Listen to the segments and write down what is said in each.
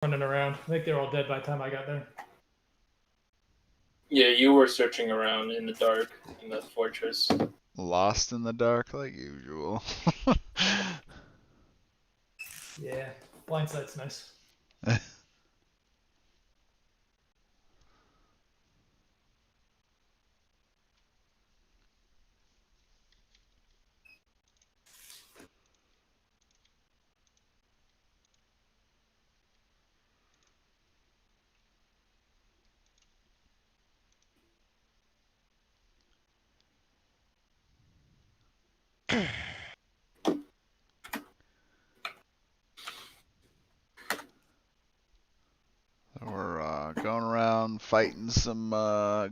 running around. I think they're all dead by the time I got there. Yeah, you were searching around in the dark in the fortress. Lost in the dark like usual. Yeah, blindsight's nice. We're going around fighting some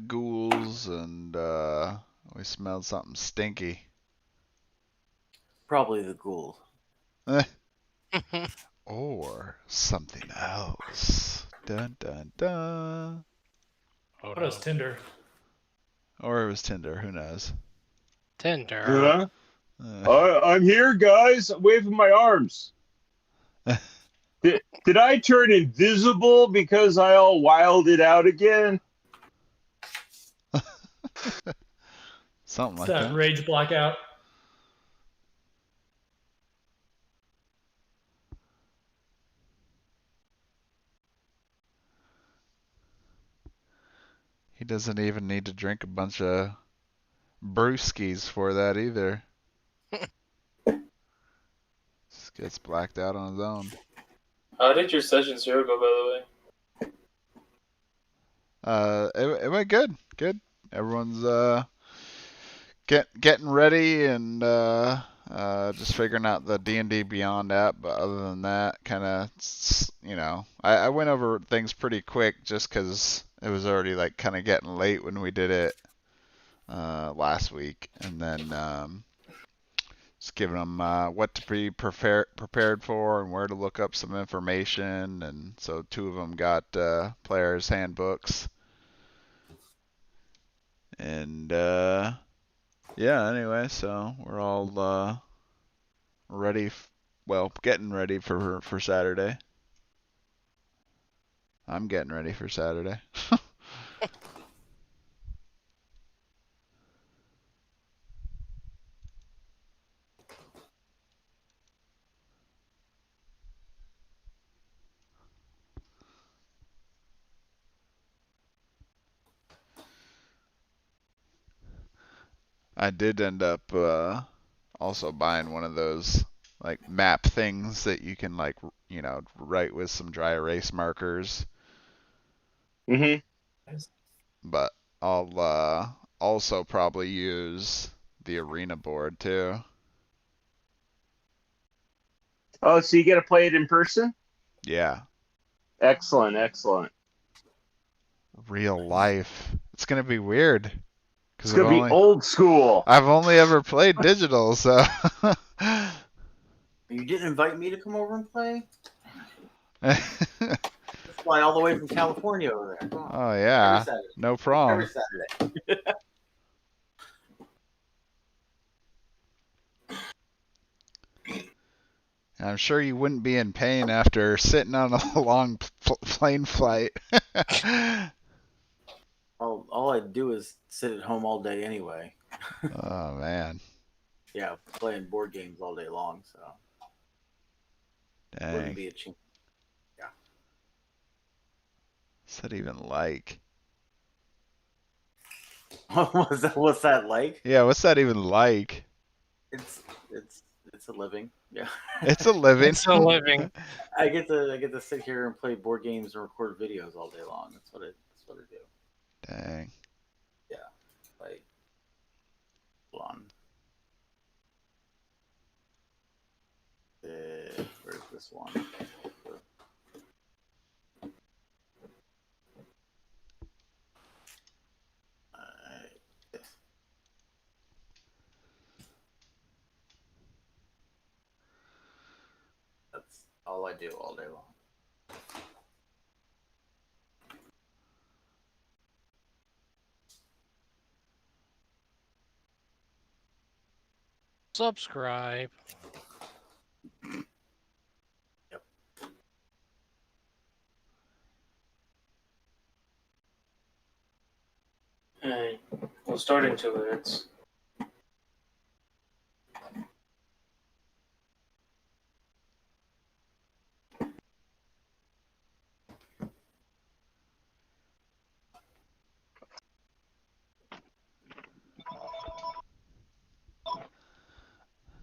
ghouls, and we smelled something stinky. Probably the ghouls. Or something else. Dun dun dun. Oh, What is Tinder? Or it was Tinder, who knows? Tinder. I'm here, guys. I'm waving my arms. Did I turn invisible because I all wilded out again? Something like It's that rage blackout. He doesn't even need to drink a bunch of brewskis for that either. Just gets blacked out on his own. How did your session 0 go, by the way? It went good. Good. Everyone's getting ready and just figuring out the D&D Beyond app. But other than that, kind of, I went over things pretty quick just because it was already like kind of getting late when we did it last week, and then just giving them what to be prepared for and where to look up some information. And so 2 of them got players' handbooks. And yeah, anyway, so we're all ready, getting ready for Saturday. I'm getting ready for Saturday. I did end up also buying one of those like map things that you can like write with some dry erase markers. Mm-hmm. But I'll also probably use the arena board too. Oh, so you get to play it in person? Yeah. Excellent, excellent. Real life. It's gonna be weird. It's gonna be old school. I've only ever played digital, so. You didn't invite me to come over and play? Fly all the way from California over there. Come on. Oh yeah, no problem. Every Saturday. I'm sure you wouldn't be in pain after sitting on a long plane flight. All I do is sit at home all day anyway. Oh man. Yeah, playing board games all day long, so. Dang. Wouldn't be a chink. Yeah. What's that even like? What's that like? Yeah, what's that even like? It's a living. Yeah. It's a living. It's a living. I get to sit here and play board games and record videos all day long. That's what I do. Dang. Yeah. Like, hold on. Where's this one? That's all I do all day long. Subscribe. Yep. Alright, we'll start in 2 minutes.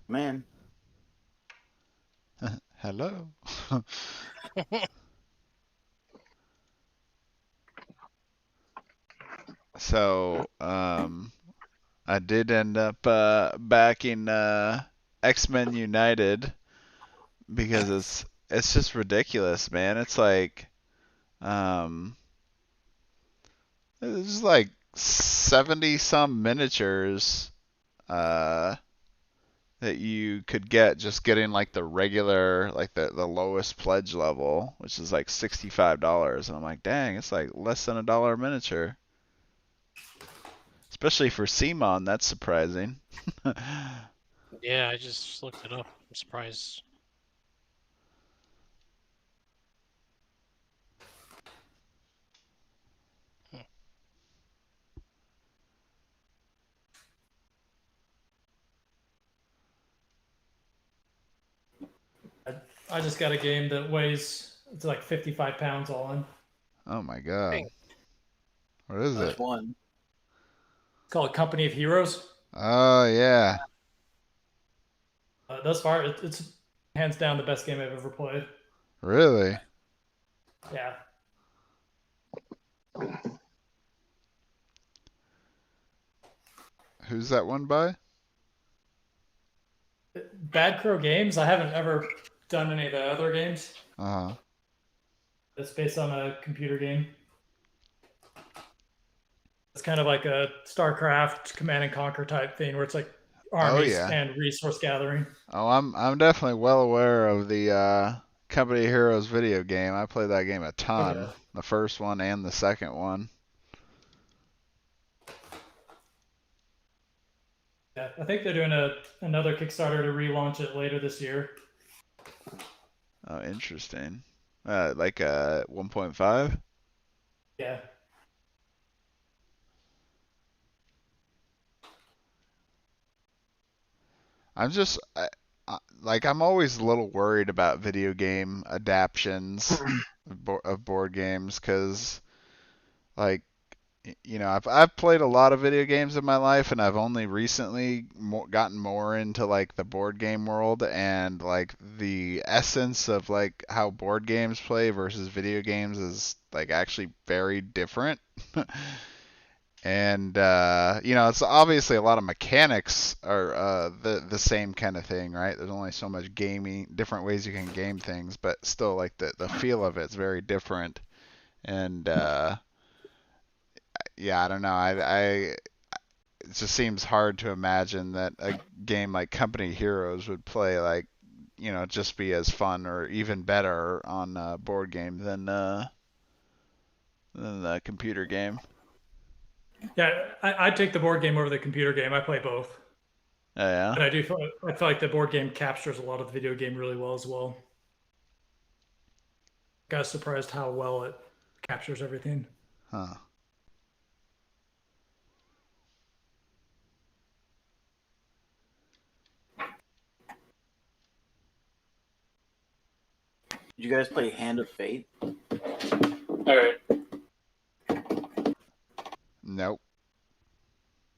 Man, Hello. So, I did end up backing X-Men United because it's just ridiculous, man. It's like there's like 70 some miniatures that you could get just getting like the regular, like the lowest pledge level, which is like $65. And I'm like, dang, it's like less than $1 a miniature. Especially for CMON, that's surprising. Yeah, I just looked it up. I'm surprised. I just got a game that weighs it's like 55 pounds all in. Oh my god. Dang. What is which it? one? It's called Company of Heroes. Oh yeah. Thus far, it's hands down the best game I've ever played. Really? Yeah. Who's that one by? Bad Crow Games. I haven't ever done any of the other games. Uh-huh. It's based on a computer game. It's kind of like a StarCraft Command and Conquer type thing, where it's like armies yeah. and resource gathering. Oh, I'm definitely well aware of the Company of Heroes video game. I played that game a ton. yeah. The first one and the second one. Yeah, I think they're doing another Kickstarter to relaunch it later this year. Oh, interesting. Like 1.5? Yeah. I'm just like I'm always a little worried about video game adaptions of board games because like you know I've played a lot of video games in my life and I've only recently gotten more into like the board game world and like the essence of like how board games play versus video games is like actually very different. And you know, it's obviously a lot of mechanics are the same kind of thing, right? There's only so much gaming, different ways you can game things, but still, like the feel of it's very different. And yeah, I don't know. It just seems hard to imagine that a game like Company Heroes would play like, you know, just be as fun or even better on a board game than the computer game. Yeah, I'd take the board game over the computer game. I play both. Oh, yeah. And I feel like the board game captures a lot of the video game really well as well. Got surprised how well it captures everything. Huh. Did you guys play Hand of Fate? Alright. Nope.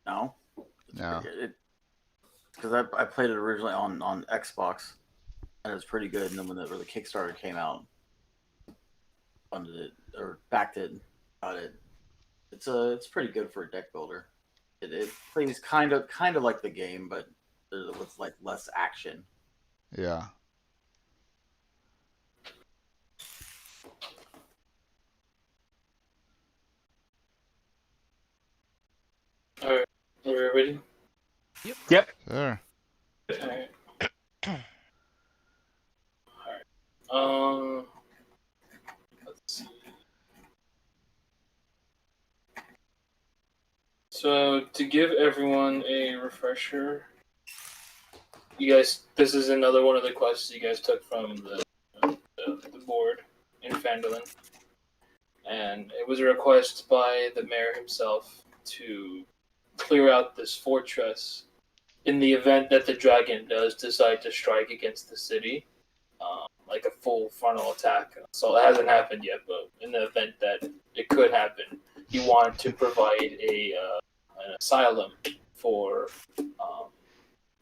No. No. Because I played it originally on Xbox, and it was pretty good. And then when the Kickstarter came out, funded it or backed it, got it. It's pretty good for a deck builder. It plays kind of like the game, but with like less action. Yeah. Alright. Are we ready? Yep. Sure. Alright. Let's see. So to give everyone a refresher, you guys, this is another one of the quests you guys took from the board in Phandalin, and it was a request by the mayor himself to clear out this fortress in the event that the dragon does decide to strike against the city, like a full frontal attack. So it hasn't happened yet, but in the event that it could happen, he wanted to provide an asylum for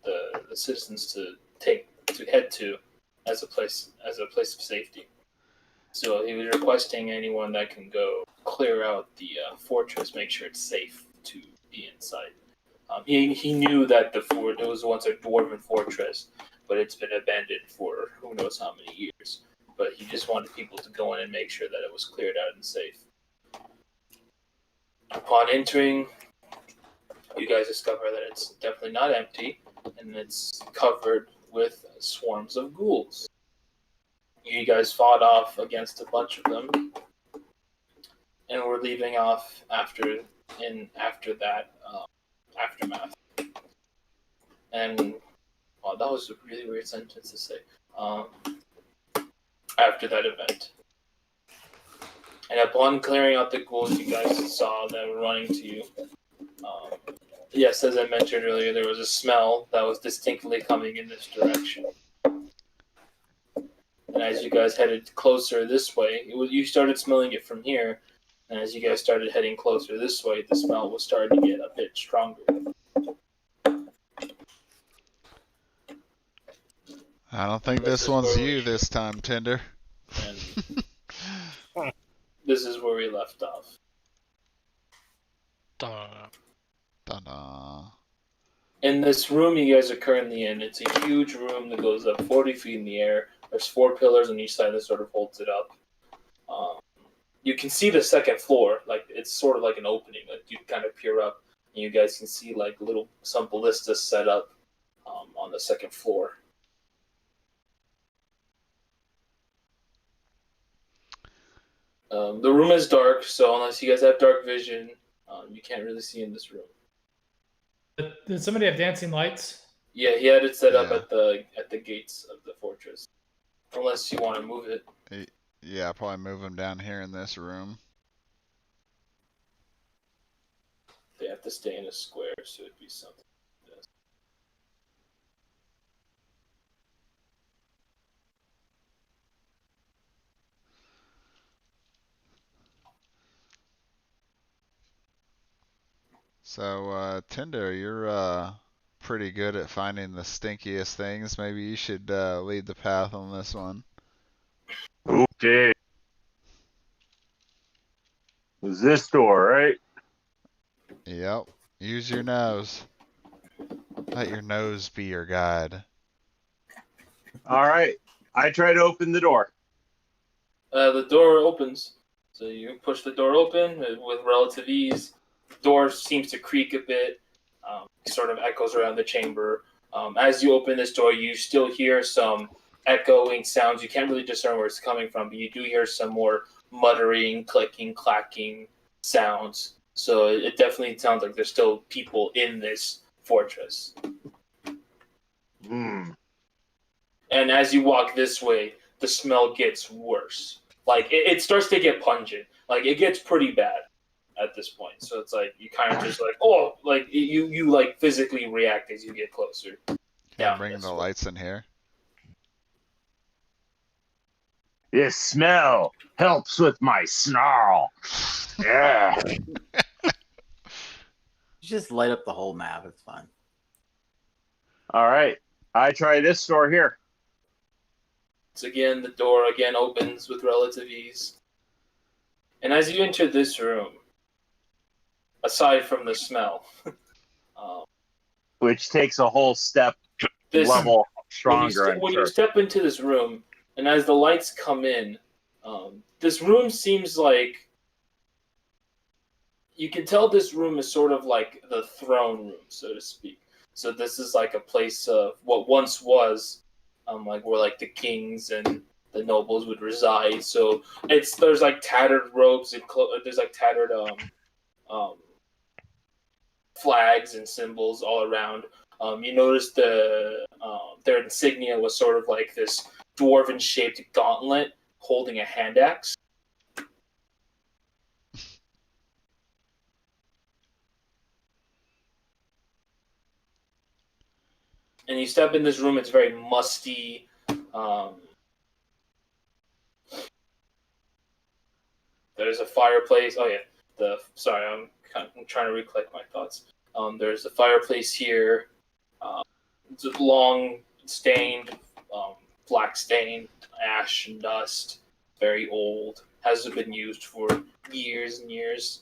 the citizens to head to as a place of safety. So he was requesting anyone that can go clear out the fortress, make sure it's safe to be inside. He knew that it was once a dwarven fortress, but it's been abandoned for who knows how many years. But he just wanted people to go in and make sure that it was cleared out and safe. Upon entering, you guys discover that it's definitely not empty, and it's covered with swarms of ghouls. You guys fought off against a bunch of them, and we're leaving off after that aftermath. And wow, that was a really weird sentence to say. After that event, and upon clearing out the ghouls, you guys saw them running to you. Yes, as I mentioned earlier, there was a smell that was distinctly coming in this direction. And as you guys headed closer this way, you started smelling it from here. And as you guys started heading closer this way, the smell was starting to get a bit stronger. I don't think this one's you this time, Tinder. And this is where we left off. Ta-da. In this room you guys are currently in, it's a huge room that goes up 40 feet in the air. There's 4 pillars on each side that sort of holds it up. You can see the second floor, like it's sort of like an opening. Like you kind of peer up, and you guys can see like some ballistas set up on the second floor. The room is dark, so unless you guys have dark vision, you can't really see in this room. Did somebody have dancing lights? Yeah, he had it set up Yeah. at the gates of the fortress. Unless you want to move it. Yeah, I'll probably move him down here in this room. They have to stay in a square, so it'd be something like this. So, Tinder, you're pretty good at finding the stinkiest things. Maybe you should lead the path on this one. Okay. It was this door, right? Yep. Use your nose. Let your nose be your guide. All right. I try to open the door. The door opens. So you push the door open with relative ease. The door seems to creak a bit, sort of echoes around the chamber. As you open this door, you still hear some echoing sounds. You can't really discern where it's coming from, but you do hear some more muttering, clicking, clacking sounds. So it definitely sounds like there's still people in this fortress. Hmm. And as you walk this way, the smell gets worse. Like it starts to get pungent. Like it gets pretty bad at this point. So it's like you kind of just like, oh, like you like physically react as you get closer. Can I bring the lights in here? This smell helps with my snarl. Yeah. Just light up the whole map. It's fine. All right. I try this door here. So again, the door again opens with relative ease. And as you enter this room, aside from the smell, Which takes a whole step level stronger. when you step into this room, and as the lights come in, this room seems like you can tell this room is sort of like the throne room, so to speak. So this is like a place of what once was, like where like the kings and the nobles would reside. So there's like tattered robes and there's like tattered flags and symbols all around. You notice their insignia was sort of like this dwarven shaped gauntlet holding a hand axe. And you step in this room, it's very musty. There's a fireplace. Oh yeah, sorry, I'm trying to recollect my thoughts. There's a fireplace here. It's a long stained, black stained ash and dust. Very old. Hasn't been used for years and years.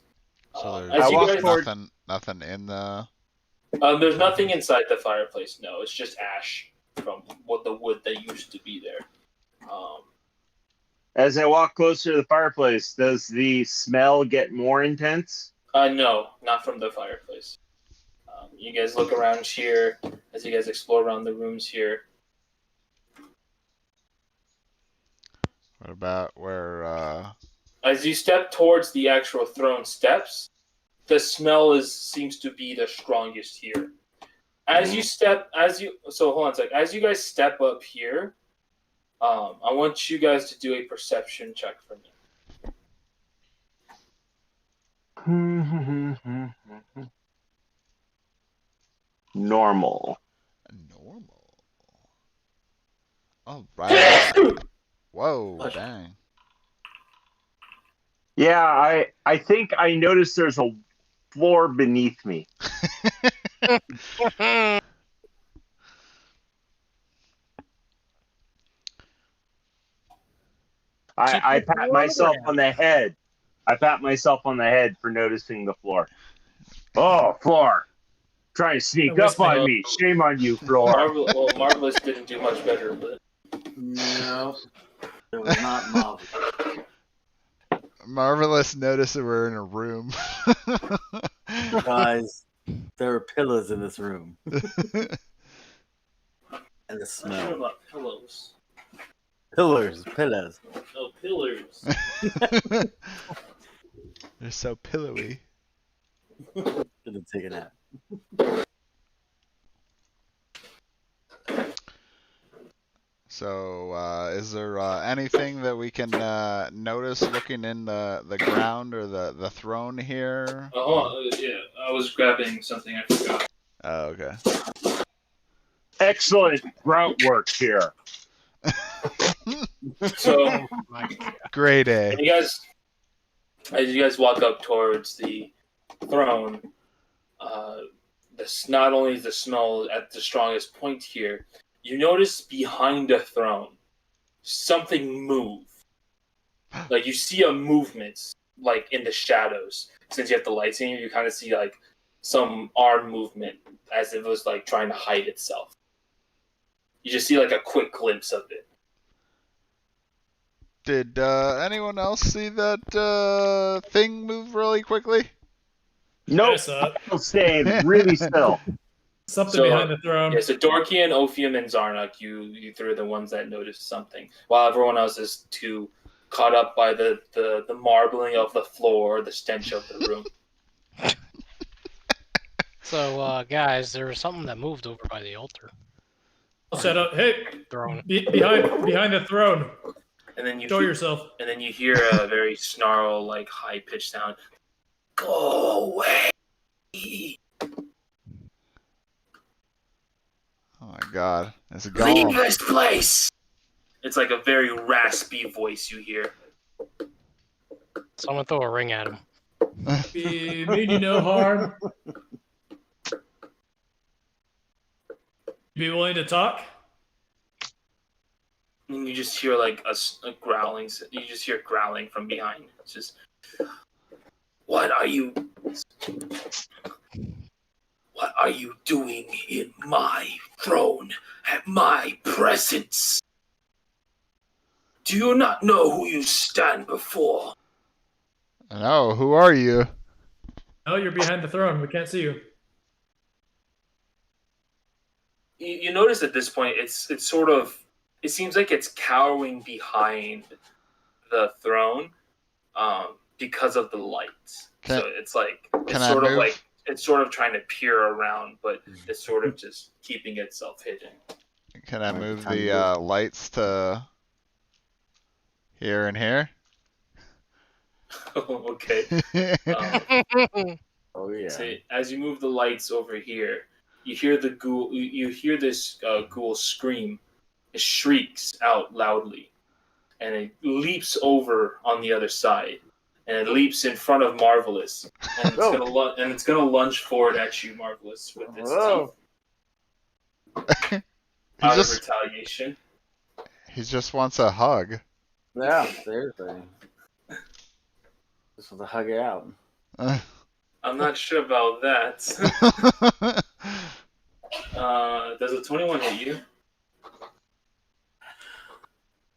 So As there's you walk guys, toward- nothing in the. there's nothing inside the fireplace. No, it's just ash from the wood that used to be there. As I walk closer to the fireplace, does the smell get more intense? No, not from the fireplace. You guys look around here as you guys explore around the rooms here. What about where? As you step towards the actual throne steps, the smell seems to be the strongest here. So hold on a sec. As you guys step up here, I want you guys to do a perception check for me. Normal. Normal. All right. Whoa, dang. Yeah, I think I noticed there's a floor beneath me. I pat myself on the head. I pat myself on the head for noticing the floor. Oh, floor. Trying to sneak up on me. Shame on you, floor. Marvelous didn't do much better, but No, it was not marvelous. Marvelous notice that we're in a room. Guys, there are pillars in this room. And the I'm not sure smell. about pillows. Pillars. No, pillars. They're so pillowy. Gonna take a nap. So, is there anything that we can notice looking in the ground or the throne here? Oh, yeah. I was grabbing something I forgot. Oh, okay. Excellent groundwork here. So, My God. Grade A. as you guys walk up towards the throne, not only is the smell at the strongest point here, you notice behind the throne something move. Like you see a movement, like in the shadows. Since you have the lights in you kind of see like some arm movement, as if it was like trying to hide itself. You just see like a quick glimpse of it. Did anyone else see that thing move really quickly? Nope. I'll stay really still. Something So, behind the throne. Yeah, so Dorkian, Ophium, and Zarnak, you three are the ones that noticed something, while everyone else is too caught up by the marbling of the floor, the stench of the room. So, guys, there was something that moved over by the altar. Shut up. Hey, Throne. behind the throne. And then you Show hear, yourself. and then you hear a very snarl, like high pitched sound. Go away. Oh my god. It's a Leave golem. this place. It's like a very raspy voice you hear. Someone throw a ring at him. We mean you no harm. Be willing to talk? And you just hear like a growling. You just hear growling from behind. It's just, what are you doing in my throne at my presence? Do you not know who you stand before? No, who are you? Oh, you're behind the throne. We can't see you. You notice at this point, it's sort of, it seems like it's cowering behind the throne, because of the lights. Can- So it's like can it's I sort of move? like it's sort of trying to peer around, but it's sort of just keeping itself hidden. Can I Might be move time to the move. lights to here and here? Okay. Oh yeah. So as you move the lights over here, you hear the ghoul. You hear this ghoul scream. It shrieks out loudly, and it leaps over on the other side, and it leaps in front of Marvelous, and it's gonna lunge forward at you, Marvelous, with its Whoa. teeth He out of just retaliation. he just wants a hug. Yeah, seriously. Just want to hug it out. I'm not sure about that. Does a 21 hit you?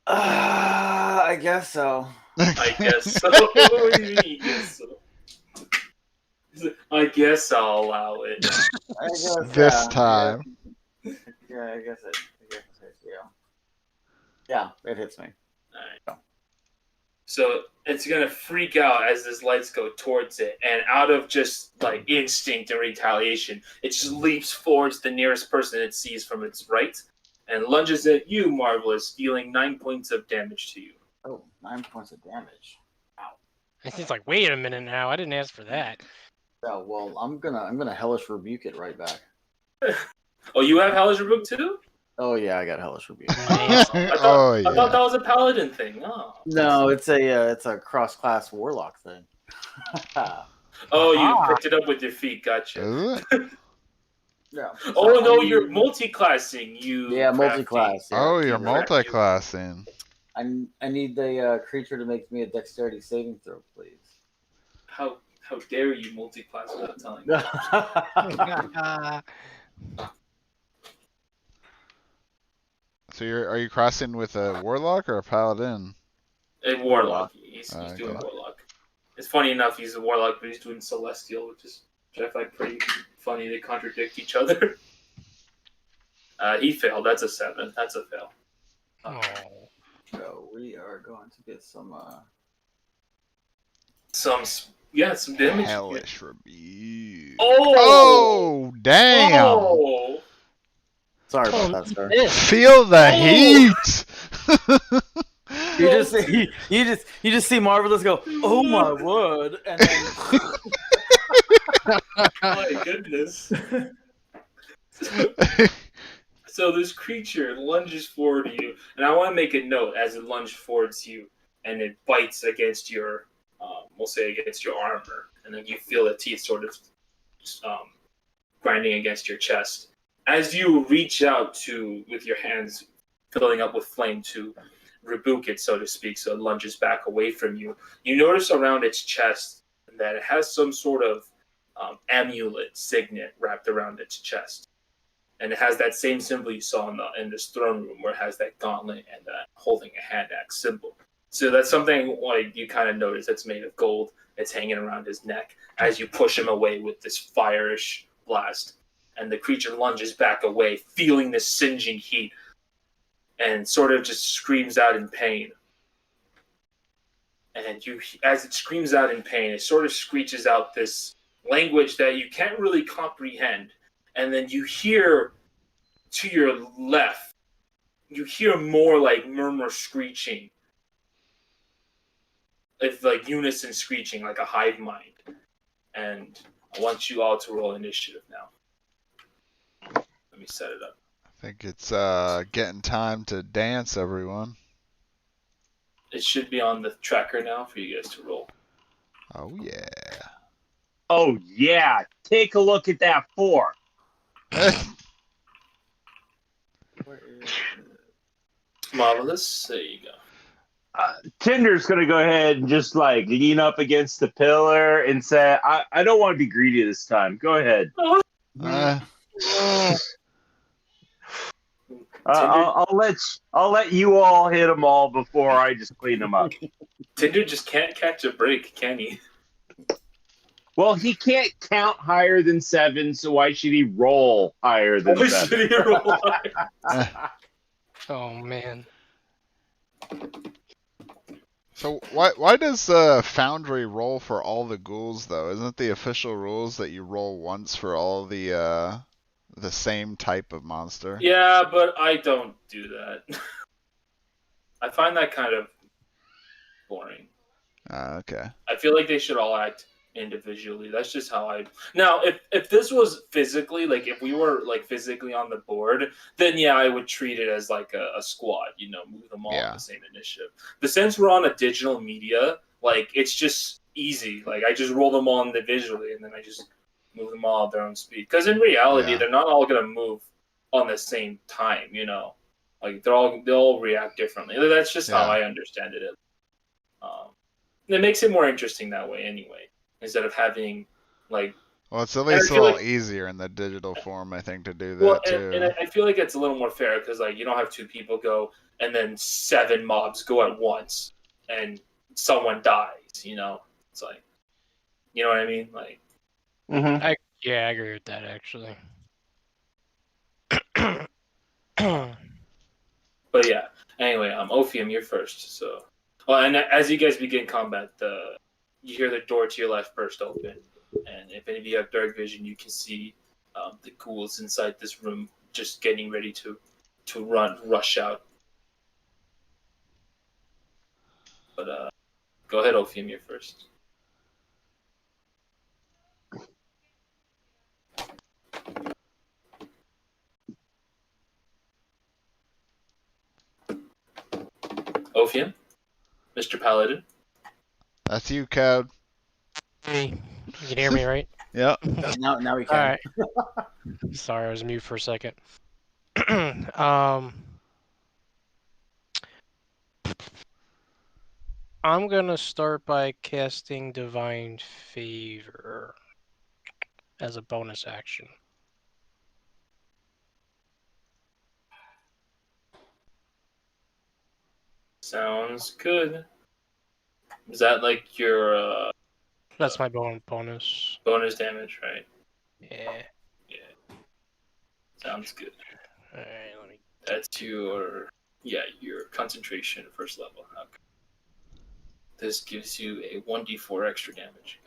I guess so. I guess so. What do you mean, you guess so? I guess I'll allow it. I guess This time. Yeah, I guess it hits, yeah. Yeah, it hits me. Alright. So it's gonna freak out as these lights go towards it, and out of just like instinct and retaliation, it just leaps forward to the nearest person it sees from its right, and lunges at you, Marvelous, dealing 9 points of damage to you. Oh, 9 points of damage. And he's like, wait a minute now, I didn't ask for that. Oh well, I'm gonna hellish rebuke it right back. Oh, you have Hellish Rebuke too? Oh yeah, I got hellish rebuke. Nice. Oh I thought that yeah. was a paladin thing. Oh, No, it's a cross-class warlock thing. oh, you Aha. picked it up with your feet. Gotcha. Is it? Yeah. Oh no, you're multi-classing. You Yeah, crafty. multi-class. Yeah. Oh, you're Crafty. multi-classing. I need the creature to make me a dexterity saving throw, please. How dare you multi-class without telling me? So are you crossing with a warlock or a paladin? A warlock. He's Okay. doing warlock. It's funny enough, he's a warlock, but he's doing celestial, which I find pretty funny. They contradict each other. He failed. That's a 7. That's a fail. Oh. So we are going to get some. Some damage. Hellish rebuke. Oh! Oh, damn! Oh! Sorry about that, sir. Feel the heat! You just see Marvelous go, oh my word, and then My goodness. So this creature lunges forward to you, and I want to make a note as it lunges forward to you, and it bites against your, we'll say against your armor, and then you feel the teeth sort of grinding against your chest. As you reach out with your hands filling up with flame to rebuke it, so to speak, so it lunges back away from you, you notice around its chest that it has some sort of amulet signet wrapped around its chest. And it has that same symbol you saw in this throne room, where it has that gauntlet and holding a hand axe symbol. So that's something like you kind of notice that's made of gold. It's hanging around his neck as you push him away with this fire-ish blast. And the creature lunges back away, feeling this singeing heat, and sort of just screams out in pain. And as it screams out in pain, it sort of screeches out this language that you can't really comprehend. And then you hear to your left, you hear more like murmur screeching. It's like unison screeching, like a hive mind. And I want you all to roll initiative now. Let me set it up. I think it's getting time to dance, everyone. It should be on the tracker now for you guys to roll. Oh yeah. Oh yeah, take a look at that 4. Marvelous. There you go. Tinder's gonna go ahead and just like lean up against the pillar and say, "I don't want to be greedy this time. Go ahead. I'll let you all hit them all before I just clean them up." Tinder just can't catch a break, can he? Well, he can't count higher than 7, so why should he roll higher than Why 7? should he roll higher? Oh man. So why does Foundry roll for all the ghouls though? Isn't the official rules that you roll once for all the same type of monster? Yeah, but I don't do that. I find that kind of boring. Okay. I feel like they should all act individually. That's just how I. Now, if this was physically, like if we were like physically on the board, then yeah, I would treat it as like a squad. You know, move them all Yeah. on the same initiative. But since we're on a digital media, like it's just easy. Like I just roll them all individually, and then I just move them all at their own speed. Because in reality, Yeah. they're not all gonna move on the same time. You know, like they'll react differently. That's just how Yeah. I understand it. It makes it more interesting that way, anyway. Instead of having like. Well, it's at And I least a feel little like- easier in the digital form, I think, to do that Well, too. and I feel like it's a little more fair because like you don't have 2 people go and then 7 mobs go at once and someone dies. You know, it's like, you know what I mean? Like, Mm-hmm. Yeah, I agree with that actually. but yeah. Anyway, Ophium, you're first. So, well, and as you guys begin combat, you hear the door to your left burst open, and if any of you have dark vision, you can see the ghouls inside this room just getting ready to rush out. But go ahead, Ophium, you're first. Ophium, Mr. Paladin. That's you, Code. Hey, you can hear me, right? Yep. Now we can. All right. Sorry, I was mute for a second. I'm gonna start by casting Divine Favor as a bonus action. Sounds good. Is that like your That's my bonus. bonus damage, right? Yeah. Sounds good. All right, let me. That's your concentration first level. Okay. This gives you a 1d4 extra damage.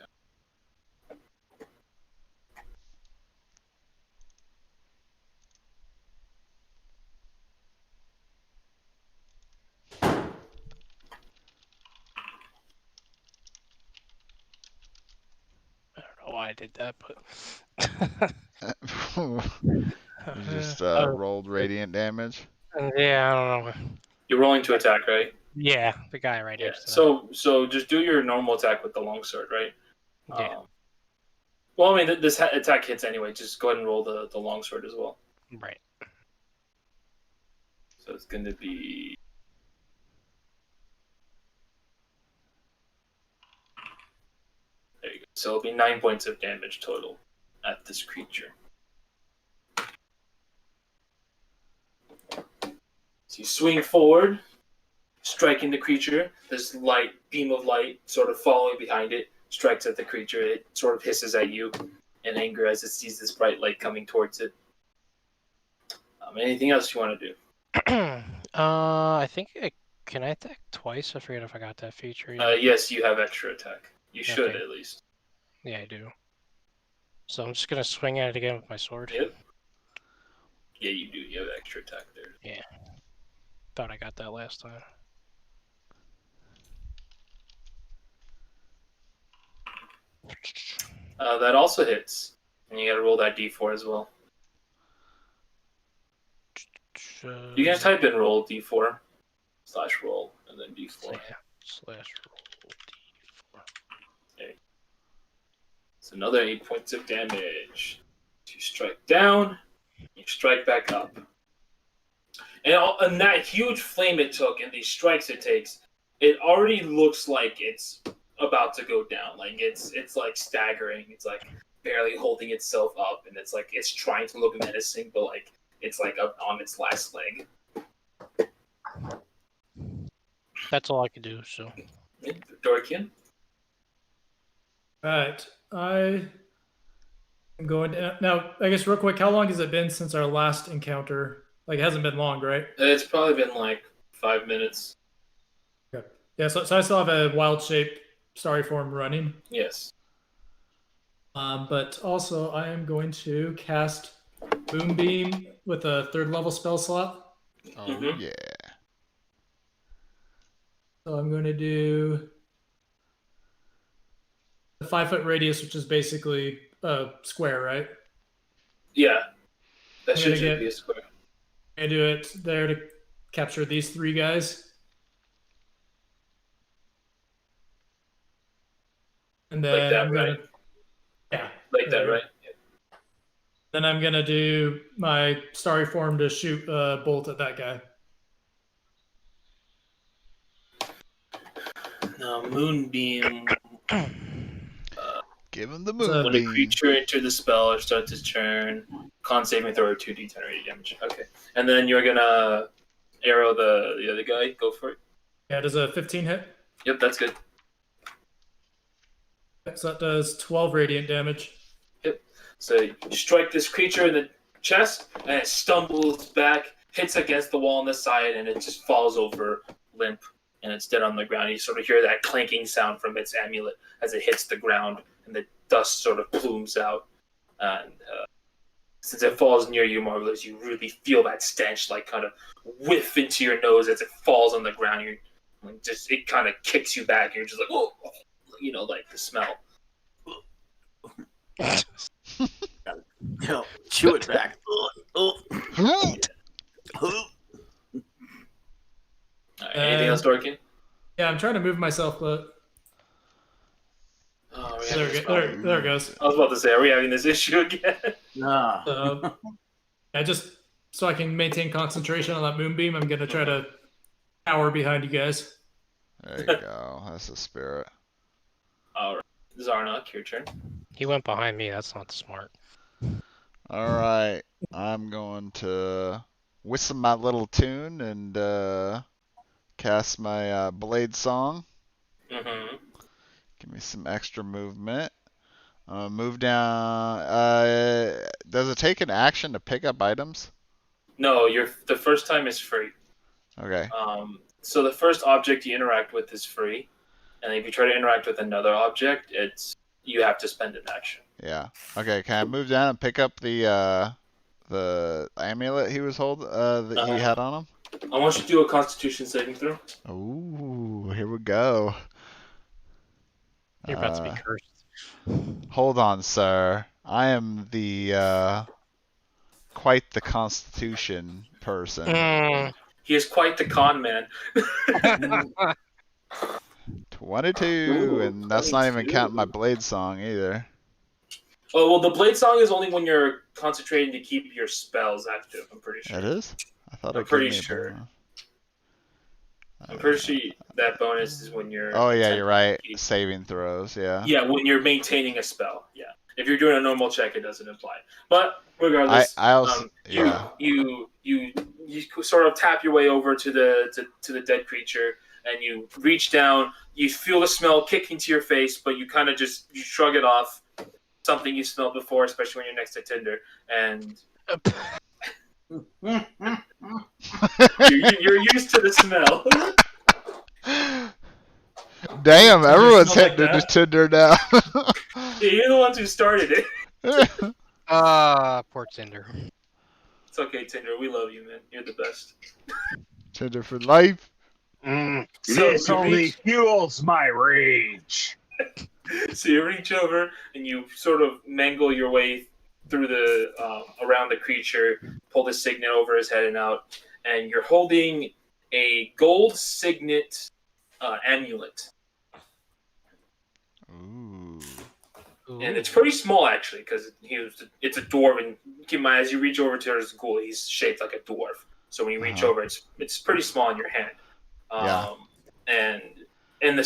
I don't know why I did that, but. You just rolled radiant damage. Yeah, I don't know. You're rolling to attack, right? Yeah, the guy right Yeah. next to that. So just do your normal attack with the longsword, right? Yeah. Well, I mean, this attack hits anyway. Just go ahead and roll the longsword as well. Right. So it's going to be. There you go. So it'll be 9 points of damage total at this creature. So you swing forward, striking the creature. This beam of light sort of following behind it strikes at the creature. It sort of hisses at you in anger as it sees this bright light coming towards it. Anything else you want to do? I think can I attack twice? I forget if I got that feature. Yet. Yes, you have extra attack. You should, Okay. at least. Yeah, I do. So I'm just gonna swing at it again with my sword. Yep. Yeah, you do. You have extra attack there. Yeah. Thought I got that last time. That also hits. And you gotta roll that d4 as well. You can type in roll d4 / roll and then d4. Yeah. / roll d4. It's another 8 points of damage. You strike down, you strike back up. And that huge flame it took and these strikes it takes, it already looks like it's about to go down. Like it's like staggering. It's like barely holding itself up, and it's like it's trying to look menacing, but like it's like up on its last leg. That's all I could do. So. Dorkian? Right. I am going to, now, I guess real quick, how long has it been since our last encounter? Like, it hasn't been long, right? It's probably been like 5 minutes. Okay. Yeah, so I still have a wild shape starry form running. Yes. But also I am going to cast Moonbeam with a 3rd level spell slot. Oh Mhm. yeah. So I'm going to do 5-foot radius, which is basically a square, right? Yeah, that I'm should gonna just get- be a square. I do it there to capture these 3 guys. And then Like that, I'm gonna, right? yeah, Like there that, you go. right? Then I'm gonna do my starry form to shoot a bolt at that guy. Now, Moonbeam. Give him the So- moonbeam. When a creature enters the spell or starts its turn, con saving throw or 2d10 radiant damage. Okay. And then you're gonna arrow the other guy. Go for it. Yeah, does a 15 hit? Yep, that's good. So that does 12 radiant damage. So you strike this creature in the chest, and it stumbles back, hits against the wall on the side, and it just falls over limp, and it's dead on the ground. You sort of hear that clanking sound from its amulet as it hits the ground, and the dust sort of plumes out. And since it falls near you, Marvelous, you really feel that stench, like kind of whiff into your nose as it falls on the ground. You're like, just it kind of kicks you back. You're just like, oh, you know, like the smell. Chew it back. All right, anything else, Dorkin? Yeah, I'm trying to move myself, but Oh, we're there, having this there, problem. there it goes. I was about to say, are we having this issue again? Nah. So, I just so I can maintain concentration on that moonbeam, I'm gonna try to tower behind you guys. There you go. That's the spirit. All right, Zarnok, your turn. He went behind me. That's not smart. All right. I'm going to whistle my little tune and cast my blade song. Mm-hmm. Give me some extra movement. Move down. Does it take an action to pick up items? No, the first time is free. Okay. So the first object you interact with is free, and if you try to interact with another object, you have to spend an action. Yeah. Okay. Can I move down and pick up the amulet he was that he had on him? I want you to do a Constitution saving throw. Ooh, here we go. You're about to be cursed. Hold on, sir. I am the quite the Constitution person. Mm. He is quite the con man. 22, Ooh, and that's not even 22. counting my blade song either. Oh well, the blade song is only when you're concentrating to keep your spells active. I'm pretty sure. It is? I thought I'm it gave pretty me a sure. bonus. I'm pretty sure that bonus is when you're. Oh yeah, you're right. attempting to keep- Saving throws, yeah. Yeah, when you're maintaining a spell. Yeah, if you're doing a normal check, it doesn't apply. But regardless, I also yeah. you sort of tap your way over to the dead creature, and you reach down. You feel the smell kick into your face, but you kind of you shrug it off. Something you smelled before, especially when you're next to Tinder, and you're used to the smell. Damn, everyone's smell like hitting into that? Tinder now. Yeah, you're the ones who started it. Poor Tinder. It's okay, Tinder. We love you, man. You're the best. Tinder for life. So This you only reach- fuels my rage. So you reach over and you sort of mangle your way through around the creature, pull the signet over his head and out, and you're holding a gold signet amulet. Ooh. And it's pretty small actually, because it's a dwarf, and keep in mind as you reach over to his ghoul, he's shaped like a dwarf. So when you reach over, it's pretty small in your hand. Yeah. And in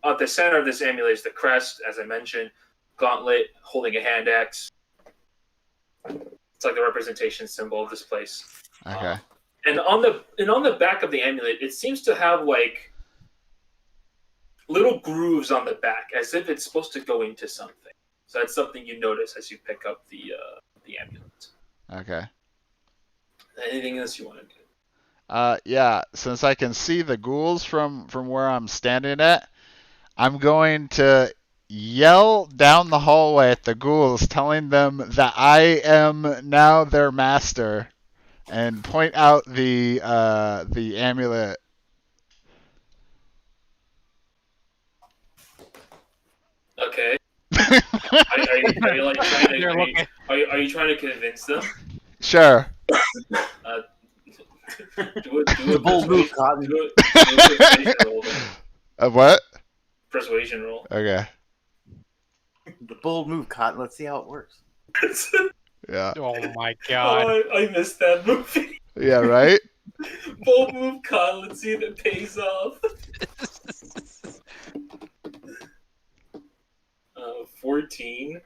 at the center of this amulet is the crest, as I mentioned, gauntlet holding a hand axe. It's like the representation symbol of this place. Okay. And on the back of the amulet, it seems to have like little grooves on the back, as if it's supposed to go into something. So that's something you notice as you pick up the amulet. Okay. Anything else you want to do? Yeah, since I can see the ghouls from where I'm standing at, I'm going to yell down the hallway at the ghouls, telling them that I am now their master, and point out the amulet. Okay. Are you like trying to? They're looking. Are you trying to convince them? Sure. Do The bold move, Cotton. do a persuasion roll. Then. A what? Persuasion roll. Okay. The bold move, Cotton. Let's see how it works. Yeah. Oh my god. Oh, I missed that movie. Yeah, right? Bold move, con. Let's see if it pays off. 14.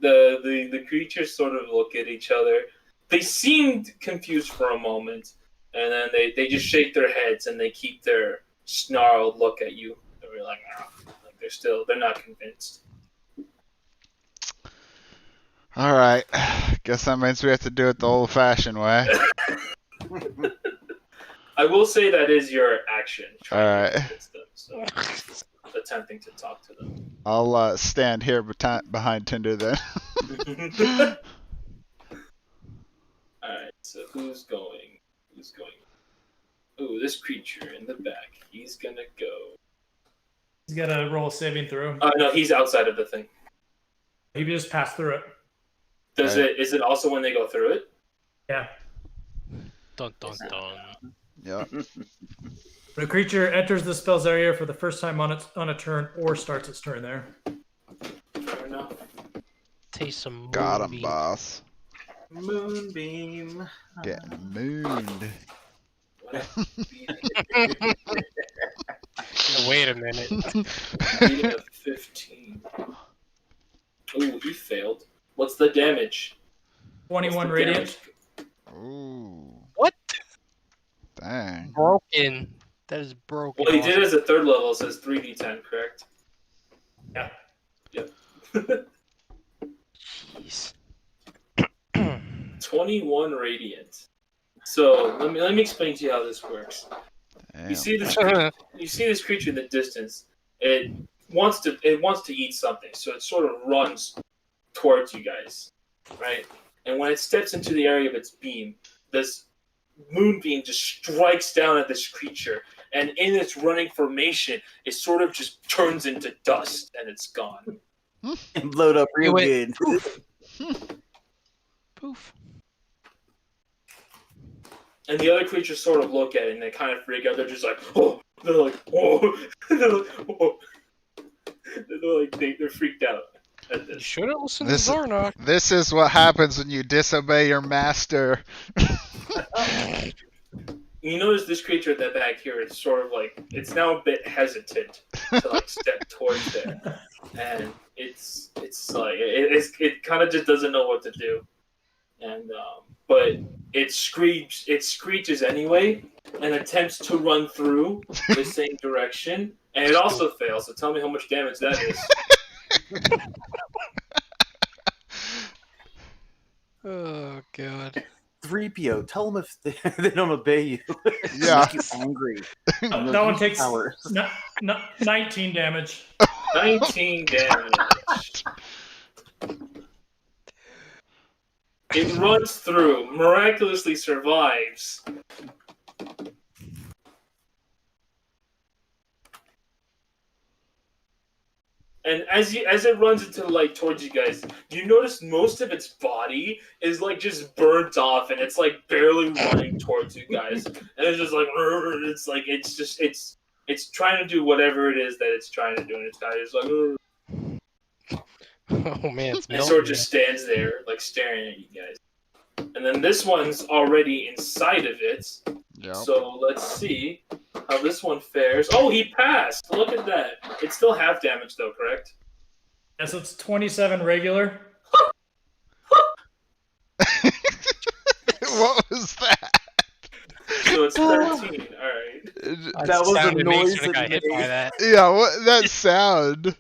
The creatures sort of look at each other. They seemed confused for a moment, and then they just shake their heads and they keep their snarled look at you. They're like, they're not convinced. All right. Guess that means we have to do it the old-fashioned way. I will say that is your action. All right. Them, so attempting to talk to them. I'll stand here behind Tinder then. Alright, so who's going? Ooh, this creature in the back. He's gonna go. He's got to roll a saving throw. No, he's outside of the thing. He can just pass through it. Is it also when they go through it? Yeah. Dun dun dun. Yeah. The creature enters the spell's area for the first time on a turn or starts its turn there. Fair enough. Taste some Got him, moonbeam. boss. Moonbeam. Getting mooned. Wait a minute. Beating a 15. Ooh, he failed. What's the damage? 21 What's the radiant. damage? Ooh. What? Dang. Broken. That is broken. Well, he did it as a third level, so it's 3d10, correct? Yeah. Yep. Jeez. 21 radiant. So let me explain to you how this works. Damn. You see this creature in the distance. It wants to eat something, so it sort of runs towards you guys, right? And when it steps into the area of its beam, this moonbeam just strikes down at this creature, and in its running formation, it sort of just turns into dust, and it's gone. And blowed up real Wait. good. Poof. And the other creatures sort of look at it, and they kind of freak out. They're just like, oh! They're like, oh! They're like, oh! They're freaked out at You this. should have listened This- to Zarnock. This is what happens when you disobey your master. You notice this creature at the back here is sort of like, it's now a bit hesitant to like step towards there, and it's like it kind of just doesn't know what to do, and but it screeches anyway and attempts to run through the same direction, and it also fails. So tell me how much damage that is. Oh god. 3PO, tell them if they don't obey you. Yeah. Make you angry. That one takes Powers. 19 damage. 19 damage. It runs through, miraculously survives. And as it runs into the light towards you guys, you notice most of its body is like just burnt off, and it's like barely running towards you guys. And it's just like it's trying to do whatever it is that it's trying to do, and it's kind of just like. Oh man, it's And melting. sort of just stands there, like staring at you guys. And then this one's already inside of it. Yep. So let's see how this one fares. Oh, he passed! Look at that. It's still half damage, though, correct? Yeah, so it's 27 regular. What was that? So it's 13. All right. That was a sounded noise when I got it hit by made. that. Yeah, what that sound?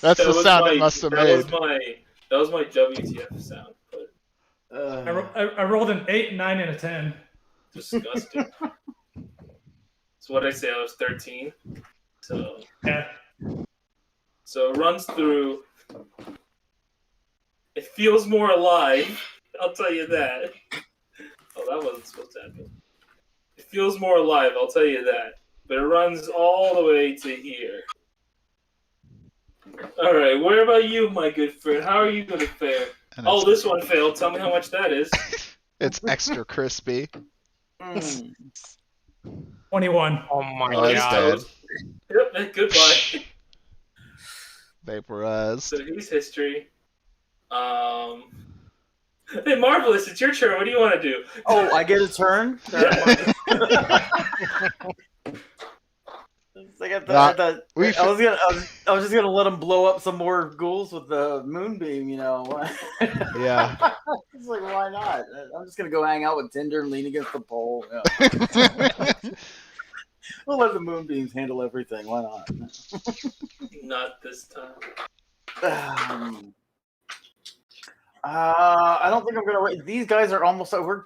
That's the was sound my, it must have that made. Was my WTF sound. But I rolled an 8, 9, and a 10. disgusting. So what did I say? I was 13. So Yeah. it runs through. It feels more alive. I'll tell you that. Oh, that wasn't supposed to happen. It feels more alive. I'll tell you that. But it runs all the way to here. All right, where about you, my good friend? How are you going to fare? And Oh, it's, this one failed. Tell me how much that is. it's extra crispy. Mm. 21. Oh my Oh, it's he's god. dead. Yep, goodbye. Vaporized. So he's history. Hey, Marvelous, it's your turn. What do you want to do? Oh, I get a turn? It's like I was just gonna let him blow up some more ghouls with the moonbeam, you know. Yeah. It's like, why not? I'm just gonna go hang out with Tinder and lean against the pole. Yeah. We'll let the moonbeams handle everything. Why not? Not this time. I don't think I'm gonna wait. These guys are almost. We're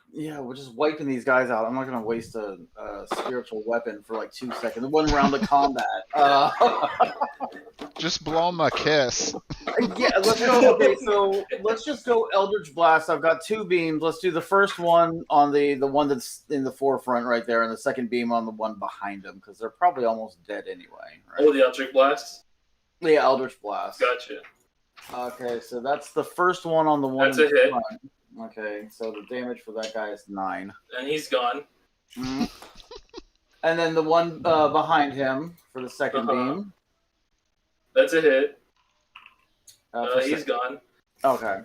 just wiping these guys out. I'm not gonna waste a spiritual weapon for like 2 seconds. One round of combat. Just blow him a kiss. Yeah, let's go. Okay, so let's just go Eldritch Blast. I've got 2 beams. Let's do the first one on the one that's in the forefront right there, and the second beam on the one behind them because they're probably almost dead anyway. Right? Oh, the Eldritch Blast? Yeah, Eldritch Blast. Gotcha. Okay, so that's the first one on the one. That's a hit. Front. Okay, so the damage for that guy is 9. And he's gone. Mm. And then the one behind him for the second beam. That's a hit. He's gone. Okay.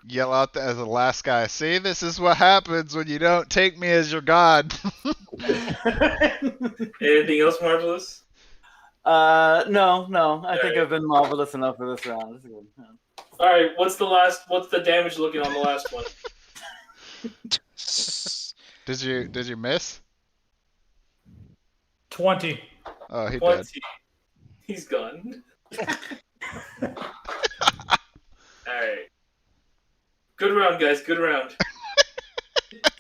Yell out as the last guy. See, this is what happens when you don't take me as your god. Anything else, Marvelous? No. I think I've been marvelous enough for this round. This is good. Yeah. All right. What's the damage looking on the last one? Did you miss? 20. Oh, he 20. did. He's gone. All right. Good round, guys. Good round.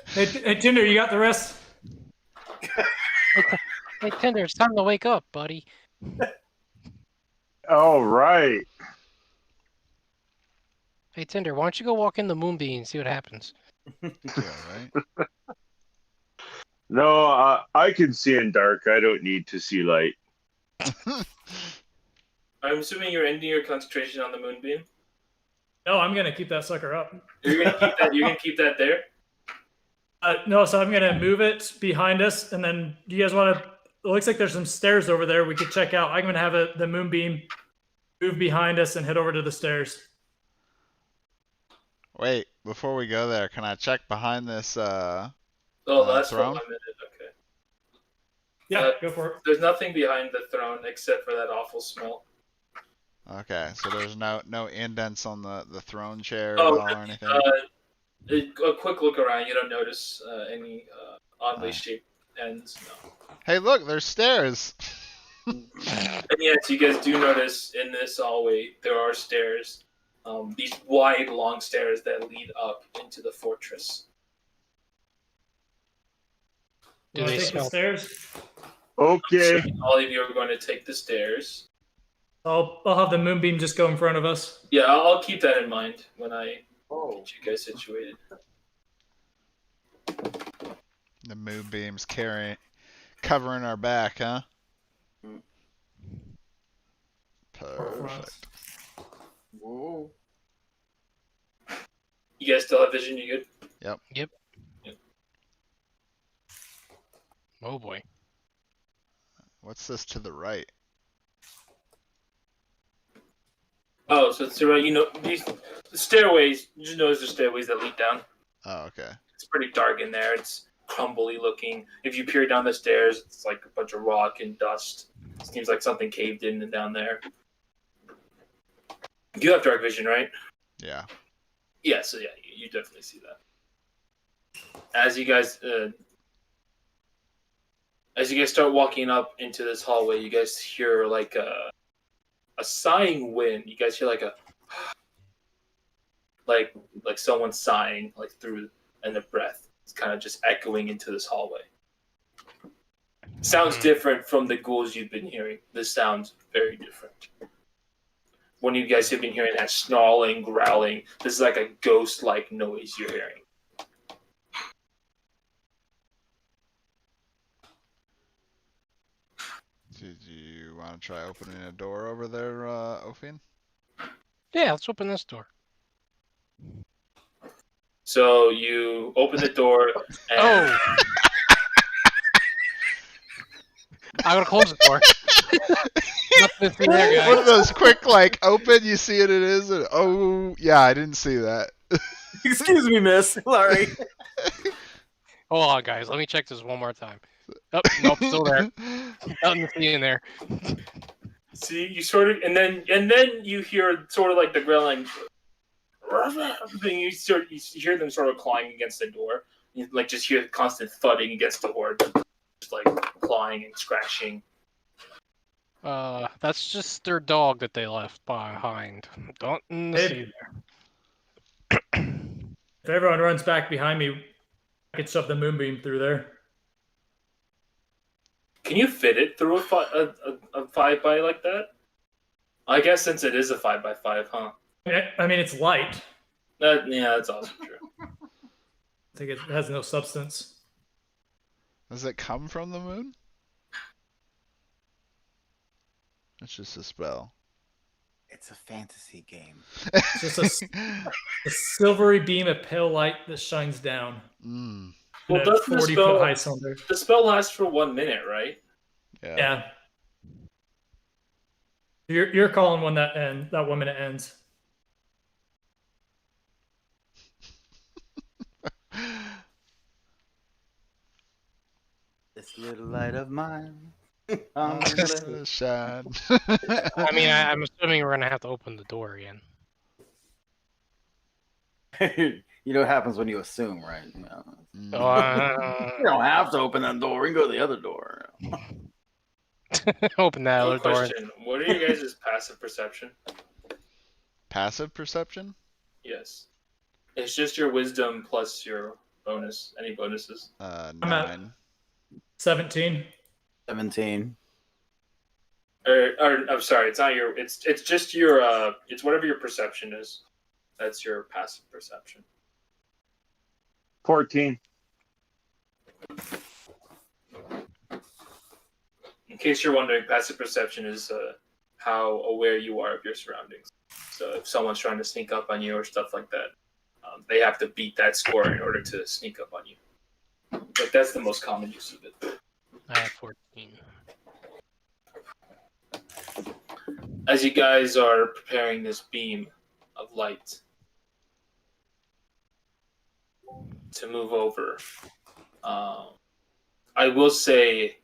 Hey, Tinder, you got the rest? Hey, Tinder, it's time to wake up, buddy. All right. Hey, Tinder, why don't you go walk in the moonbeam and see what happens? Yeah, right? No, I can see in dark. I don't need to see light. I'm assuming you're ending your concentration on the moonbeam. No, I'm gonna keep that sucker up. You're gonna keep that. You're gonna keep that there. No, so I'm gonna move it behind us, and then do you guys want to? It looks like there's some stairs over there we could check out. I'm gonna have the moonbeam move behind us and head over to the stairs. Wait, before we go there, can I check behind this Oh, that's throne? 1 minute. Okay. Yeah, go for it. There's nothing behind the throne except for that awful smell. Okay, so there's no indents on the throne chair at Oh, all or anything? A quick look around. You don't notice any oddly shaped ends. No. Hey, look, there's stairs. And yes, you guys do notice in this hallway there are stairs. These wide, long stairs that lead up into the fortress. Do You wanna they take the smell? stairs? Okay. All of you are going to take the stairs. I'll have the moonbeam just go in front of us. Yeah, I'll keep that in mind when I get you guys situated. The moonbeam's covering our back, huh? Perfect. Whoa. You guys still have vision? You good? Oh boy. What's this to the right? Oh, so it's right. You know these the stairways. You just notice the stairways that lead down. Oh, okay. It's pretty dark in there. It's crumbly looking. If you peer down the stairs, it's like a bunch of rock and dust. It seems like something caved in and down there. You have dark vision, right? Yeah. Yeah, so yeah, you definitely see that. As you guys start walking up into this hallway, you guys hear like a sighing wind. You guys hear like a like someone sighing like through and the breath. It's kind of just echoing into this hallway. Sounds different from the ghouls you've been hearing. This sounds very different. When you guys have been hearing that snarling, growling, this is like a ghost-like noise you're hearing. Did you want to try opening a door over there, Ophian? Yeah, let's open this door. So you open the door. And Oh! I'm gonna close the door. Nothing in there, One of guys. those quick, like, open, you see what it is, and oh, yeah, I didn't see that. Excuse me, miss. Sorry. Hold on, guys. Let me check this one more time. Oh, nope, still there. Nothing to see in there. see, you sort of, and then you hear sort of like the growling. Then you hear them sort of clawing against the door. You like just hear constant thudding against the door, just like clawing and scratching. That's just their dog that they left behind. Don't see there. If everyone runs back behind me, I could shove the moonbeam through there. Can you fit it through a 5x like that? I guess since it is a 5x5, huh? I mean, it's light. Yeah, that's also true. I think it has no substance. Does it come from the moon? It's just a spell. It's a fantasy game. It's just a silvery beam of pale light that shines down. Mm, Well, In a doesn't the 40-foot spell high cylinder. the spell lasts for 1 minute, right? yeah. Yeah. You're calling when that 1 minute ends. This little light of mine. Shine. I mean, I'm assuming we're gonna have to open the door again. You know what happens when you assume, right? You know, Mm. you don't have to open that door. We can go to the other door. Open that other Good door. question. What are you guys' passive perception? Passive perception? Yes. It's just your wisdom plus your bonus. Any bonuses? I'm at- 9. 17. 17. Or I'm sorry, it's not your. It's just your. It's whatever your perception is. That's your passive perception. 14. In case you're wondering, passive perception is how aware you are of your surroundings. So if someone's trying to sneak up on you or stuff like that, they have to beat that score in order to sneak up on you. But that's the most common use of it. I have 14. As you guys are preparing this beam of light to move over, I will say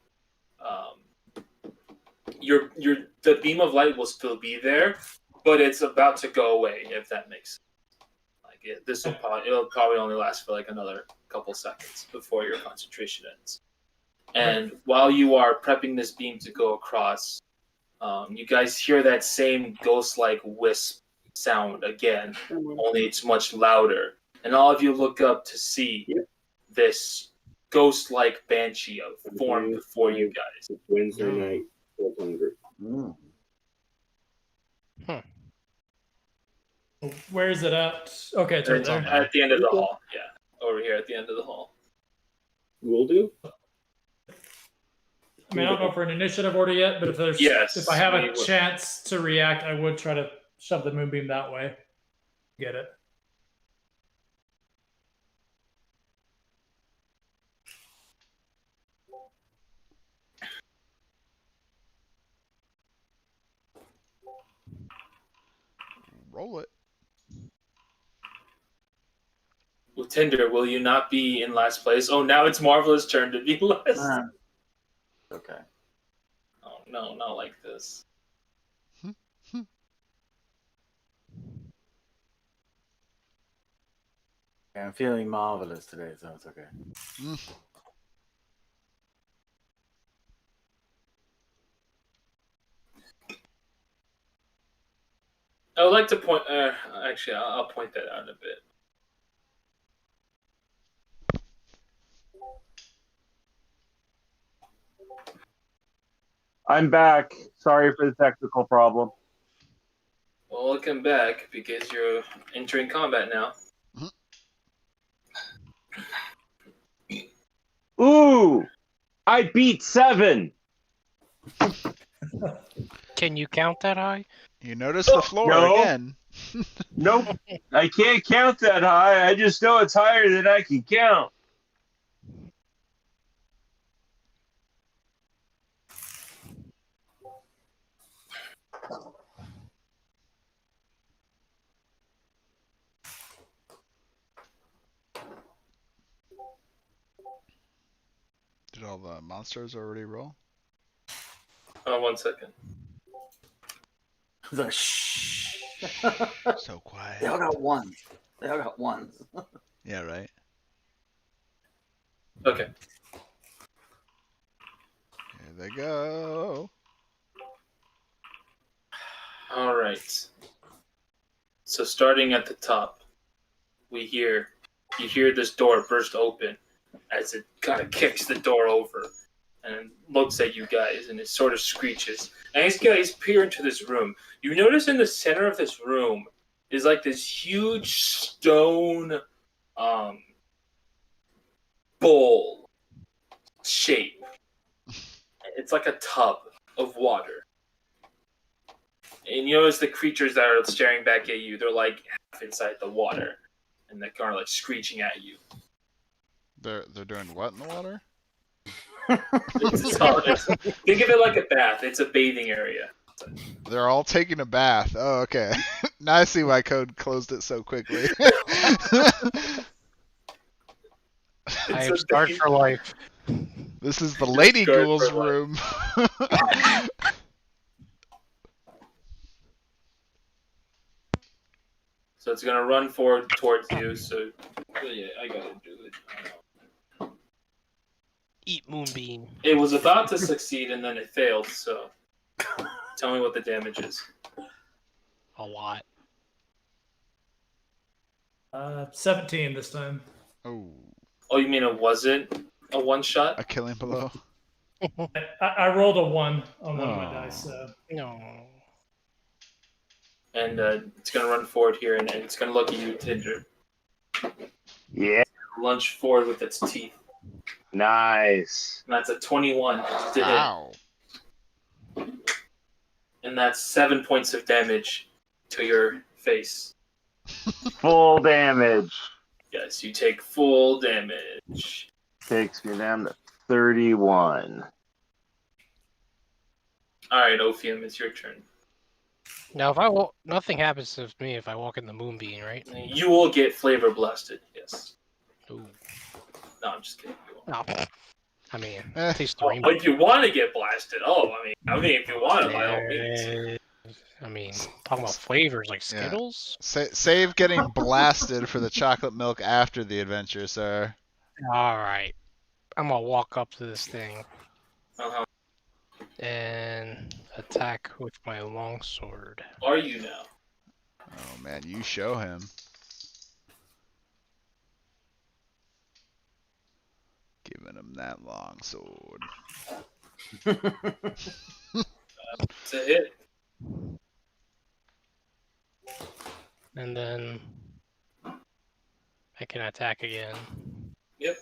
the beam of light will still be there, but it's about to go away, if that makes sense. Like it'll probably only last for like another couple seconds before your concentration ends. And while you are prepping this beam to go across, you guys hear that same ghost-like wisp sound again, only it's much louder. And all of you look up to see this ghost-like Banshee form before you guys. It's Wednesday night, 1200. Where is it at? Okay, it's right It's there. at the end of the hall. Yeah, over here at the end of the hall. Will do. I mean, I don't know if we're in initiative order yet, but if I have a chance to react, I would try to shove the moonbeam that way. Get it. Roll it. Well, Tinder, will you not be in last place? Oh, now it's Marvelous' turn to be last. Okay. Oh no, not like this. I'm feeling marvelous today, so it's okay. I would like to point. Actually, I'll point that out in a bit. I'm back. Sorry for the technical problem. Well, welcome back because you're entering combat now. Ooh! I beat 7! Can you count that high? You notice the floor No. again. Nope. I can't count that high. I just know it's higher than I can count. Did all the monsters already roll? 1 second. The shh. So quiet. They all got ones. They all got ones. Yeah, right. Okay. Here they go. All right. So starting at the top, you hear this door burst open as it kind of kicks the door over and looks at you guys, and it sort of screeches. And as you guys peer into this room, you notice in the center of this room is like this huge stone bowl shape. It's like a tub of water. And you notice the creatures that are staring back at you, they're like half inside the water. And they're kind of like screeching at you. They're doing what in the water? Think of it like a bath. It's a bathing area. They're all taking a bath. Oh, okay. Now I see why Code closed it so quickly. I am scarred for life. This is the lady Scarred ghoul's for life. room. So it's gonna run forward towards you. So yeah, I gotta do it. Eat Moonbeam. It was about to succeed and then it failed. So tell me what the damage is. A lot. 17 this time. Oh, Oh, you mean it wasn't a one shot? a killing blow. I rolled a 1 on one of my Oh. dice. So. No. And it's gonna run forward here, and it's gonna look at you, Tinder. Yeah. Lunge forward with its teeth. Nice. And that's a 21 to hit. Ow. And that's 7 points of damage to your face. Full damage. Yes, you take full damage. Takes me down to 31. Alright, Ophium, it's your turn. Now, if nothing happens to me if I walk in the Moonbeam, right? You will get flavor blasted, yes. Ooh. No, I'm just kidding. You won't. No. I mean, Eh. taste the Oh, rainbow. if you want to get blasted, I mean, if you want to, by all means. I mean, talking about flavors like Yeah. Skittles. Save getting blasted for the chocolate milk after the adventure, sir. All right, I'm gonna walk up to this thing Uh-huh. and attack with my longsword. Are you now? Oh man, you show him. Giving him that long sword. It's a hit. And then I can attack again. Yep.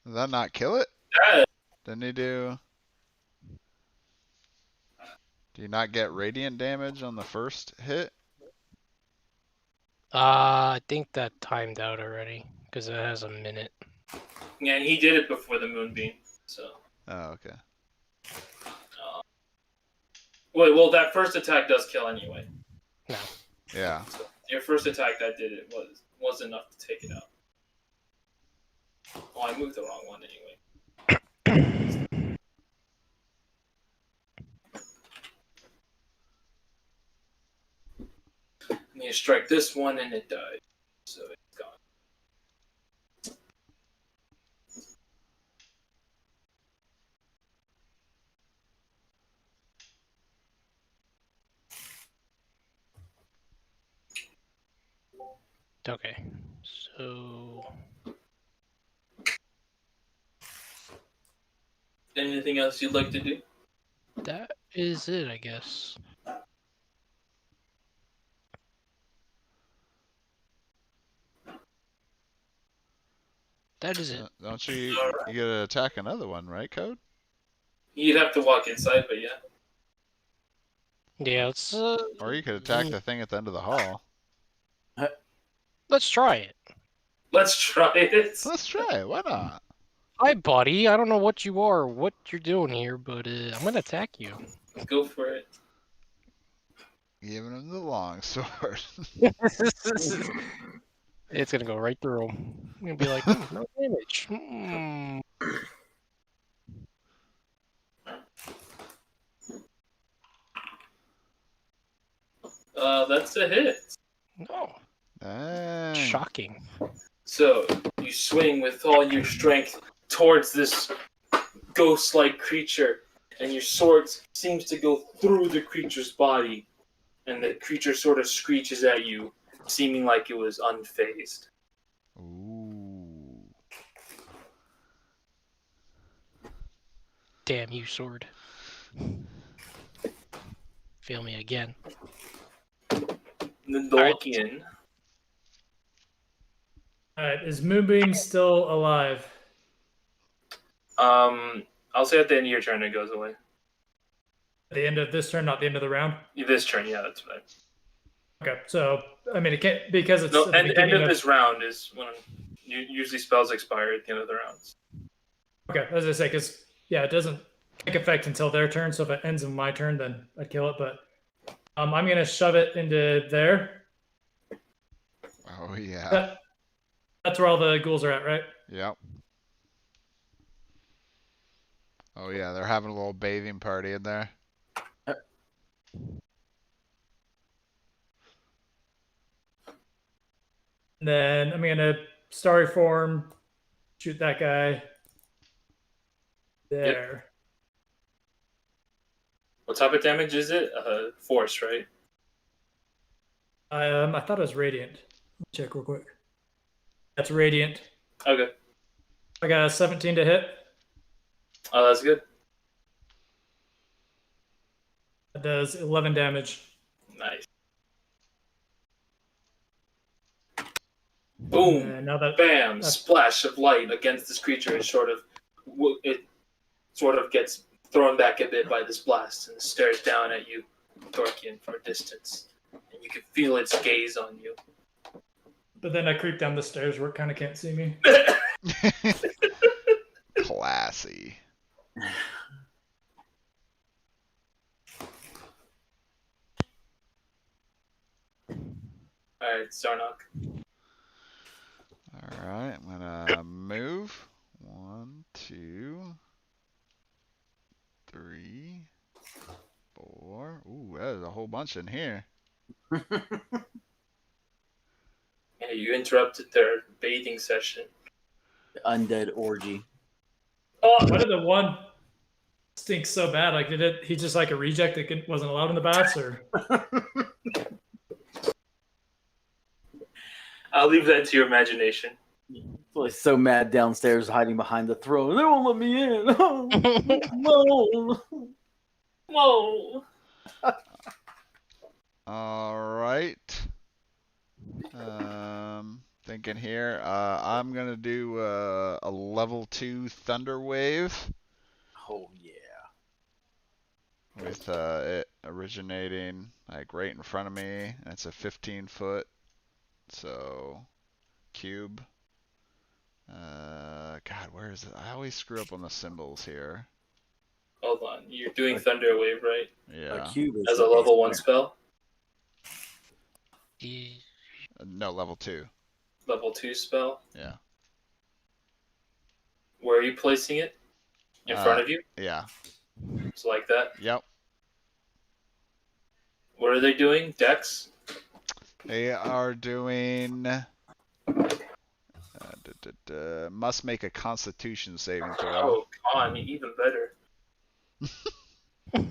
Did that not kill it? Yeah. Didn't he do... Do you not get radiant damage on the first hit? I think that timed out already because it has a minute. Yeah, and he did it before the moonbeam. So. Oh, okay. Wait, well, that first attack does kill anyway. No. Yeah. So your first attack that did it was enough to take it out. Oh, I moved the wrong one anyway. And you strike this one and it died. So it's gone. Okay. So Anything else you'd like to do? that is it, I guess. That is it. Don't you get to attack another one, right, Code? You'd have to walk inside, but yeah. Yeah, let's Or you could attack the thing at the end of the hall. let's try it. Let's try it. Let's try it. Why not? Hi, buddy. I don't know what you are or what you're doing here, but I'm gonna attack you. Go for it. Giving him the long sword. It's gonna go right through him. I'm gonna be like, no damage. That's a hit. No. Dang. Shocking. So you swing with all your strength towards this ghost-like creature, and your sword seems to go through the creature's body, and the creature sort of screeches at you, seeming like it was unfazed. Ooh. Damn you, sword. Fail me again. The Dolkian. Alright, is Moonbeam still alive? I'll say at the end of your turn it goes away. At the end of this turn, not the end of the round? This turn, yeah, that's right. Okay, so, I mean, it can't, because it's No, at the end beginning of this round is when usually spells expire at the end of the rounds. Okay, as I say, because, yeah, it doesn't take effect until their turn, so if it ends in my turn, then I'd kill it, but I'm going to shove it into there. Oh, yeah. That's where all the ghouls are at, right? Yep. Oh, yeah, they're having a little bathing party in there. And then I'm going to starry form, shoot that guy there. What type of damage is it? Force, right? I thought it was radiant. Let me check real quick. That's radiant. Okay. I got a 17 to hit. Oh, that's good. That does 11 damage. Nice. Boom! And now that Bam! Splash of light against this creature. It sort of gets thrown back a bit by this blast and stares down at you, Dorkian, from a distance. And you can feel its gaze on you. But then I creep down the stairs where it kind of can't see me. Classy. Alright, Zarnok. Alright, I'm gonna move. 1, 2, 3, 4. Ooh, there's a whole bunch in here. Yeah, you interrupted their bathing session. Undead orgy. Oh, why did the one stink so bad? Like, did it? He just like a reject that wasn't allowed in the baths, or? I'll leave that to your imagination. He's so mad downstairs, hiding behind the throne. They won't let me in. No. Whoa! Alright. Thinking here. I'm gonna do a level 2 Thunder Wave. Oh yeah. With it originating like right in front of me. And it's a 15-foot. So cube. God, where is it? I always screw up on the symbols here. Hold on. You're doing Thunder Wave, right? Yeah. A cube is As a level 1 spell? No, level 2. Level 2 spell? Yeah. Where are you placing it? In front of you? Yeah. So like that? Yep. What are they doing? Dex? They are doing. Must make a Constitution saving throw. Oh, come on. Even better. Am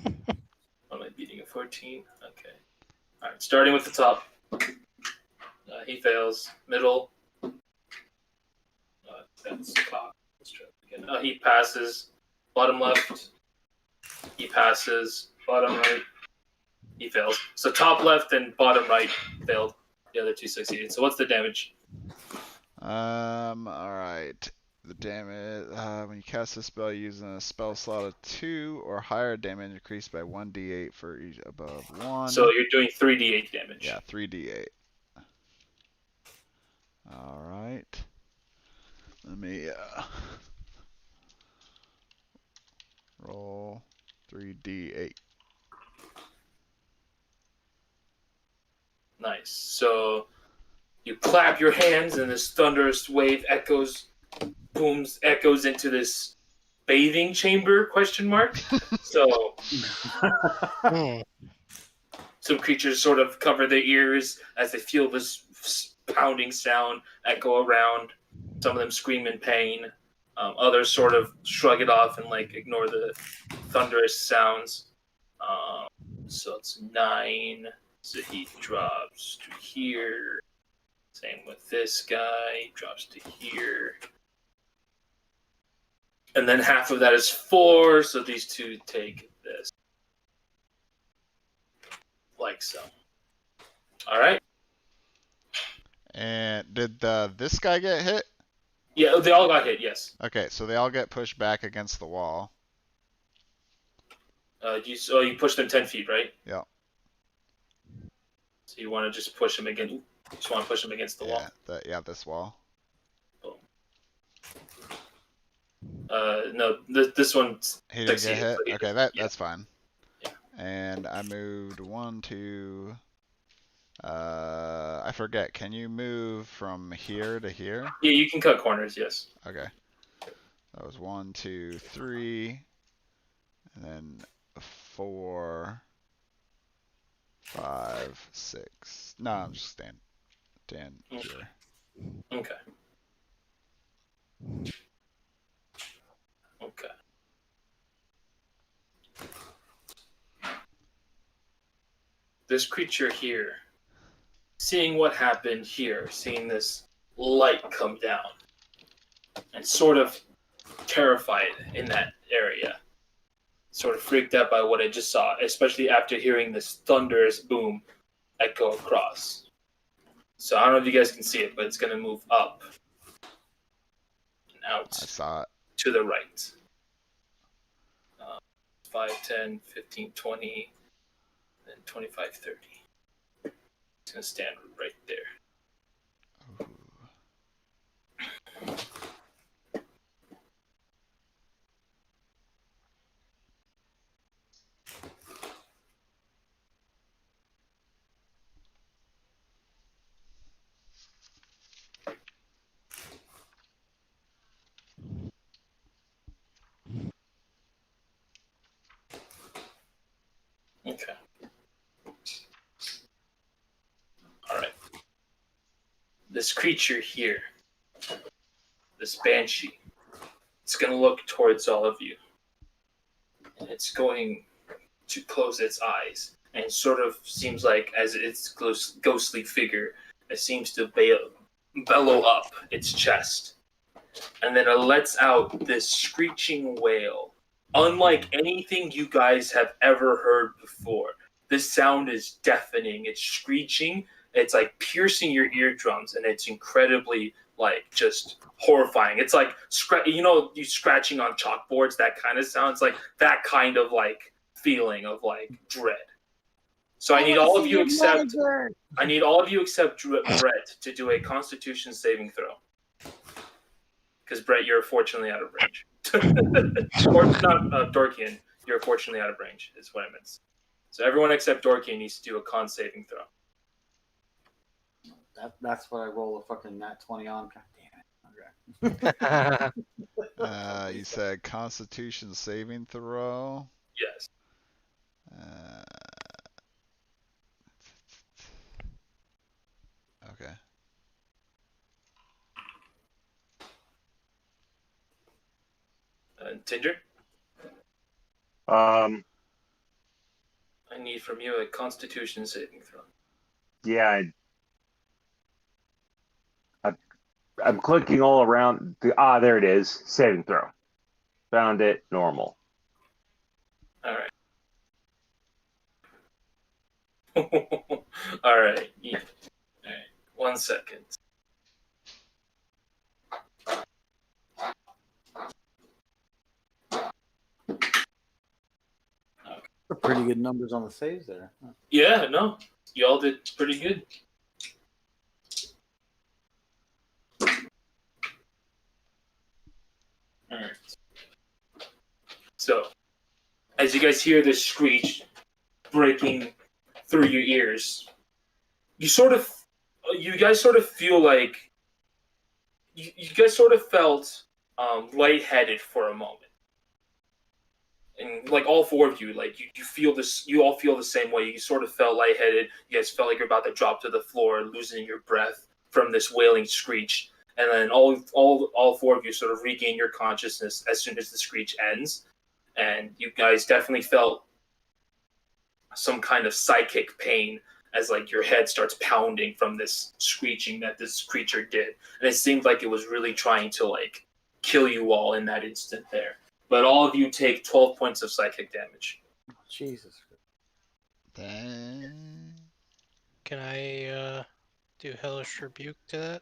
I beating a 14? Okay. Alright, starting with the top. He fails. Middle. That's cock. Let's try it again. He passes. Bottom left. He passes. Bottom right. He fails. So top left and bottom right failed. The other two succeeded. So what's the damage? Alright. The damage when you cast a spell using a spell slot of 2 or higher, damage increased by 1d8 for each above 1. So you're doing 3d8 damage. Yeah, 3d8. All right. Let me roll 3d8. Nice. So you clap your hands, and this thunderous wave echoes into this bathing chamber ? So Hmm. some creatures sort of cover their ears as they feel this pounding sound echo around. Some of them scream in pain. Others sort of shrug it off and like ignore the thunderous sounds. So it's 9. So he drops to here. Same with this guy. He drops to here. And then half of that is 4. So these two take this. Like so. All right. And did this guy get hit? Yeah, they all got hit, yes. Okay, so they all get pushed back against the wall. You push them 10 feet, right? Yeah. So you want to just push them again. Just want to push them against the wall. Yeah, this wall. Boom. No, this one. He didn't get succeeded, hit? so he Okay, just- that's fine. Yeah. And I moved 1, 2... I forget. Can you move from here to here? Yeah, you can cut corners, yes. Okay. That was 1, 2, 3, and then 4, 5, 6. No, I'm just staying here. Okay. Okay. This creature here, seeing what happened here, seeing this light come down, and sort of terrified in that area, sort of freaked out by what I just saw, especially after hearing this thunderous boom echo across. So I don't know if you guys can see it, but it's going to move up and out I saw it. to the right. 5, 10, 15, 20, then 25, 30. It's going to stand right there. Ooh. Okay. Alright. This creature here, this Banshee, it's going to look towards all of you. And it's going to close its eyes. And it sort of seems like, as its ghostly figure, it seems to bellow up its chest. And then it lets out this screeching wail. Unlike anything you guys have ever heard before. This sound is deafening. It's screeching. It's like piercing your eardrums, and it's incredibly like just horrifying. It's like you scratching on chalkboards. That kind of sounds like that kind of like feeling of like dread. So I need all of you except Brett to do a Constitution saving throw. Because Brett, you're fortunately out of range. Or not Dorkian, you're fortunately out of range, is what I meant. So everyone except Dorkian needs to do a con saving throw. That's what I roll a fucking nat 20 on. God damn it. Okay. You said Constitution saving throw. Yes. Okay. Tinder, Um, I need from you a Constitution saving throw. yeah, I'm clicking all around. There it is. Saving throw. Found it. Normal. All right. All right. Yeah. All right. 1 second. Pretty good numbers on the saves there. Yeah, no, y'all did pretty good. All right. So, as you guys hear this screech breaking through your ears, you guys sort of feel like you guys sort of felt lightheaded for a moment. And like all four of you, like you feel this, you all feel the same way. You sort of felt lightheaded. You guys felt like you're about to drop to the floor, losing your breath from this wailing screech. And then all four of you sort of regain your consciousness as soon as the screech ends. And you guys definitely felt some kind of psychic pain as like your head starts pounding from this screeching that this creature did. And it seemed like it was really trying to like kill you all in that instant there. But all of you take 12 points of psychic damage. Jesus. Dang. Can I do Hellish Rebuke to that?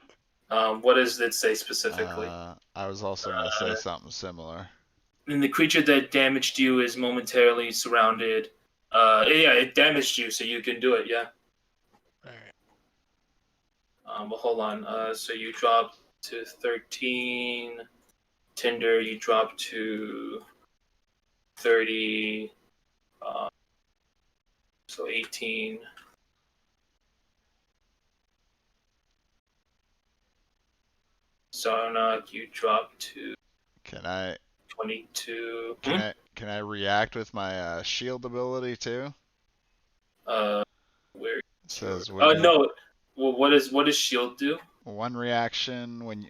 What does it say specifically? I was also going to say something similar. And the creature that damaged you is momentarily surrounded. Yeah, it damaged you, so you can do it, yeah. Alright. But hold on. So you drop to 13. Tinder, you drop to 30. So 18. Sarnak, you drop to Can I 22. can I react with my shield ability too? Where? It says No. Well, what does shield do? one reaction when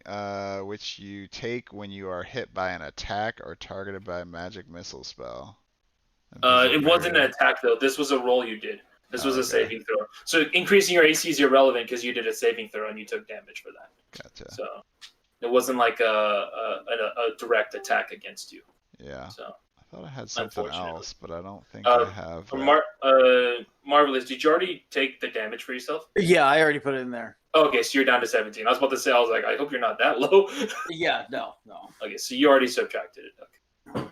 which you take when you are hit by an attack or targeted by a magic missile spell. It wasn't an attack though. This was a roll you did. This was a okay. saving throw. So increasing your AC is irrelevant because you did a saving throw and you took damage for that. Gotcha. So it wasn't like a direct attack against you. Yeah. So I thought I had something else, but I don't think Uh, I have. That. Marvelous, did you already take the damage for yourself? Yeah, I already put it in there. Okay, so you're down to 17. I was about to say, I was like, I hope you're not that low. Yeah, no. Okay, so you already subtracted it. Okay.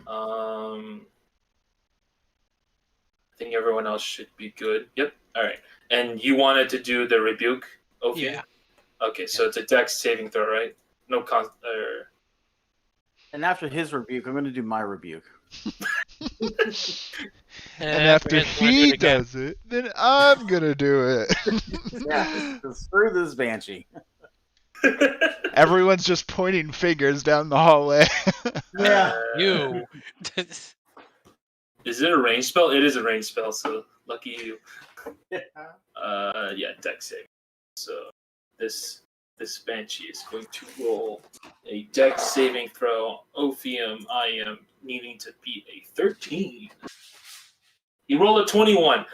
I think everyone else should be good. Yep. All right. And you wanted to do the rebuke, Ophi? Yeah. Okay, so it's a dex saving throw, right? No And after his rebuke, I'm going to do my rebuke. And after he does it, then I'm gonna do it. Yeah, screw this Banshee. Everyone's just pointing fingers down the hallway. Yeah. You. Is it a range spell? It is a range spell, so lucky you. Yeah, dex save. So this Banshee is going to roll a dex saving throw. Ophium, I am needing to beat a 13. You roll a 21.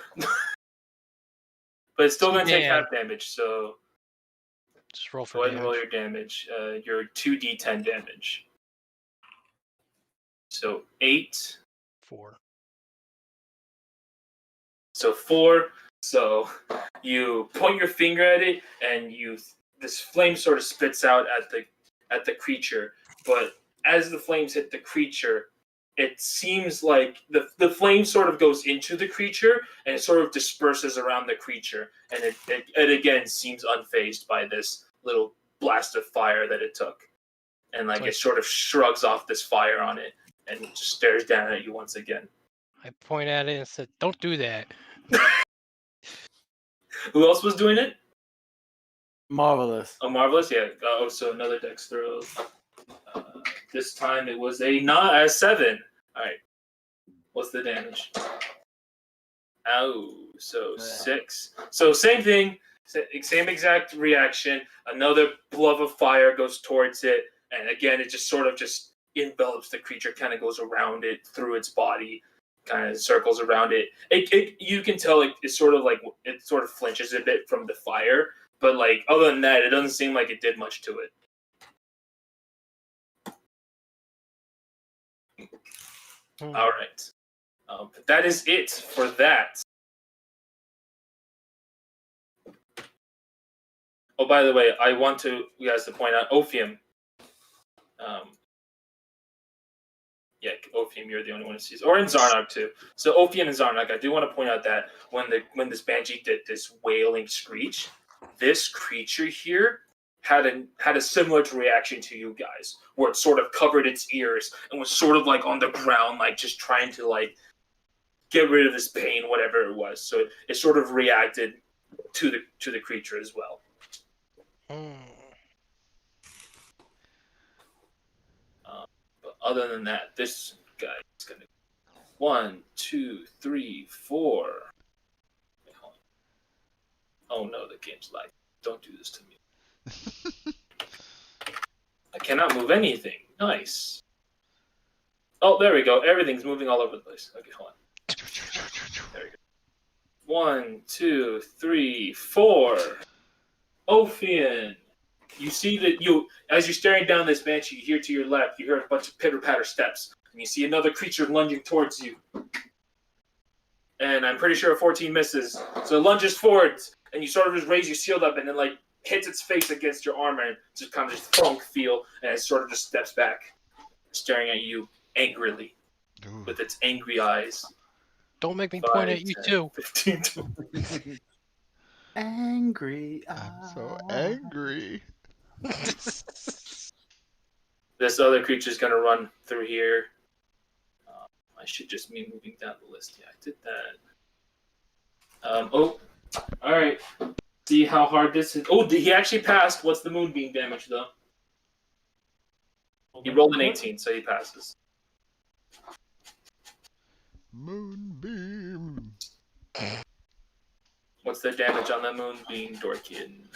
But it's still going to take half damage, so Just roll for go ahead and roll damage. your damage. Your 2d10 damage. So 8. 4. So 4. So you point your finger at it, and this flame sort of spits out at the creature. But as the flames hit the creature, it seems like the flame sort of goes into the creature and it sort of disperses around the creature, and it again seems unfazed by this little blast of fire that it took, and like it sort of shrugs off this fire on it and just stares down at you once again. I point at it and said, "Don't do that." Who else was doing it? Marvelous. Oh, Marvelous, yeah. Oh, so another dex throw. This time it was a 7. All right. What's the damage? Oh, so 6. So same thing, same exact reaction. Another blob of fire goes towards it, and again, it just sort of just envelops the creature, kind of goes around it through its body, kind of circles around it. You can tell it sort of flinches a bit from the fire, but like other than that, it doesn't seem like it did much to it. All right. But that is it for that. Oh, by the way, I want you guys to point out Ophium. Yeah, Ophium, you're the only one who sees, or in Zarnok too. So Ophium and Zarnok, I do want to point out that when this Banshee did this wailing screech, this creature here had a similar reaction to you guys, where it sort of covered its ears and was sort of like on the ground, like just trying to like get rid of this pain, whatever it was. So it sort of reacted to the creature as well. But other than that, this guy is gonna 1, 2, 3, 4. Wait, hold on. Oh no, the game's live. Don't do this to me. I cannot move anything. Nice. Oh, there we go. Everything's moving all over the place. Okay, hold on. There we go. 1, 2, 3, 4. Ophion. You see that as you're staring down this Banshee, you hear to your left, you hear a bunch of pitter-patter steps, and you see another creature lunging towards you. And I'm pretty sure a 14 misses. So it lunges forward, and you sort of just raise your shield up, and then like hits its face against your armor, and just kind of just thunk feel, and it sort of just steps back, staring at you angrily with its angry eyes. Don't make me point at you 10, too. 15, 20. Angry. I'm so angry. This other creature's gonna run through here. I should just be moving down the list. Yeah, I did that. Oh, all right. See how hard this is. Oh, he actually passed. What's the moonbeam damage though? He rolled an 18, so he passes. Moonbeam. What's the damage on the moonbeam, Dorkian?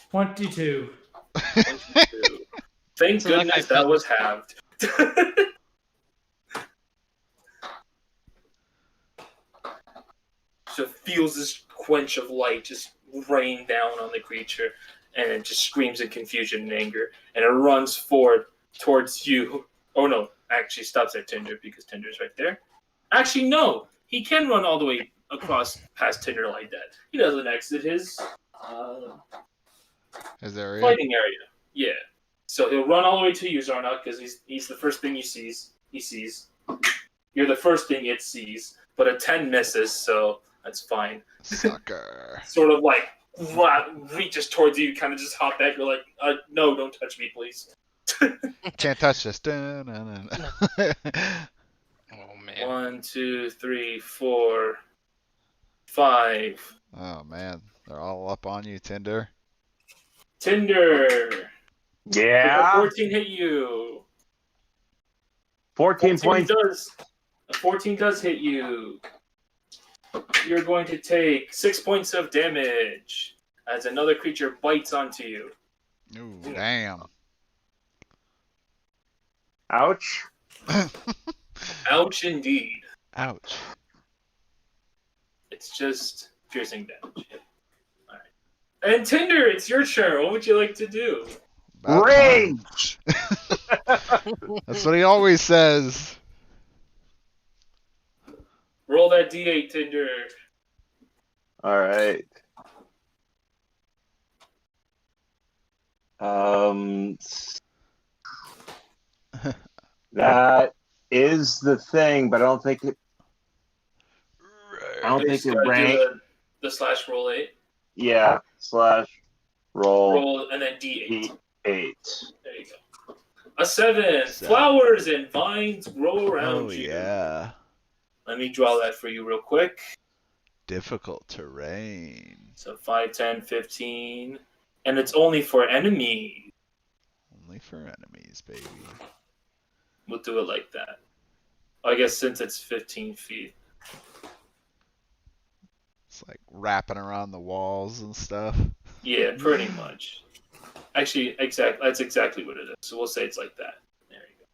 22. 22. Thank So that goodness guy that was halved. So it feels this quench of light just rain down on the creature, and it just screams in confusion and anger, and it runs forward towards you. Oh no, actually stops at Tinder because Tinder's right there. Actually, no, he can run all the way across past Tinder like that. He doesn't exit his Area? fighting area. Yeah. So he'll run all the way to you, Zarnok, because he's the first thing he sees. You're the first thing it sees, but a 10 misses, so that's fine. Sucker. Sort of like reaches towards you, kind of just hop back. You're like, no, don't touch me, please. Can't touch this. Dun-dun-dun. Oh man. 1, 2, 3, 4, 5. Oh man, they're all up on you, Tinder. Tinder. Yeah. 14 hit you. 14 points. 14 does hit you. You're going to take 6 points of damage as another creature bites onto you. Ooh, damn. Ouch. Ouch, indeed. Ouch. It's just piercing damage. Yep. All right. And Tinder, it's your turn. What would you like to do? About Rage. time. That's what he always says. Roll that D8, Tinder. All right. That is the thing, but I don't think it. I don't You think just it gotta rank. do the slash roll 8. Yeah. Slash roll Roll and then D8. D8. There you go. A 7. Flowers and vines grow around Oh you. yeah. Let me draw that for you real quick. Difficult terrain. So 5, 10, 15. And it's only for enemies. Only for enemies, baby. We'll do it like that. I guess since it's 15 feet. It's like wrapping around the walls and stuff. Yeah, pretty much. Actually, that's exactly what it is. So we'll say it's like that. There you go.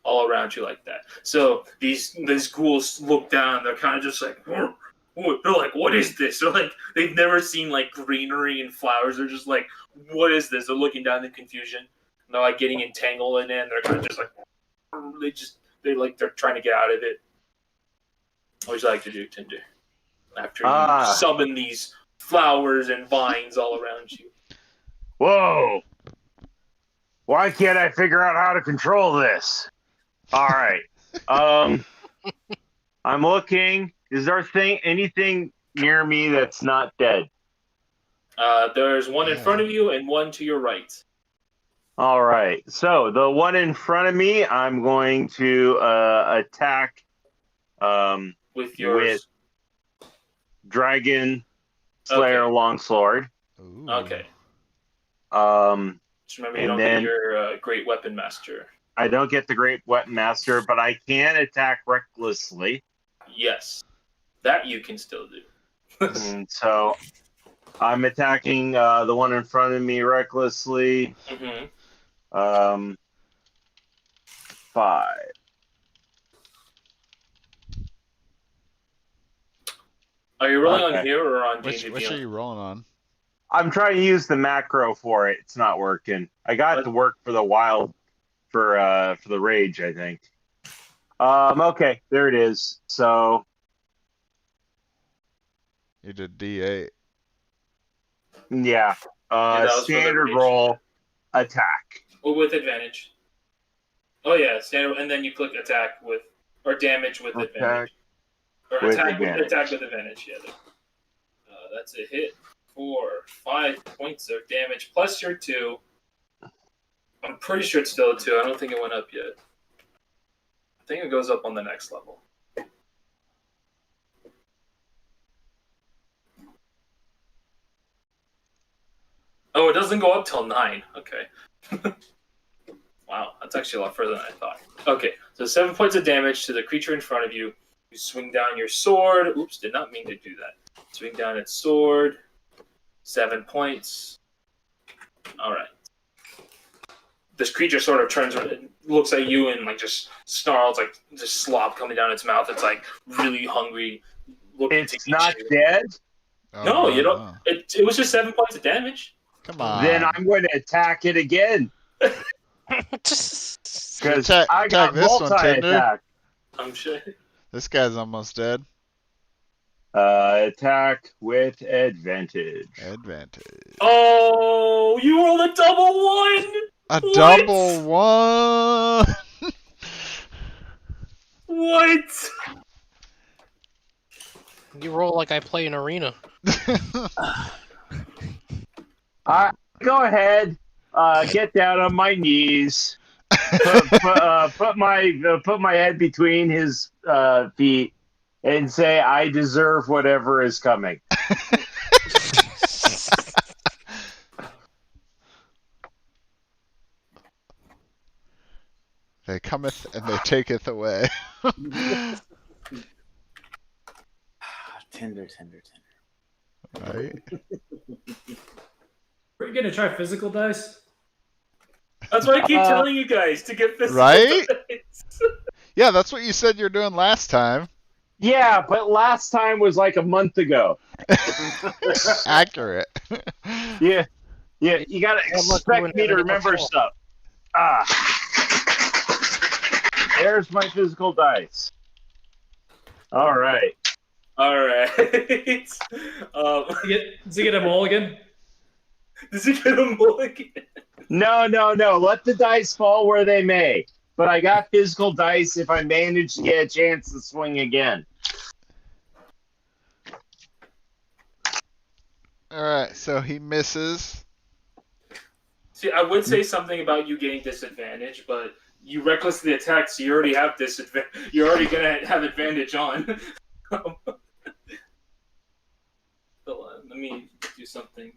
All around you like that. So these ghouls look down. They're kind of just like, they're like, what is this? They're like, they've never seen like greenery and flowers. They're just like, what is this? They're looking down in confusion. And they're like getting entangled in it. And they're kind of just like, they're trying to get out of it. What would you like to do, Tinder? After you summon these flowers and vines all around you. Whoa! Why can't I figure out how to control this? All right. I'm looking. Is there anything near me that's not dead? There's one in front of you and one to your right. All right. So the one in front of me, I'm going to attack With your Dragon Slayer Longsword. Ooh. Okay. Just remember, you don't get your Great Weapon Master. I don't get the Great Weapon Master, but I can attack recklessly. Yes, that you can still do. And so I'm attacking the one in front of me recklessly. Mm-hmm. 5. Are you rolling on here or on D&D? Which are you rolling on? I'm trying to use the macro for it. It's not working. I got it to work for the wild for the rage, I think. Okay, there it is. So You did D8. yeah, standard roll, attack. Well, with advantage. Oh yeah, standard, and then you click attack with or damage with advantage. Or attack with advantage. Yeah. That's a hit for 5 points of damage plus your 2. I'm pretty sure it's still a 2. I don't think it went up yet. I think it goes up on the next level. Oh, it doesn't go up till 9. Okay. Wow, that's actually a lot further than I thought. Okay, so 7 points of damage to the creature in front of you. You swing down your sword. Oops, did not mean to do that. Swing down its sword. 7 points. All right. This creature sort of turns, looks at you, and like just snarls, like just slop coming down its mouth. It's like really hungry. It's not dead? No, you don't. It was just 7 points of damage. Come on. Then I'm going to attack it again. Because I got multi-attack. I'm sure. This guy's almost dead. Attack with advantage. Oh, you rolled a double 1! A double 1! What? You roll like I play an arena. Go ahead. Get down on my knees. Put my head between his feet and say, "I deserve whatever is coming." They cometh and they taketh away. Tender. Right? Are you gonna try physical dice? That's what I keep telling you guys, to get physical Right? dice. Yeah, that's what you said you're doing last time. Yeah, but last time was like a month ago. Accurate. Yeah, you gotta expect me to remember stuff. There's my physical dice. All right. Does he get a mulligan? Does he get a mulligan? No. Let the dice fall where they may. But I got physical dice if I manage to get a chance to swing again. Alright, so he misses. See, I would say something about you getting disadvantage, but you recklessly attack, so you already have disadvantage. You're already gonna have advantage on. Let me do something.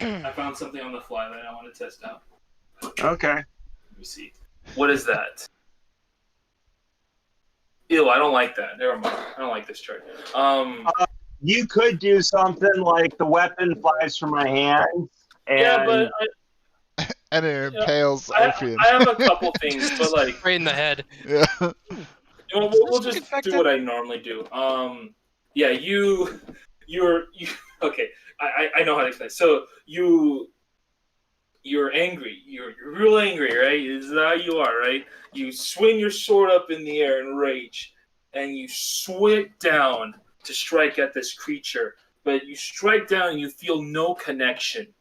I found something on the fly that I want to test out. Okay. Let me see. What is that? Ew, I don't like that. Never mind. I don't like this chart. You could do something like the weapon flies from my hand. And yeah, but and it impales I Ophian. have a couple things, but like Right in the head. Yeah. we'll just do what I normally do. Yeah, you're okay. I know how to explain. So you're angry. You're real angry, right? Is that how you are, right? You swing your sword up in the air in rage, and you swing it down to strike at this creature. But you strike down and you feel no connection.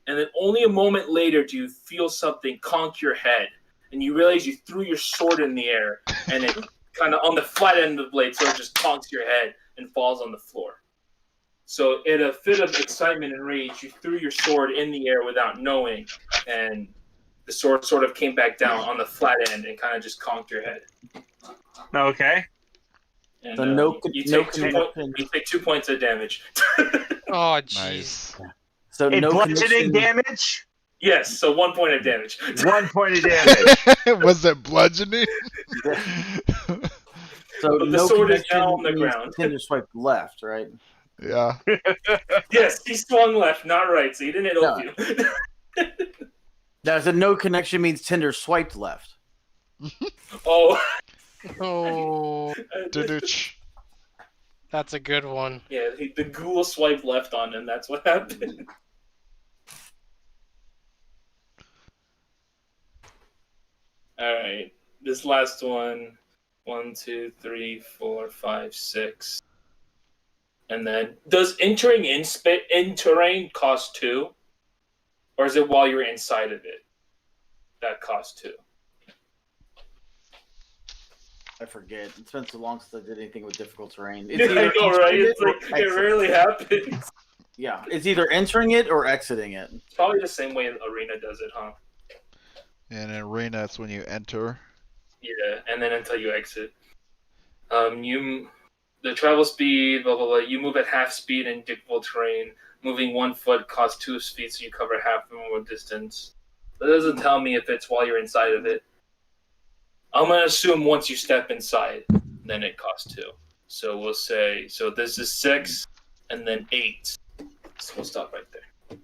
And then only a moment later do you feel something conk your head. and you realize you threw your sword in the air, and it kind of on the flat end of the blade, so it just conks your head and falls on the floor. So in a fit of excitement and rage, you threw your sword in the air without knowing, and the sword sort of came back down on the flat end and kind of just conked your head. Okay. And So you take 2 points of damage. Oh, jeez. Nice. So A no bludgeoning connection. damage? Yes, so 1 point of damage. 1 point of damage. Was it bludgeoning? So But the no sword is connection now on the means ground. Tinder swipe left, right? Yeah. Yes, he swung left, not right, so he didn't hit you. Now, so no connection means Tinder swiped left. Oh. Oh, Dudooch. that's a good one. Yeah, the ghoul swiped left on him, that's what happened. Alright, this last one. 1, 2, 3, 4, 5, 6. And then, does entering in terrain cost 2? Or is it while you're inside of it? That costs 2. I forget. It's been so long since I did anything with difficult terrain. I know, right? It's or like, it exiting. rarely happens. Yeah, it's either entering it or exiting it. It's probably the same way Arena does it, huh? In an arena, it's when you enter. Yeah, and then until you exit. The travel speed, blah blah blah. You move at half speed in difficult terrain. Moving 1 foot costs 2 feet, so you cover half the more distance. That doesn't tell me if it's while you're inside of it. I'm gonna assume once you step inside, then it costs 2. So we'll say this is 6, and then 8. So we'll stop right there.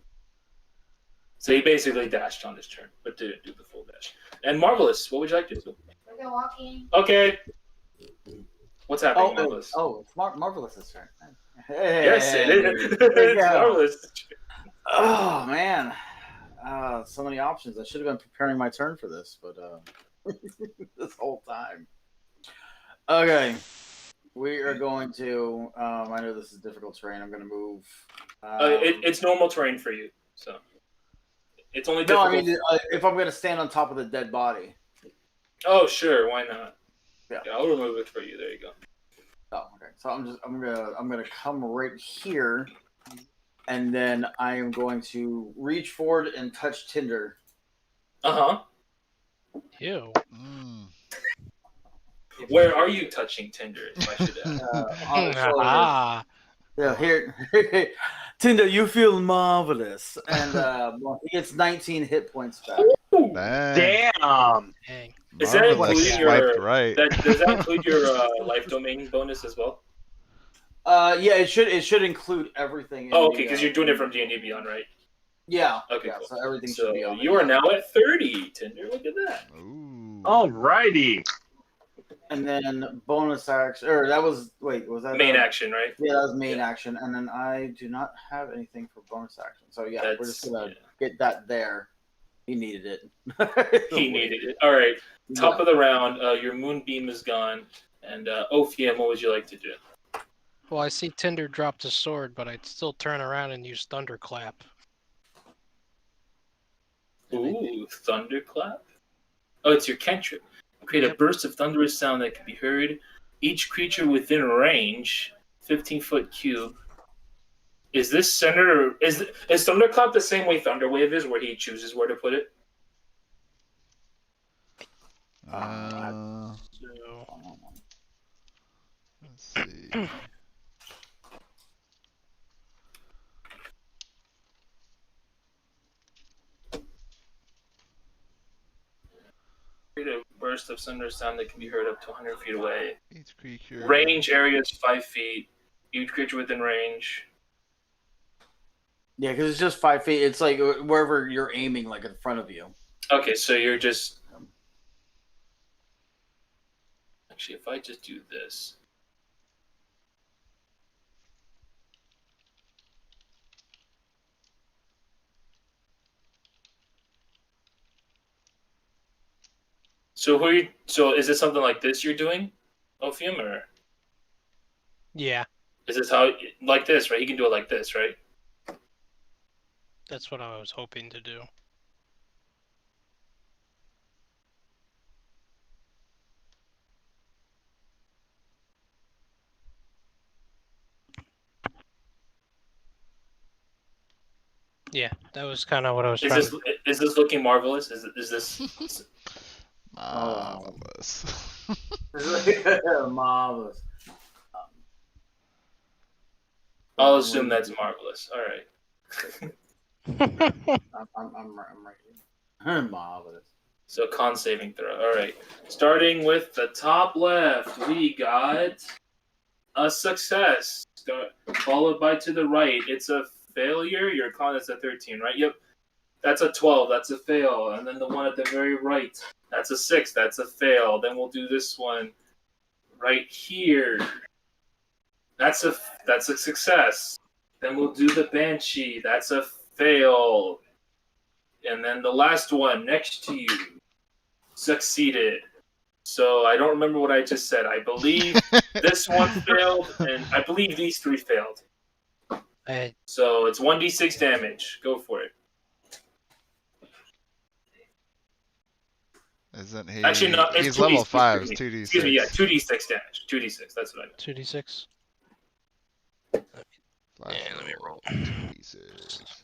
So he basically dashed on his turn, but didn't do the full dash. And Marvelous, what would you like to do? We're going walking. Okay. What's happening, Marvelous? It's Marvelous's turn. Hey, Yes, it is. There you It's go. Marvelous. Oh man, so many options. I should have been preparing my turn for this, but this whole time. Okay, we are going to. I know this is difficult terrain. I'm going to move. It's normal terrain for you, so it's only no. difficult. I mean, if I'm going to stand on top of the dead body. Oh, sure, why not? Yeah. I'll remove it for you. There you go. Oh, okay. So I'm gonna come right here, and then I am going to reach forward and touch Tinder. Ew. Mm. Where are you touching Tinder? If I should ask. On the shoulder. Ah, Yeah, here, Tinder, you feel marvelous, and he gets 19 hit points back. Dang. Damn. dang. Does that Marvelous include swiped your right. does that include your life domain bonus as well? Yeah, it should include everything. in Oh, the, okay, because you're doing it from D&D Beyond, right? Yeah. Okay, yeah, cool. So everything So should be on. you are now at 30, Tinder. Look at that. Ooh. Alrighty. And then bonus action, or that was was that Main action, right? Yeah, that was main action, and then I do not have anything for bonus action. So yeah, we're just gonna get that there. He needed it. He needed it. All right. Top of the round. Your moonbeam is gone. And Ophium, what would you like to do? Well, I see Tinder dropped his sword, but I'd still turn around and use Thunderclap. Ooh, Thunderclap? Oh, it's your cantrip. Create a burst of thunderous sound that can be heard. Each creature within range, 15-foot cube. Is this center? Is Thunderclap the same way Thunderwave is, where he chooses where to put it? So, Let's see. Create a burst of thunderous sound that can be heard up to 100 feet away. Each creature. Range area is 5 feet. Each creature within range. Yeah, because it's just 5 feet. It's like wherever you're aiming, like in front of you. Okay, so you're just... Actually, if I just do this... So is it something like this you're doing, Ophium, or yeah, is this how, like this, right? You can do it like this, right? that's what I was hoping to do. Yeah, that was kind of what I was Is trying this to. is this looking marvelous? Is this Marvelous. Marvelous. I'll assume that's marvelous. All right. I'm right here. Marvelous. So con saving throw. All right. Starting with the top left, we got a success. Followed by to the right, it's a failure. Your con is a 13, right? Yep. That's a 12. That's a fail. And then the one at the very right, that's a 6. That's a fail. Then we'll do this one right here. That's a success. Then we'll do the Banshee. That's a fail. And then the last one next to you succeeded. So I don't remember what I just said. I believe this one failed, and I believe these 3 failed. So it's 1d6 damage. Go for it. Isn't he? Actually, no. It's He's level 5. It's 2d6. Excuse me. Yeah, 2d6 damage. 2d6. That's what I meant. 2d6. Flash Yeah, let me roll. 2d6.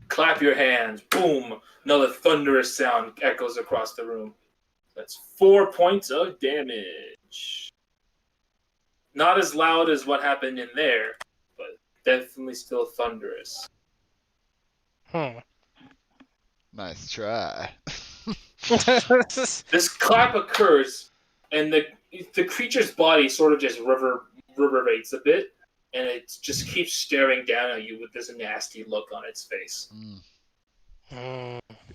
Clap your hands. Boom. Another thunderous sound echoes across the room. That's 4 points of damage. Not as loud as what happened in there, but definitely still thunderous. Nice try. This clap occurs, and the creature's body sort of just reverberates a bit, and it just keeps staring down at you with this nasty look on its face.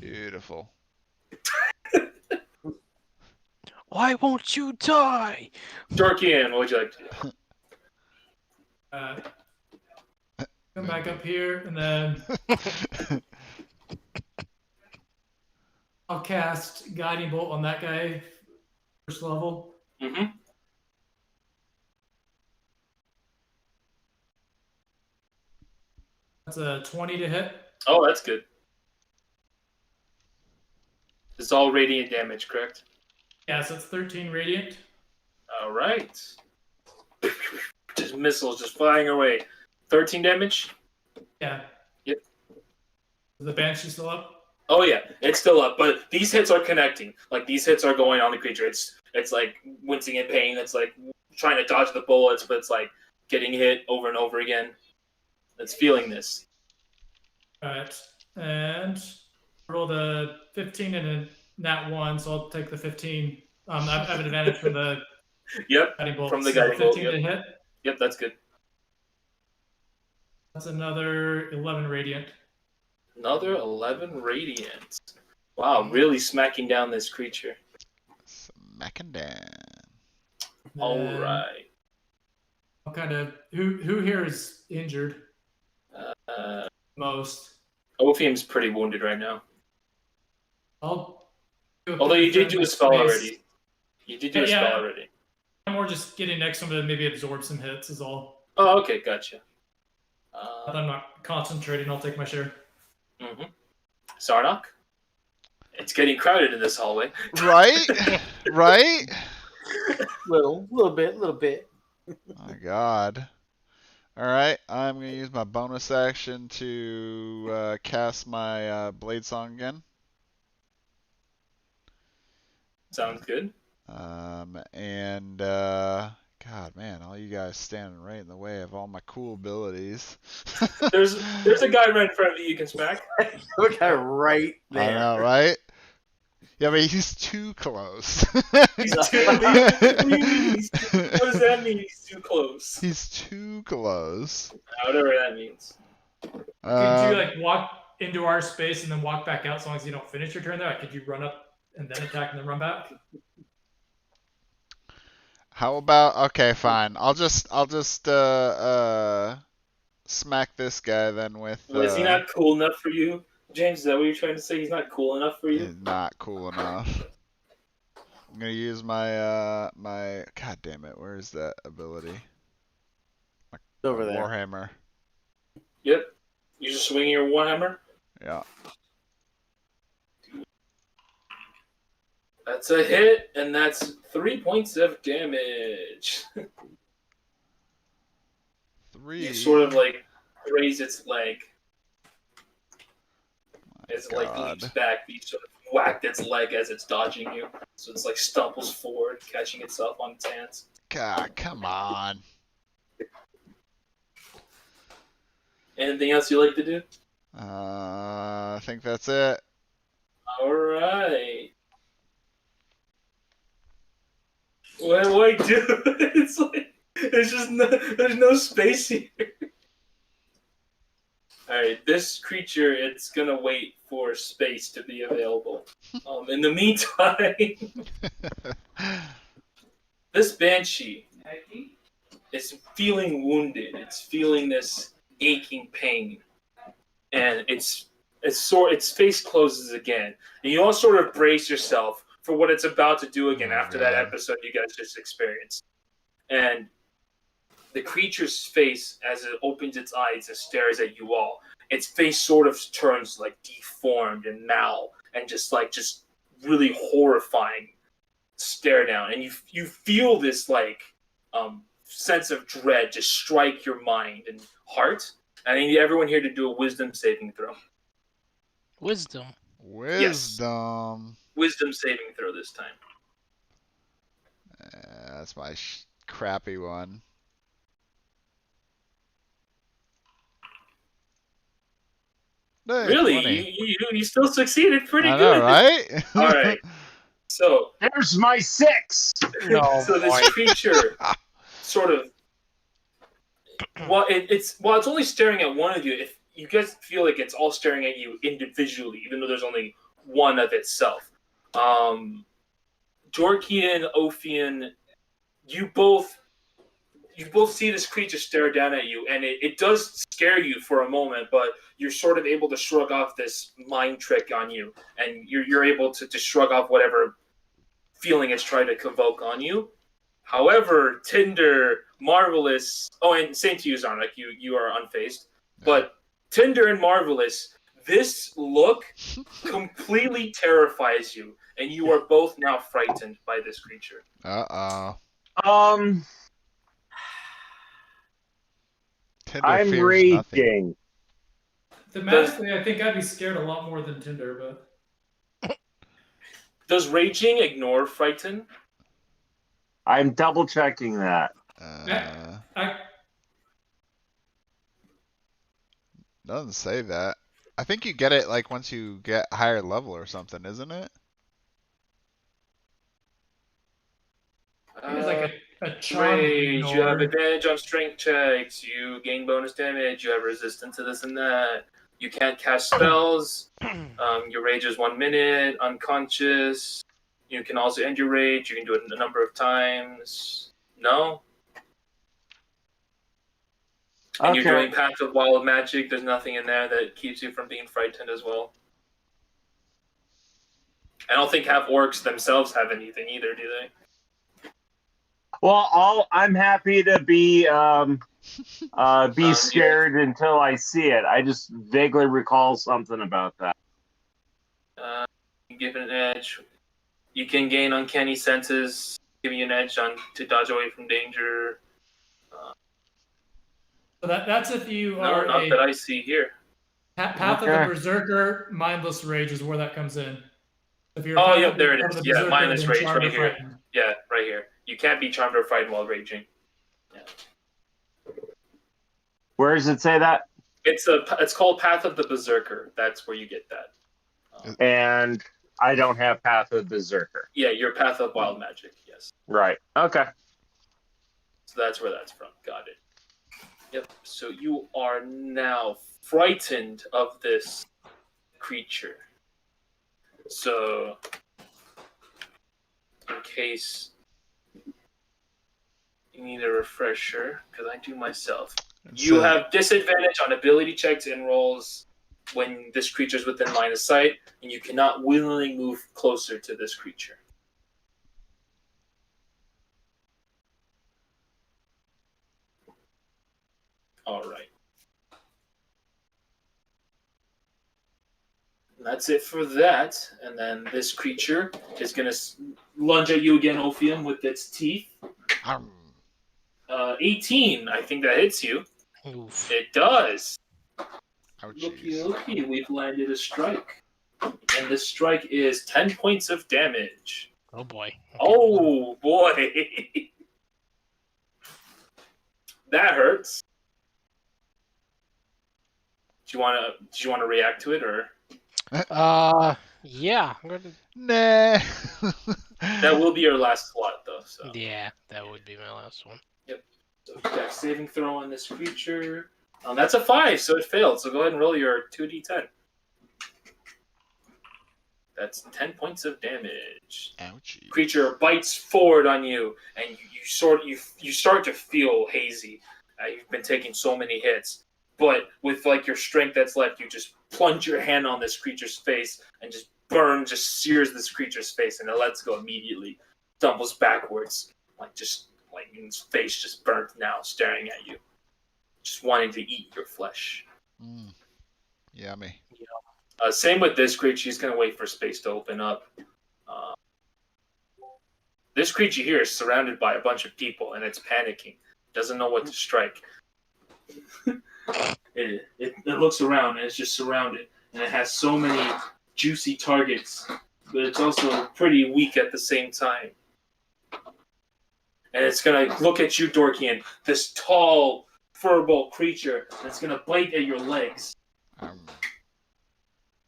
Beautiful. Why won't you die? Dorkian, what would you like to do? Come back up here, and then I'll cast Guiding Bolt on that guy, first level. Mm-hmm. That's a 20 to hit. Oh, that's good. It's all radiant damage, correct? Yeah, so it's 13 radiant. All right. Just missiles just flying away. 13 damage? Yeah. Yep. Is the Banshee still up? Oh yeah, it's still up, but these hits are connecting. Like these hits are going on the creature. It's like wincing in pain. It's like trying to dodge the bullets, but it's like getting hit over and over again. It's feeling this. All right. And I rolled a 15 and a nat 1, so I'll take the 15. I have an advantage from the Yep. Guiding Bolt. From the So Guiding Bolt, 15 to hit. Yep, that's good. That's another 11 radiant. Another 11 radiant. Wow, really smacking down this creature. Smacking down. All Then right. I'll kind of who here is injured most? Ophium's pretty wounded right now. I'll do a Although you did do a spell space. already. You did do a spell already. I'm more just getting next to him to maybe absorb some hits is all. Oh, okay, gotcha. But I'm not concentrating. I'll take my share. Mm-hmm. Sarnak? It's getting crowded in this hallway. Right? Right? Little bit. My God. Alright, I'm going to use my bonus action to cast my Blade Song again. Sounds good. God, man, all you guys standing right in the way of all my cool abilities. There's a guy right in front of you you can smack. Look at right there. I know, right? Yeah, but he's too close. He's too, what does that mean? He's too close. He's too close. Whatever that means. Could you like walk into our space and then walk back out as long as you don't finish your turn there? Like, could you run up and then attack and then run back? How about, okay, fine. I'll just smack this guy then with. Well, is he not cool enough for you, James? Is that what you're trying to say? He's not cool enough for you? He's not cool enough. I'm gonna use my my. God damn it! Where is that ability? It's over there. Warhammer. Yep. You're just swinging your warhammer. Yeah. That's a hit, and that's 3 points of damage. 3. You sort of like raise its leg, As it like God. leaps back, you sort of whacked its leg as it's dodging you. So it's like stumbles forward, catching itself on its hands. God, come on. Anything else you like to do? I think that's it. Alright. Wait, dude. It's like there's no space here. Alright, this creature, it's gonna wait for space to be available. In the meantime, this Banshee is feeling wounded. It's feeling this aching pain. And its face closes again. And you all sort of brace yourself for what it's about to do again after that episode you guys just experienced. And the creature's face, as it opens its eyes and stares at you all, its face sort of turns like deformed and mal and just really horrifying stare down. And you feel this sense of dread just strike your mind and heart. I need everyone here to do a wisdom saving throw. Wisdom. Wisdom. Wisdom saving throw this time. That's my crappy one. Hey, Really? 20. You still succeeded pretty I good. know, right? All right. So There's my 6. No, so this boy. creature sort of it's only staring at one of you. If you guys feel like it's all staring at you individually, even though there's only one of itself. Jorkian, Ophian, you both see this creature stare down at you, and it does scare you for a moment, but you're sort of able to shrug off this mind trick on you, and you're able to shrug off whatever feeling it's trying to convoke on you. However, Tinder, Marvelous, and same to you, Zarnak, you are unfazed, but Tinder and Marvelous, this look completely terrifies you, and you are both now frightened by this creature. Uh-oh. Tinder I'm fears nothing. raging. Thematically, I think I'd be scared a lot more than Tinder, but Does raging ignore frighten? I'm double checking that. I Doesn't say that. I think you get it like once you get higher level or something, isn't it? think it's like a charm. Rage, you have ignore. advantage on strength checks, you gain bonus damage, you have resistance to this and that, you can't cast spells, your rage is 1 minute, unconscious, you can also end your rage, you can do it a number of times. No? And you're doing Path of Wild Magic, there's nothing in there that keeps you from being frightened as well. I don't think half orcs themselves have anything either, do they? Well, I'm happy to be scared until I see it. I just vaguely recall something about that. You give it an edge. You can gain uncanny senses, giving you an edge to dodge away from danger. So that's if you No, are not that I see here. Path of the Berserker, Mindless Rage is where that comes in. If you're Oh, Path yeah, of there it of is. the Yeah, Berserker, Mindless then Rage Charmed right or here. Frightened. Yeah, right here. You can't be charmed or frightened while raging. Yeah. Where does it say that? It's called Path of the Berserker. That's where you get that. And I don't have Path of Berserker. Yeah, your Path of Wild Magic. Yes. Right. Okay. So that's where that's from. Got it. Yep. So you are now frightened of this creature. So, in case you need a refresher, because I do myself, you have disadvantage on ability checks and rolls when this creature is within line of sight, and you cannot willingly move closer to this creature. All right. That's it for that. And then this creature is going to lunge at you again, Ophium, with its teeth. 18. I think that hits you. Oof. It does. Looky, we've landed a strike. And this strike is 10 points of damage. Oh boy. Okay. Oh boy. That hurts. Do you wanna react to it or Yeah. I'm gonna... Nah. that will be your last slot though, so. Yeah, that would be my last one. So dex saving throw on this creature. That's a 5, so it failed. So go ahead and roll your 2d10. That's 10 points of damage. Ouchie. Creature bites forward on you, and you start to feel hazy. You've been taking so many hits, but with like your strength that's left, you just plunge your hand on this creature's face and just sears this creature's face, and it lets go immediately. Stumbles backwards, like his face just burnt now, staring at you, just wanting to eat your flesh. Yummy. Same with this creature. He's going to wait for space to open up. This creature here is surrounded by a bunch of people, and it's panicking. Doesn't know what to strike. It looks around, and it's just surrounded. And it has so many juicy targets, but it's also pretty weak at the same time. And it's going to look at you, Dorkian, this tall, furball creature, and it's going to bite at your legs.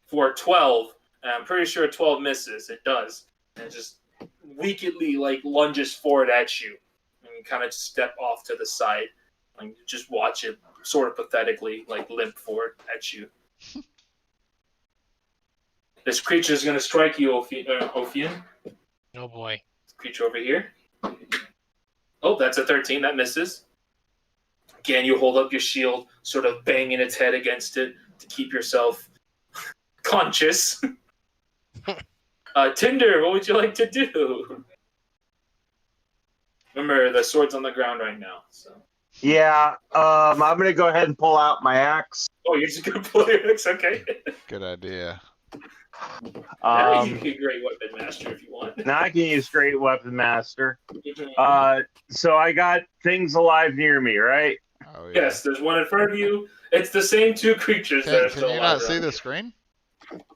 For 12, and I'm pretty sure 12 misses. It does. And it just weakly lunges forward at you. And you kind of step off to the side. And you just watch it sort of pathetically limp forward at you. This creature is going to strike you, Ophian. Oh boy. This creature over here. Oh, that's a 13. That misses. Again, you hold up your shield, sort of banging its head against it to keep yourself conscious. Tinder, what would you like to do? Remember, the sword's on the ground right now. So. Yeah, I'm gonna go ahead and pull out my axe. Oh, you're just gonna pull your axe? Okay. Good idea. Now you can Great Weapon Master if you want. Now I can use Great Weapon Master. Mhm. So I got things alive near me, right? Oh yeah. Yes, there's one in front of you. It's the same two creatures that are Can still you alive not see around the you. screen?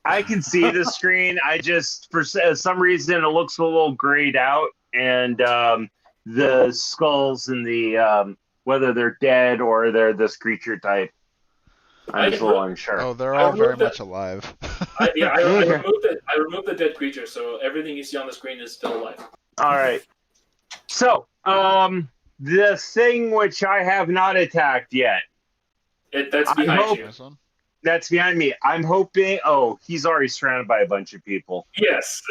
I can see the screen. I just, for some reason, it looks a little grayed out, and the skulls and the whether they're dead or they're this creature type, I'm just a little unsure. Oh, they're I all very removed much alive. I Okay. removed the dead creature, so everything you see on the screen is still alive. All right. So, the thing which I have not attacked yet, That's I behind hope- you. This one? that's behind me. I'm hoping. Oh, he's already surrounded by a bunch of people. Yes.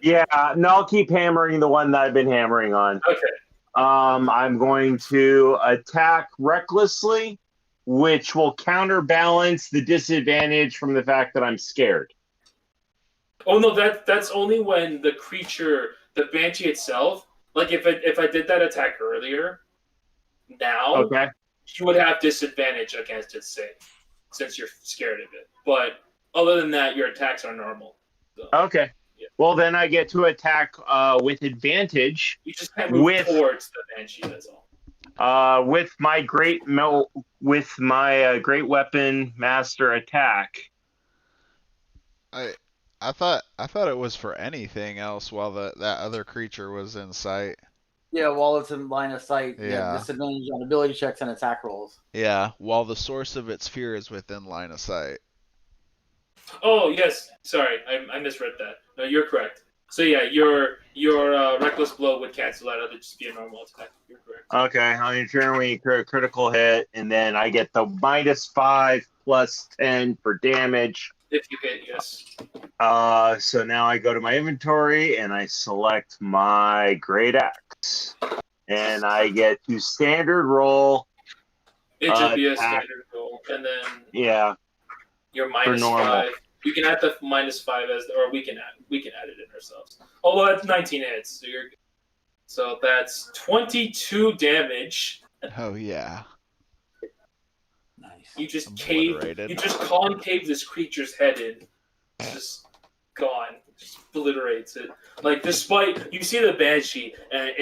Yeah, no, I'll keep hammering the one that I've been hammering on. Okay. I'm going to attack recklessly, which will counterbalance the disadvantage from the fact that I'm scared. Oh no, that's only when the creature, the Banshee itself, like if I did that attack earlier, now Okay. you would have disadvantage against its save, since you're scared of it. But other than that, your attacks are normal. So, Okay. Yeah. Well, then I get to attack with advantage you just can't move with- towards the Banshee. That's all. with my great weapon master attack. I thought it was for anything else while that other creature was in sight. Yeah, while it's in line of sight, Yeah. disadvantage on ability checks and attack rolls. Yeah, while the source of its fear is within line of sight. Oh yes, sorry, I misread that. No, you're correct. So yeah, your reckless blow would cancel out. It would just be a normal attack. You're correct. Okay, on your turn when you critical hit, and then I get the -5 plus 10 for damage. If you hit, yes. So now I go to my inventory and I select my great axe, and I get to standard roll. It should be a Attack. standard roll, and then Yeah. your normal. -5. You can add the -5 or we can add it in ourselves. Oh well, that's 19 hits, so you're good. So that's 22 damage. Oh yeah. Nice. You just Obliterated. You just concave this creature's head in. It's just gone. Just obliterates it. Like despite you see the Banshee, and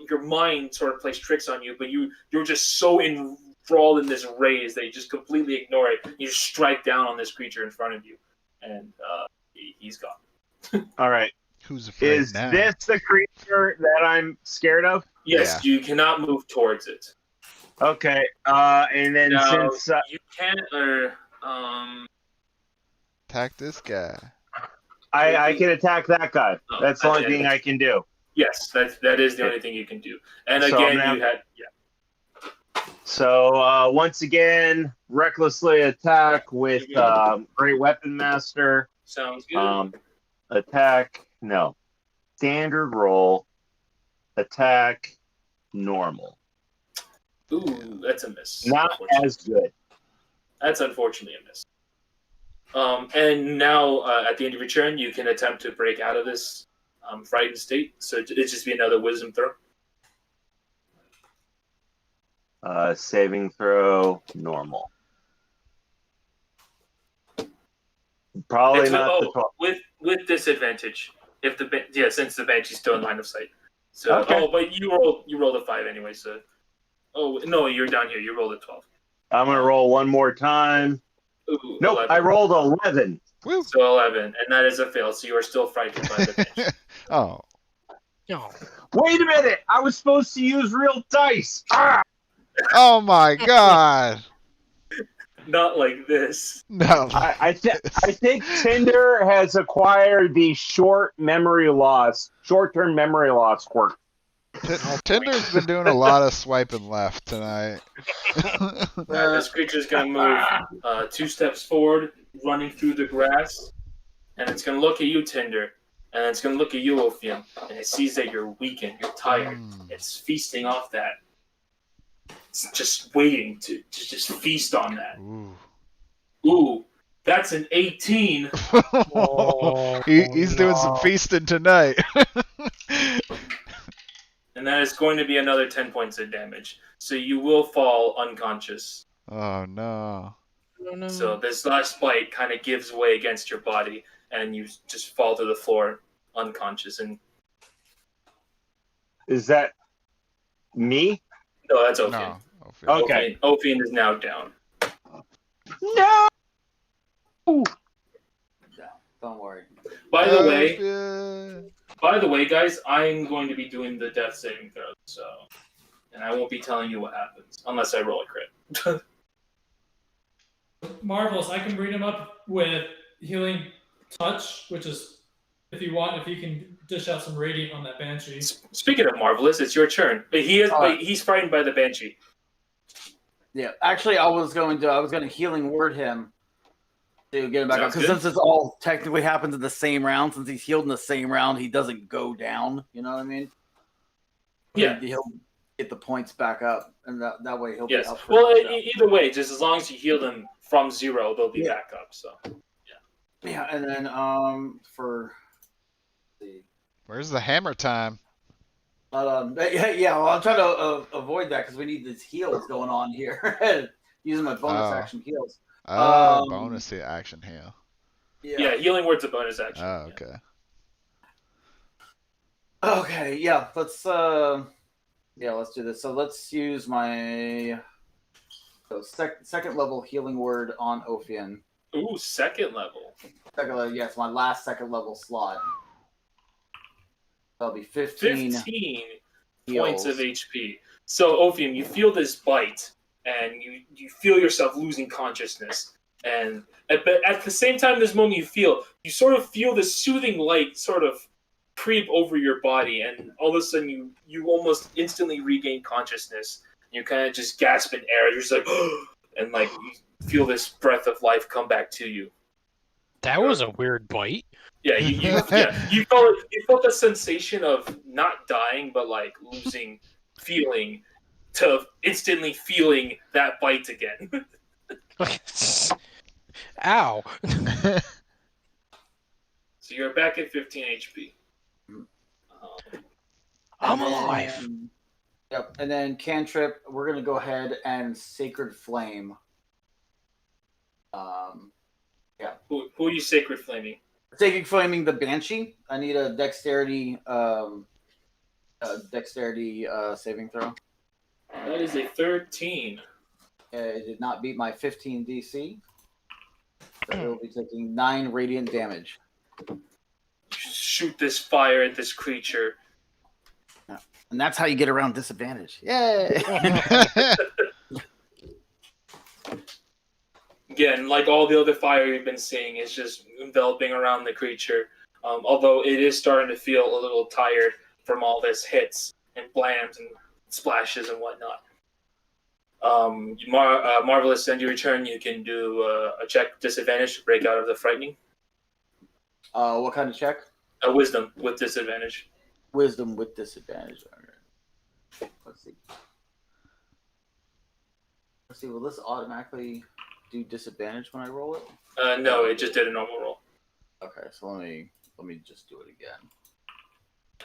your mind sort of plays tricks on you, but you're just so enthralled in this raise that you just completely ignore it. You just strike down on this creature in front of you, and he's gone. All right. Who's afraid Is now? this the creature that I'm scared of? Yes, you cannot move towards it. Okay. And then Now, since you can't, Attack this guy. I can attack that guy. Oh, That's the only okay. thing I can do. yes, that is the only thing you can do. And So again, I'm you had So once again, recklessly attack with Great Weapon Master. sounds good. Attack, no. Standard roll. Attack, normal. Ooh, that's a miss. Not as good. That's unfortunately a miss. And now, at the end of your turn, you can attempt to break out of this frightened state. So it'd just be another wisdom throw. Saving throw, normal. Probably It's not the 12. with disadvantage. If since the Banshee's still in line of sight. So Okay. but you rolled a 5 anyway. So no, you're down here. You rolled a 12. I'm gonna roll one more time. Ooh, Nope, 11. I rolled 11. Woo! So 11, and that is a fail. So you are still frightened by the Banshee. Oh, No. Wait a minute! I was supposed to use real dice. Ah! oh my God! Not like this. No. I think Tinder has acquired the short-term memory loss quirk. Tinder's been doing a lot of swiping left tonight. This creature's going to move 2 steps forward, running through the grass, and it's going to look at you, Tinder, and it's going to look at you, Ophium, and it sees that you're weakened, you're tired. It's feasting off that. It's just waiting to just feast on that. Ooh, that's an 18. Oh, He's doing some feasting tonight. And that is going to be another 10 points of damage. So you will fall unconscious. Oh no. So this last bite kind of gives way against your body, and you just fall to the floor unconscious. And Is that me? no, that's Ophium. No. Okay. Ophium is now down. No. Don't worry. By the way, guys, I'm going to be doing the death saving throw, and I won't be telling you what happens unless I roll a crit. Marvelous. I can bring him up with healing touch, which is if you can dish out some radiant on that Banshee. Speaking of marvelous, it's your turn. But he's frightened by the Banshee. Yeah, actually, I was going to healing word him to get him back up, Sounds because good. since it's all technically happens in the same round, since he's healed in the same round, he doesn't go down. You know what I mean? Yeah. He'll get the points back up, and that way he'll Yes. be up. Well, either way, just as long as you heal them from 0, they'll be back up. So. Yeah, and then Where's the hammer time? well, I'm trying to avoid that because we need these heals going on here. Using my bonus action heals. Bonus action heal. Yeah, healing word's a bonus action. Oh, okay. Okay, yeah, let's do this. So let's use my second level healing word on Ophian. Ooh, second level. Yes, my last second level slot. That'll be 15 points of HP. So, Ophium, you feel this bite, and you feel yourself losing consciousness. And at the same time, this moment you sort of feel this soothing light sort of creep over your body, and all of a sudden you almost instantly regain consciousness. You kind of just gasp in air. You're just like, and like you feel this breath of life come back to you. That was a weird bite. Yeah, you felt the sensation of not dying, but like losing feeling to instantly feeling that bite again. Ow. So you're back at 15 HP. I'm alive. Yep, and then cantrip, we're gonna go ahead and Sacred Flame. Who are you sacred flaming? Sacred Flaming the Banshee. I need a dexterity saving throw. That is a 13. It did not beat my 15 DC. So it will be taking 9 radiant damage. Shoot this fire at this creature. And that's how you get around disadvantage. Yay! Again, like all the other fire you've been seeing, it's just enveloping around the creature. Although it is starting to feel a little tired from all this hits and blams and splashes and whatnot. Marvelous, end your turn. You can do a check disadvantage to break out of the frightening. What kind of check? A wisdom with disadvantage. Wisdom with disadvantage. Okay. Let's see. Will this automatically do disadvantage when I roll it? No, it just did a normal roll. Okay, so let me just do it again.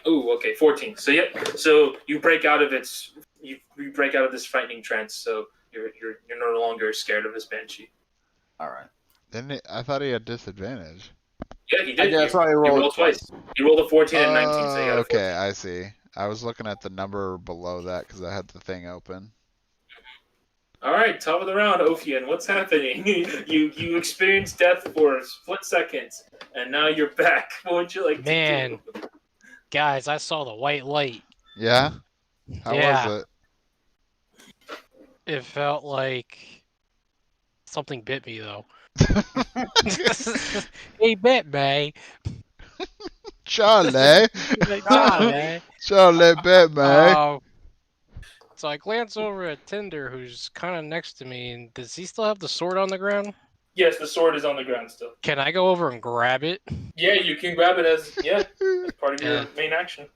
Ooh, okay, 14. So yep. So you break out of you break out of this frightening trance. So you're no longer scared of this banshee. All right. I thought he had disadvantage. Yeah, he did. That's why I rolled twice. He rolled a 14 and 19. So you got a Okay, 14. I see. I was looking at the number below that because I had the thing open. All right, top of the round, Ophian. What's happening? you experienced death for a split second, and now you're back. What would you like Man. to do? Guys, I saw the white light. Yeah? How Yeah. was it? It felt like something bit me, though. He bit me. Charlie! Charlie. Charlie bit me! So I glance over at Tinder, who's kind of next to me, and does he still have the sword on the ground? Yes, the sword is on the ground still. Can I go over and grab it? Yeah, you can grab it as part of your main action.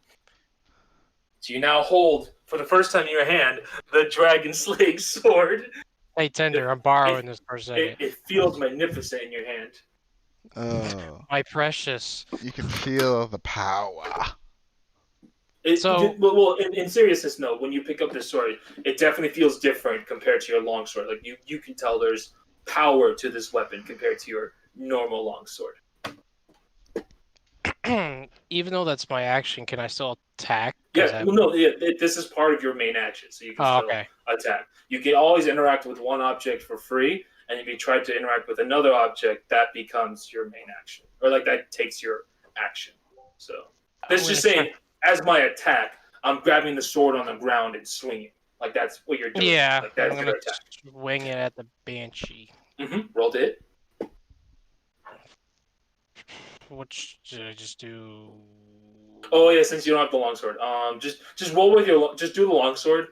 So you now hold, for the first time in your hand, the Dragon Slaying sword. Hey, Tinder, I'm borrowing this for a second. It feels magnificent in your hand. Oh. My precious. You can feel the power. In seriousness, no. When you pick up this sword, it definitely feels different compared to your longsword. Like you can tell there's power to this weapon compared to your normal longsword. Even though that's my action, can I still attack? Yeah, this is part of your main action, so you can still attack. You can always interact with one object for free, and if you try to interact with another object, that becomes your main action, or like that takes your action. So this just saying, as my attack, I'm grabbing the sword on the ground and swinging. Like that's what you're doing. Yeah, like, that's I'm gonna swing it at the Banshee. Roll to hit. What should I just do? Oh yeah, since you don't have the longsword, just roll with just do the longsword.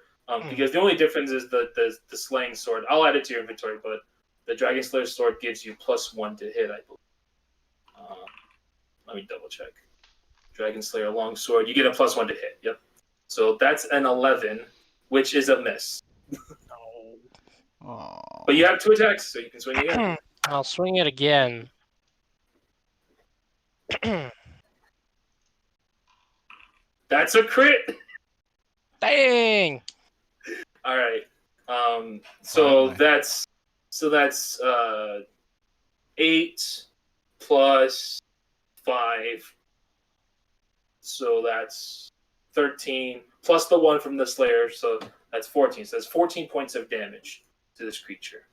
Because the only difference is the slaying sword. I'll add it to your inventory, but the Dragon Slayer sword gives you +1 to hit, I believe. Let me double check. Dragon Slayer longsword, you get a +1 to hit. Yep. So that's an 11, which is a miss. Oh. But you have 2 attacks, so you can swing again. I'll swing it again. That's a crit. Dang. All right. So that's 8 plus 5. So that's 13 plus the 1 from the Slayer. So that's 14. So that's 14 points of damage to this creature.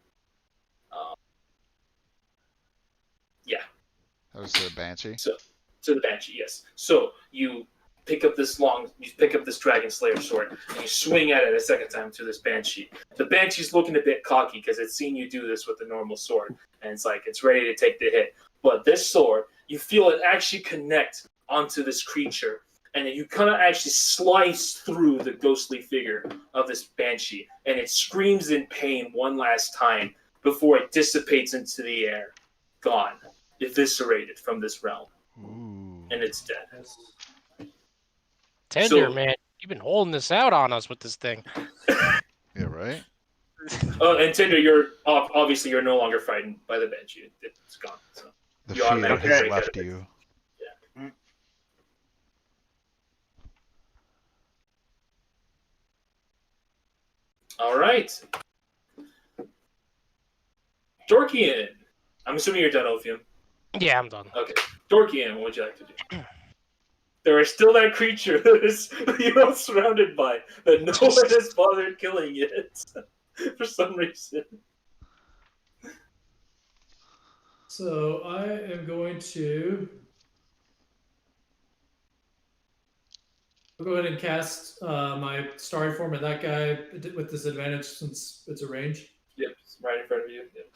Yeah. That was the Banshee? So to the Banshee, yes. So you pick up this Dragon Slayer sword and you swing at it a second time to this Banshee. The Banshee's looking a bit cocky because it's seen you do this with the normal sword, and it's like it's ready to take the hit. But this sword, you feel it actually connect onto this creature, and then you kind of actually slice through the ghostly figure of this Banshee, and it screams in pain one last time before it dissipates into the air, gone, eviscerated from this realm. Ooh. And it's dead. Tender, man, you've been holding this out on us with this thing. Yeah, right? Oh, and Tinder, you're no longer frightened by the Banshee. It's gone. So The you fear automatically has break out left of it. you. Yeah. All right. Dorkian. I'm assuming you're done, Ophium. Yeah, I'm done. Okay. Dorkian, what would you like to do? There is still that creature that is surrounded by that no one has bothered killing yet. for some reason. So I am going to. I'll go ahead and cast my starry form at that guy with disadvantage since it's a range. Yep, it's right in front of you. Yep.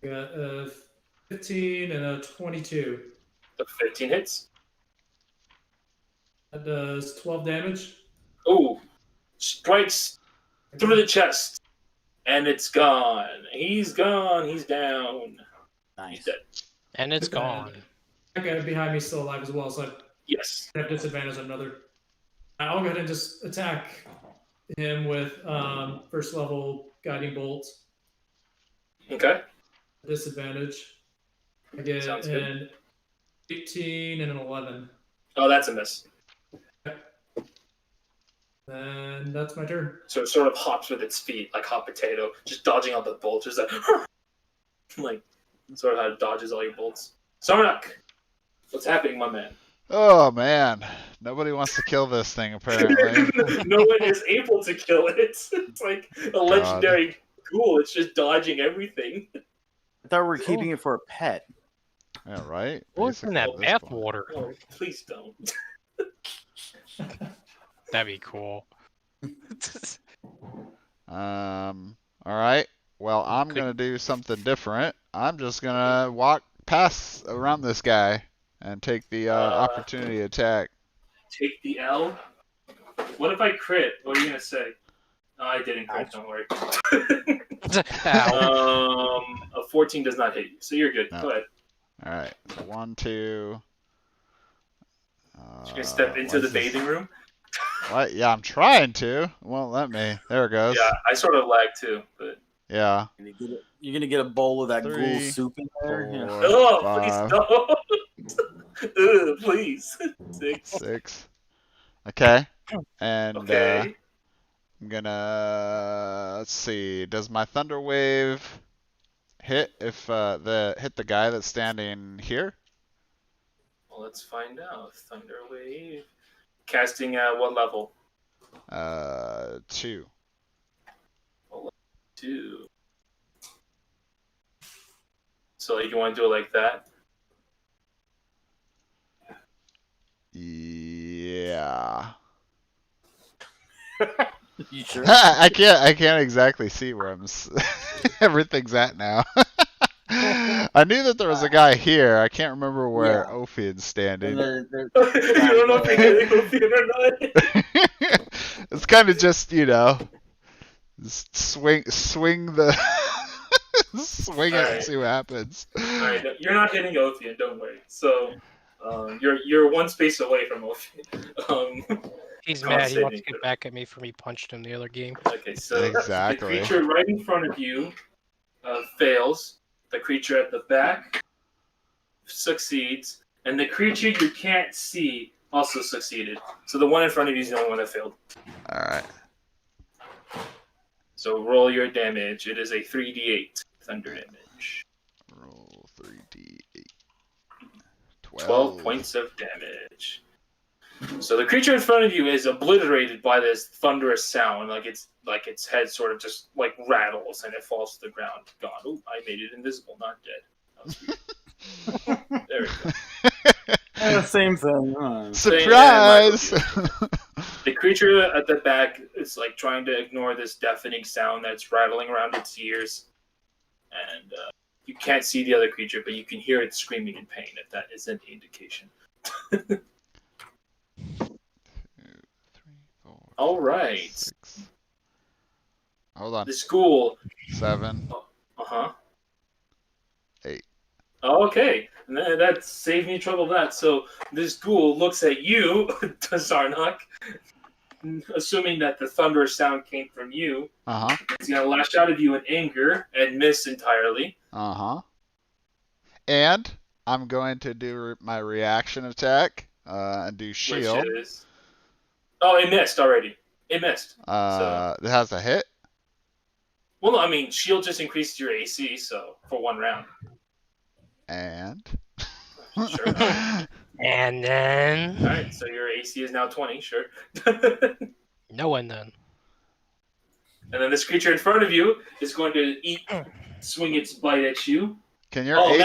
Got a 15 and a 22. The 15 hits. That does 12 damage. Ooh, strikes through the chest, and it's gone. He's gone. He's down. He's Nice. dead. And it's Okay. gone. That guy behind me is still alive as well, so Yes. I have disadvantage on another. I'll go ahead and just attack him with first level guiding bolt. Okay. Disadvantage. I get Sounds good. an 18 and an 11. Oh, that's a miss. And that's my turn. So it sort of hops with its feet, like hot potato, just dodging all the bolts. Just like sort of how it dodges all your bolts. Sarnak, what's happening, my man? Oh man, nobody wants to kill this thing apparently. No one is able to kill it. It's like a legendary ghoul. It's just dodging everything. I thought we were keeping it for a pet. Yeah, right. What's in that Basically at this point. bathwater? Oh, please don't. That'd be cool. All right. Well, I'm gonna do something different. I'm just gonna walk past around this guy and take the opportunity attack. Take the L. What if I crit? What are you gonna say? No, I didn't crit. Ouch. Don't worry. Ow. A 14 does not hit you, so you're good. No. Go ahead. All right. So 1, 2. You're gonna step into the what's this? bathing room. What? Yeah, I'm trying to. It won't let me. There it goes. Yeah, I sort of lag too, but Yeah. You're gonna get a bowl of that 3, ghoul soup in there. 4, Yeah. oh, 5, please don't. Ugh, please. 6. 6. Okay. And Okay. I'm gonna let's see. Does my thunder wave hit if hit the guy that's standing here? Well, let's find out. Thunder wave. Casting at what level? 2. 2. So you want to do it like that? Yeah. You sure? I can't exactly see where everything's at now. I knew that there was a guy here. I can't remember where Yeah. Ophion's standing. They're You don't know if you're getting Ophir or not. It's kind of just, just swing the swing it and Alright. see what happens. Alright, you're not hitting Ophir, don't worry. So you're one space away from Ophir. He's Con mad. He wants to saving get back at me for me punched him the other game. Okay, so Exactly. the creature right in front of you fails. The creature at the back succeeds, and the creature you can't see also succeeded. So the one in front of you is the only one that failed. All right. So roll your damage. It is a 3d8 thunder damage. Roll 3d8. 12 points of damage. So the creature in front of you is obliterated by this thunderous sound, like its head sort of just like rattles and it falls to the ground. Gone. Ooh, I made it invisible, not dead. That was weird. There we go. Yeah, same thing. Surprise! The creature at the back is like trying to ignore this deafening sound that's rattling around its ears, and you can't see the other creature, but you can hear it screaming in pain. If that is any indication. 2, 3, 4. All right. 6. Hold on. The school. 7. Uh-huh. 8. Oh, okay. And that saved me trouble of that. So this ghoul looks at you, Zarnak, assuming that the thunderous sound came from you. Uh-huh. He's going to lash out at you in anger and miss entirely. Uh-huh. And I'm going to do my reaction attack and do shield. Which is... Oh, it missed already. It missed. It has a hit. Well, no, I mean, shield just increased your AC, so for one round. And Sure. And then All right, so your AC is now 20, sure. No one then. And then this creature in front of you is going to swing its bite at you. Can your Oh eight?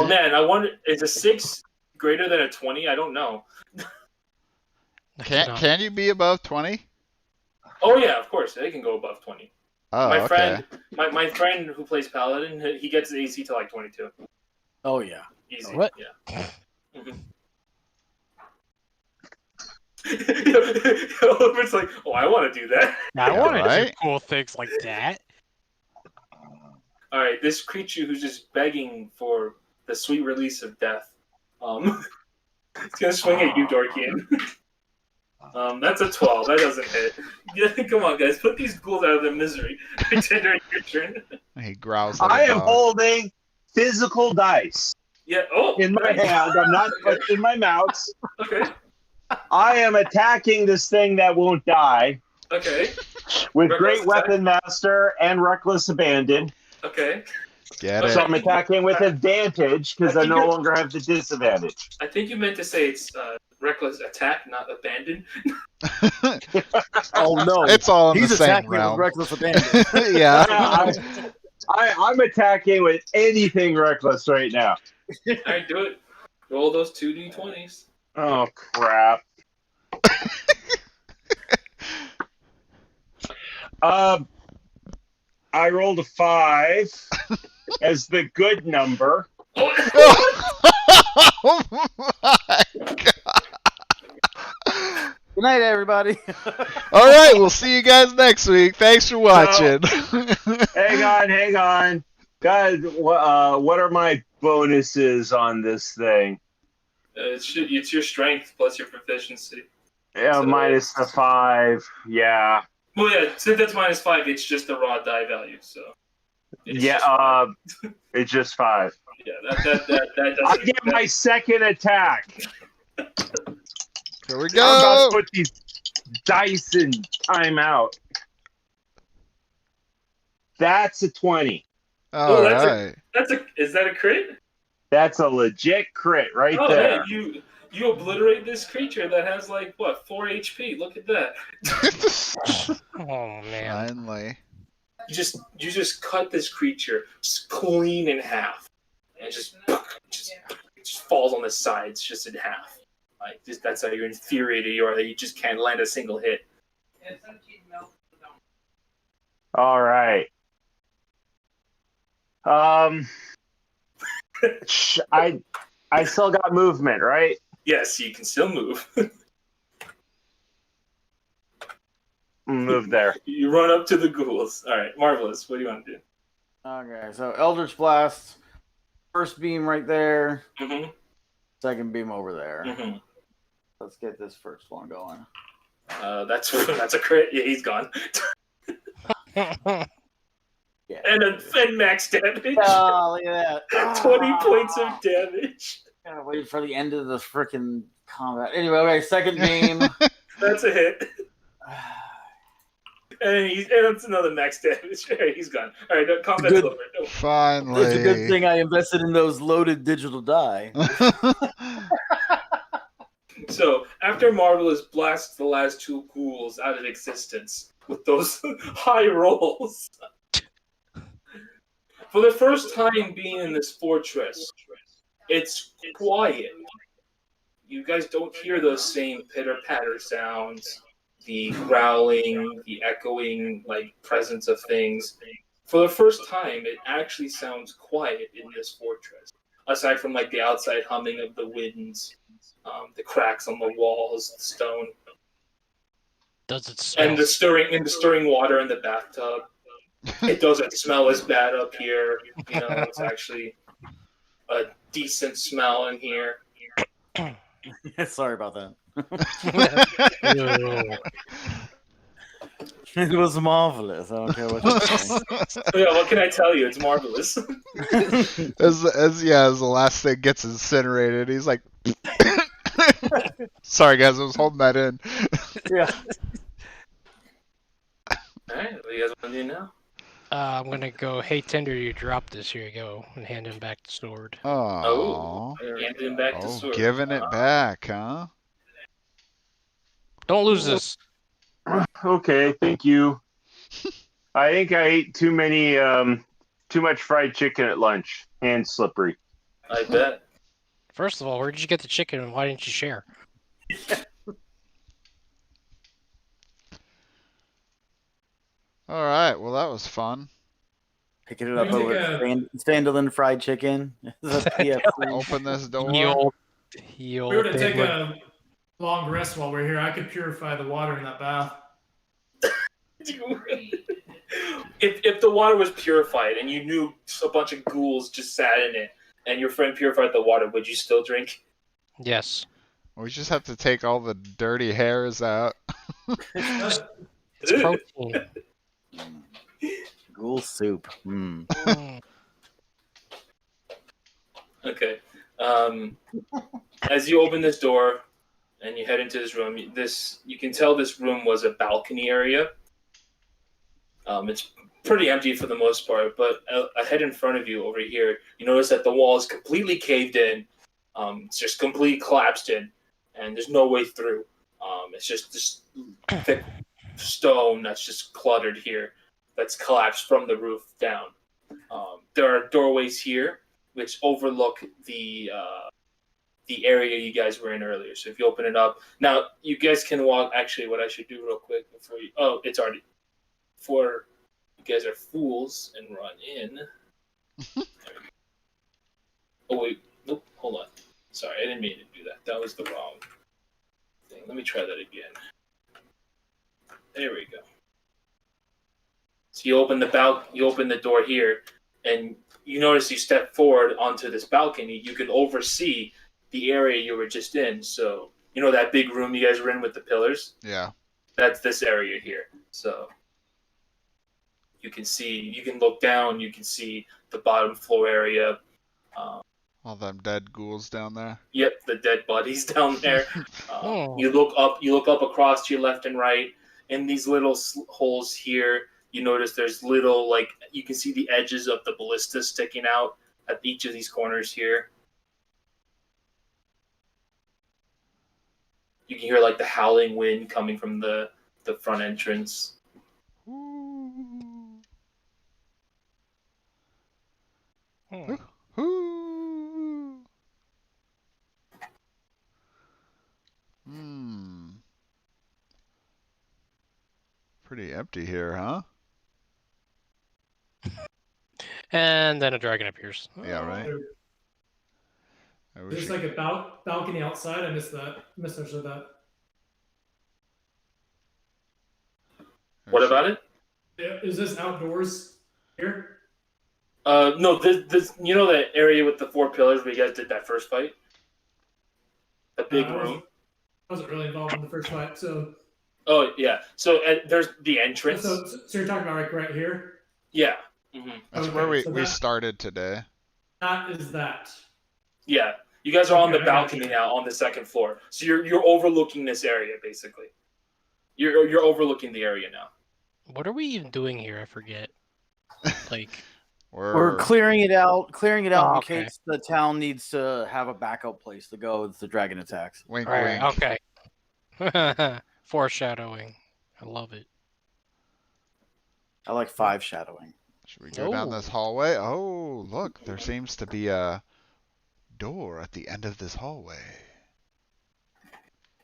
man, I wonder, is a 6 greater than a 20? I don't know. Can you be above 20? Oh yeah, of course, they can go above 20. Oh, my okay. friend, my friend who plays Paladin, he gets the AC to like 22. Oh yeah. Easy. What? Yeah. Oliver's like, oh, I want to do that. I want to do right? cool things like that. All right, this creature who's just begging for the sweet release of death, it's gonna swing at you, Dorkian. That's a 12. That doesn't hit. Yeah, come on, guys, put these ghouls out of their misery. Tinder, your turn. He growls like I a am dog. holding physical dice Yeah. Oh. in my hand. I'm not in my mouth. Okay. I am attacking this thing that won't die Okay. with Reckless Great attack? Weapon Master and Reckless Abandon. Okay. Get So it? I'm attacking with advantage because I no longer have the disadvantage. I think you meant to say it's reckless attack, not abandon. Oh no. It's all in He's the same attacking me with realm. reckless abandon. Yeah. I'm attacking with anything reckless right now. All right, do it. Roll those 2d20s. Oh crap. I rolled a 5 as the good number. Oh my God. Good night, everybody. All right, we'll see you guys next week. Thanks for watching. Hang on. Guys, what are my bonuses on this thing? It's your strength plus your proficiency. Yeah, So- minus the 5. Yeah. Well, yeah, since that's -5, it's just the raw die value. So. It's Yeah, just 5. it's just 5. Yeah, that doesn't. I get my second attack. Here we I'm about go. to put these dice in timeout. That's a 20. All that's right. Is that a crit? That's a legit crit right Oh, there. hey, you obliterate this creature that has like what 4 HP. Look at that. Oh man. Finally. You just cut this creature clean in half, and it just falls on the sides, just in half. Like that's how you're infuriated you are that you just can't land a single hit. All right. I still got movement, right? Yes, you can still move. Move there. You run up to the ghouls. All right, marvelous. What do you want to do? Okay, so Eldritch Blast, first beam right there, Mm-hmm. second beam over there. Mm-hmm. Let's get this first one going. That's a crit. Yeah, he's gone. Yeah. And max damage. Oh, look at that. 20 points of damage. Gotta wait for the end of the freaking combat. Anyway, okay, second beam. That's a hit. And it's another max damage. All right, he's gone. All right, combat's Good. over. No. Finally. It's a good thing I invested in those loaded digital die. So after Marvelous blasts the last 2 ghouls out of existence with those high rolls, for the first time being in this fortress, it's quiet. You guys don't hear those same pitter-patter sounds, the growling, the echoing, like, presence of things. For the first time, it actually sounds quiet in this fortress, aside from, like, the outside humming of the winds, the cracks on the walls, the stone, Does it smell? and the stirring water in the bathtub. It doesn't smell as bad up here. You know, it's actually a decent smell in here. Sorry about that. Ew. It was marvelous. I don't care what you say. So yeah, what can I tell you? It's marvelous. as the last thing gets incinerated, he's like, sorry guys, I was holding that in. Yeah. All right, what do you guys want to do now? I'm gonna go, hey Tinder, you dropped this, here you go, and hand him back the sword. Oh, Hand him back to sword. giving it back, huh? Don't lose this. Okay, thank you. I think I ate too much fried chicken at lunch. Hands slippery. I bet. First of all, where did you get the chicken and why didn't you share? All right. Well, that was fun. Picking it Let up me over take a- Standalone fried chicken. The PFC. Open this door. If we were to take a long rest while we're here, I could purify the water in that bath. If the water was purified and you knew a bunch of ghouls just sat in it and your friend purified the water, would you still drink? Yes. We just have to take all the dirty hairs out. It's protein. Ghoul soup. Mm. Mm. Okay. As you open this door and you head into this room, you can tell this room was a balcony area. It's pretty empty for the most part, but ahead in front of you over here, you notice that the wall is completely caved in. It's just completely collapsed in, and there's no way through. It's just this thick stone that's just cluttered here, that's collapsed from the roof down. There are doorways here which overlook the area you guys were in earlier. So if you open it up, now you guys can walk. Actually, what I should do real quick before you. Oh, it's already. For you guys are fools and run in. Oh wait, nope. Hold on. Sorry, I didn't mean to do that. That was the wrong thing. Let me try that again. There we go. So you open the door here, and you notice you step forward onto this balcony. You can oversee the area you were just in. So you know that big room you guys were in with the pillars? Yeah. That's this area here. So you can look down, you can see the bottom floor area. All them dead ghouls down there. Yep, the dead bodies down there. Oh. You look up across to your left and right. In these little holes here, you notice there's little, you can see the edges of the ballista sticking out at each of these corners here. You can hear the howling wind coming from the front entrance. Hmm. Pretty empty here, huh? And then a dragon appears. Yeah, right. I wish There's like a balcony outside. I missed that. Misunderstood that. What about it? Is this outdoors here? No, this you know that area with the 4 pillars where you guys did that first fight? The big room? I wasn't really involved in the first fight, so... Oh, yeah. So there's the entrance. So you're talking about right here? Yeah. Mm-hmm. That's Okay, where we so started today. That is that. Yeah. You guys are on the Okay, I got balcony you. now on the second floor. So you're overlooking this area, basically. You're overlooking the area now. What are we even doing here? I forget. We're clearing it out Oh, in okay. case the town needs to have a backup place to go if the dragon attacks. Wink, Right, wink. okay. Foreshadowing. I love it. I like 5 shadowing. Should we go down this hallway? Oh, look, there seems to be a door at the end of this hallway.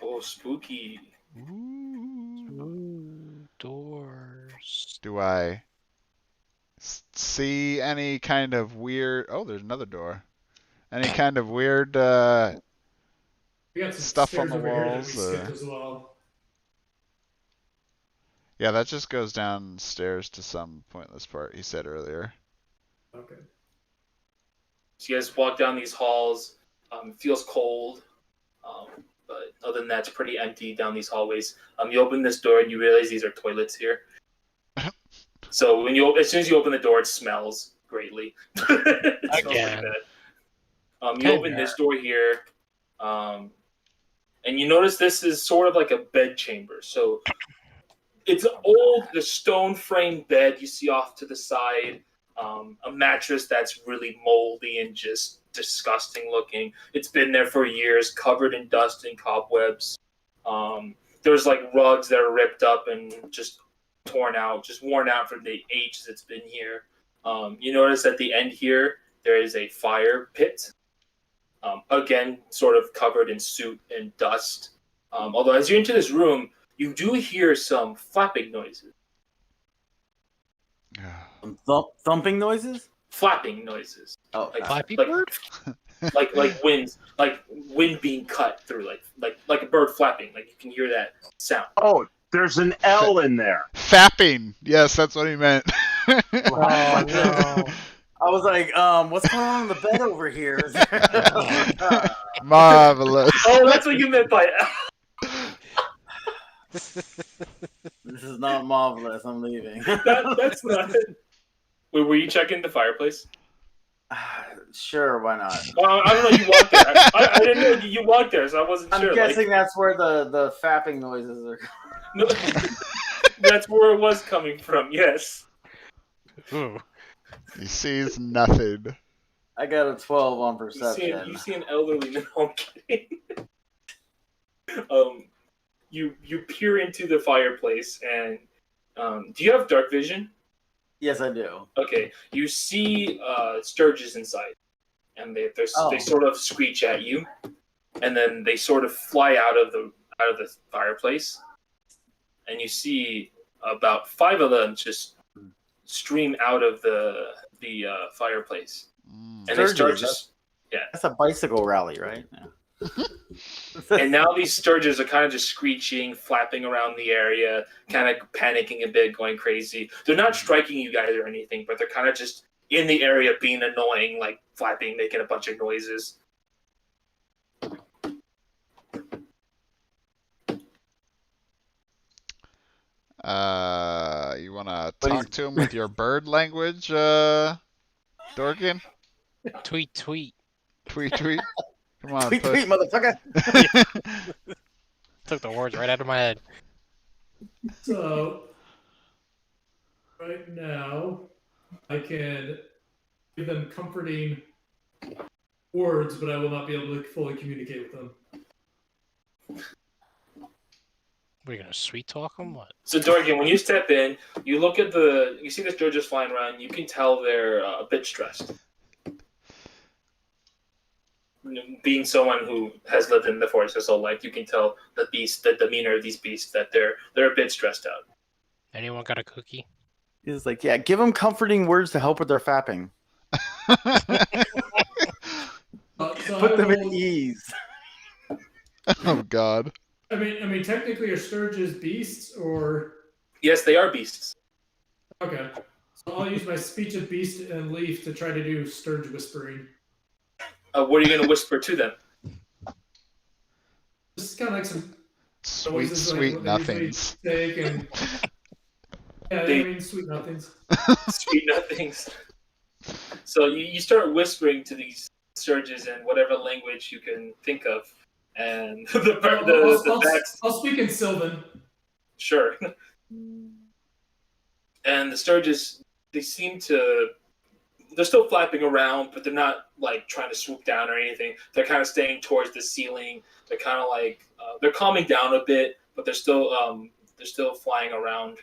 Oh, spooky. Ooh, doors. Do I see any kind of weird... Oh, there's another door. Any kind of weird We got some stuff on stairs the over here that we walls? skipped as well. Yeah, that just goes downstairs to some pointless part he said earlier. Okay. So you guys walk down these halls. It feels cold. But other than that, it's pretty empty down these hallways. You open this door and you realize these are toilets here. So as soon as you open the door, it smells greatly. It smells pretty Again. bad. You open this door here, and you notice this is sort of like a bed chamber. So it's the stone frame bed you see off to the side. A mattress that's really moldy and just disgusting looking. It's been there for years, covered in dust and cobwebs. there's like rugs that are ripped up and just torn out, just worn out from the age that's been here. You notice at the end here there is a fire pit. Again, sort of covered in soot and dust. Although as you enter this room, you do hear some flapping noises. Some thumping noises? Flapping noises. Oh, Like, Flappy like, bird? like winds, like wind being cut through, like a bird flapping. Like you can hear that sound. Oh, there's an L in there. Fapping. Yes, that's what he meant. Oh no. I was like, what's going on in the bed over here? Marvelous. Oh, that's what you meant by This is not marvelous. I'm leaving. that's not it. Wait, were you checking the fireplace? Sure, why not? I don't know. You walked there. I didn't know you walked there, so I wasn't I'm sure. guessing that's where the fapping noises are. No, that's where it was coming from. Yes. Ooh. He sees nothing. I got a 12 on You perception. see an elderly. No, I'm kidding. You peer into the fireplace, and do you have dark vision? Yes, I do. Okay, you see sturges inside, and they sort of screech at you, and then they sort of fly out of the fireplace, and you see about 5 of them just stream out of the fireplace, and they start Sturges, just That's a bicycle rally, right? Yeah. and now these sturges are kind of just screeching, flapping around the area, kind of panicking a bit, going crazy. They're not striking you guys or anything, but they're kind of just in the area being annoying, like flapping, making a bunch of noises. You want to talk to him with your bird language, Dorgan? Tweet, tweet. Tweet, tweet. Come on, Tweet, push. tweet, motherfucker! Took the words right out of my head. So, right now, I can give them comforting words, but I will not be able to fully communicate with them. We're gonna sweet talk them? What? So Dorgan, when you step in, you look at you see the sturges flying around. You can tell they're a bit stressed. Being someone who has lived in the forest his whole life, you can tell the demeanor of these beasts that they're a bit stressed out. Anyone got a cookie? He's like, yeah, give them comforting words to help with their fapping. So Put I them at will- ease. Oh God. I mean, technically, are sturges beasts or? Yes, they are beasts. Okay, so I'll use my speech of beast and leaf to try to do sturge whispering. What are you going to whisper to them? Just kind of like some Sweet, noises, sweet like what they usually nothings. take and yeah, They- I mean sweet nothings. Sweet nothings. So you start whispering to these sturges in whatever language you can think of, and the bats. I'll speak in Sylvan. Sure. And the sturges, they're still flapping around, but they're not like trying to swoop down or anything. They're kind of staying towards the ceiling. They're kind of like they're calming down a bit, but they're still flying around,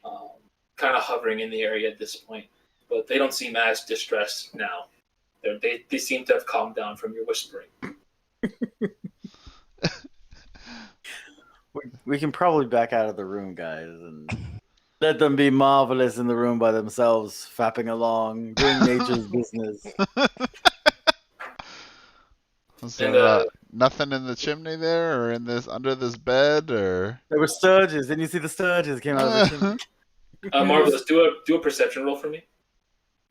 kind of hovering in the area at this point. But they don't seem as distressed now. They seem to have calmed down from your whispering. We can probably back out of the room, guys, and let them be marvelous in the room by themselves, fapping along, doing nature's business. Was And, there nothing in the chimney there, or in this under this bed, or? There were sturges. Didn't you see the sturges came out of the chimney? Marvelous, do a perception roll for me,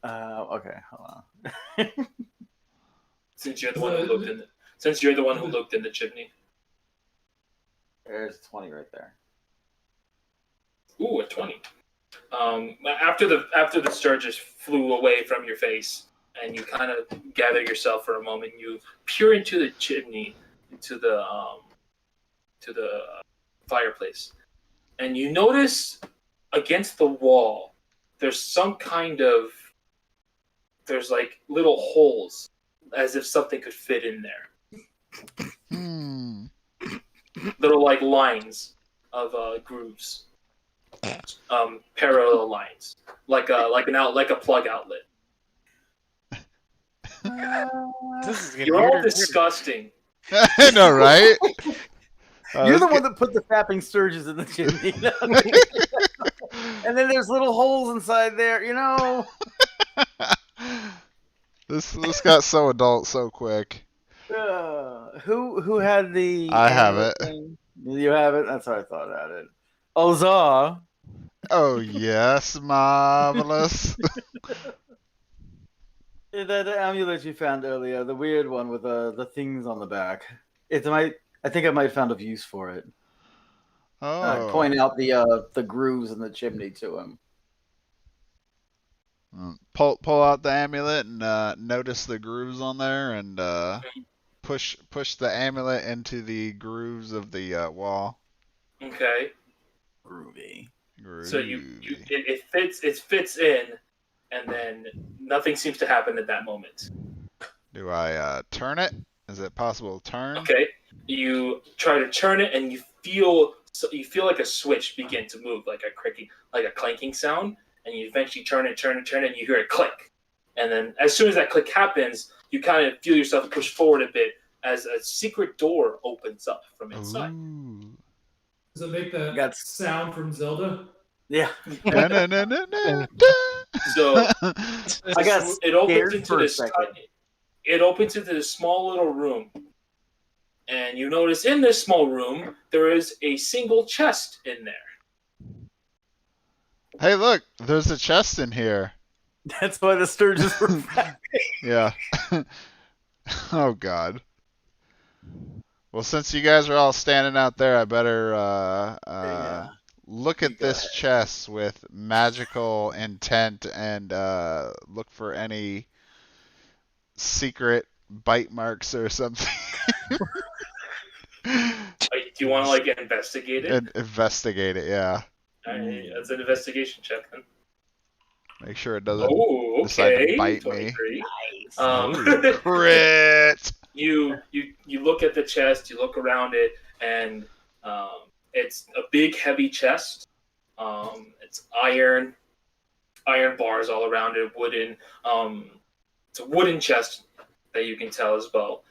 Okay, hold on. since you're the one who looked in the chimney. There's 20 right there. Ooh, a 20. After the sturges flew away from your face, and you kind of gather yourself for a moment, you peer into the chimney, into the fireplace, and you notice against the wall there's like little holes, as if something could fit in there. Hmm. Little like lines grooves, parallel lines, like a plug outlet. This is getting You're all weirder and weirder. disgusting. I know, right? You're the one that put the fapping sturges in the chimney. And then there's little holes inside there, you know. This got so adult so quick. Who had the? I have amulet it. thing? You have it. That's what I thought I had it. Ozar. Oh yes, marvelous. The amulet you found earlier, the weird one with the things on the back. I think I might have found a use for it. Oh. Point out the grooves in the chimney to him. Pull out the amulet and notice the grooves on there, and push the amulet into the grooves of the wall. Okay. Groovy. So it fits in, and then nothing seems to happen at that moment. Do I turn it? Is it possible to turn? Okay. You try to turn it, and you feel like a switch begin to move, like a clanking sound, and you eventually turn it, and you hear it click. And then as soon as that click happens, you kind of feel yourself push forward a bit as a secret door opens up from inside. Ooh. Does it make that sound from Zelda? Yeah. So I got it opens scared into for a this second. it opens into this small little room, and you notice in this small room there is a single chest in there. Hey, look! There's a chest in here. That's why the sturges were back. Yeah. Oh God. Well, since you guys are all standing out there, I better look at this chest with magical intent and look for any secret bite marks or something. Do you want to like investigate it? Investigate it, yeah. Alright, that's an investigation check then. Make sure it doesn't Oh, decide to okay. bite me. 23. Ooh, crit! You look at the chest, you look around it, and it's a big, heavy chest. It's iron bars all around it, wooden. It's a wooden chest that you can tell as well.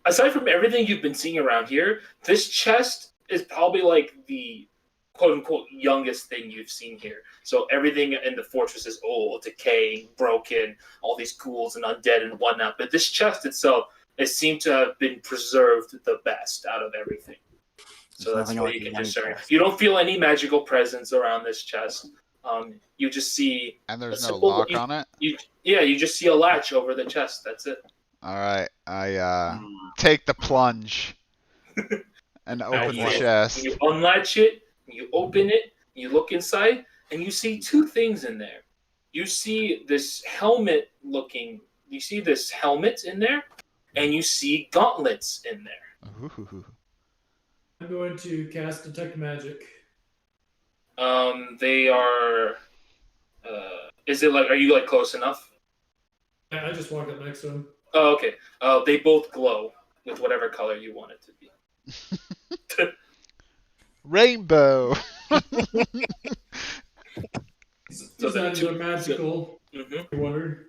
Aside from everything you've been seeing around here, this chest is probably like the quote-unquote youngest thing you've seen here. So everything in the fortress is old, decaying, broken, all these ghouls and undead and whatnot. But this chest itself, it seemed to have been preserved the best out of everything. So that's what you can discern. You don't feel any magical presence around this chest. You just see... And there's no lock on it? You just see a latch over the chest. That's it. Alright, I take the plunge and open the chest. You unlatch it, you open it, you look inside, and you see two things in there. You see this helmet in there, and you see gauntlets in there. Ooh. I'm going to cast Detect Magic. They are... are you like close enough? Yeah, I just walked up next to him. Oh, okay. They both glow with whatever color you want it to be. Rainbow! These items are magical. I wonder.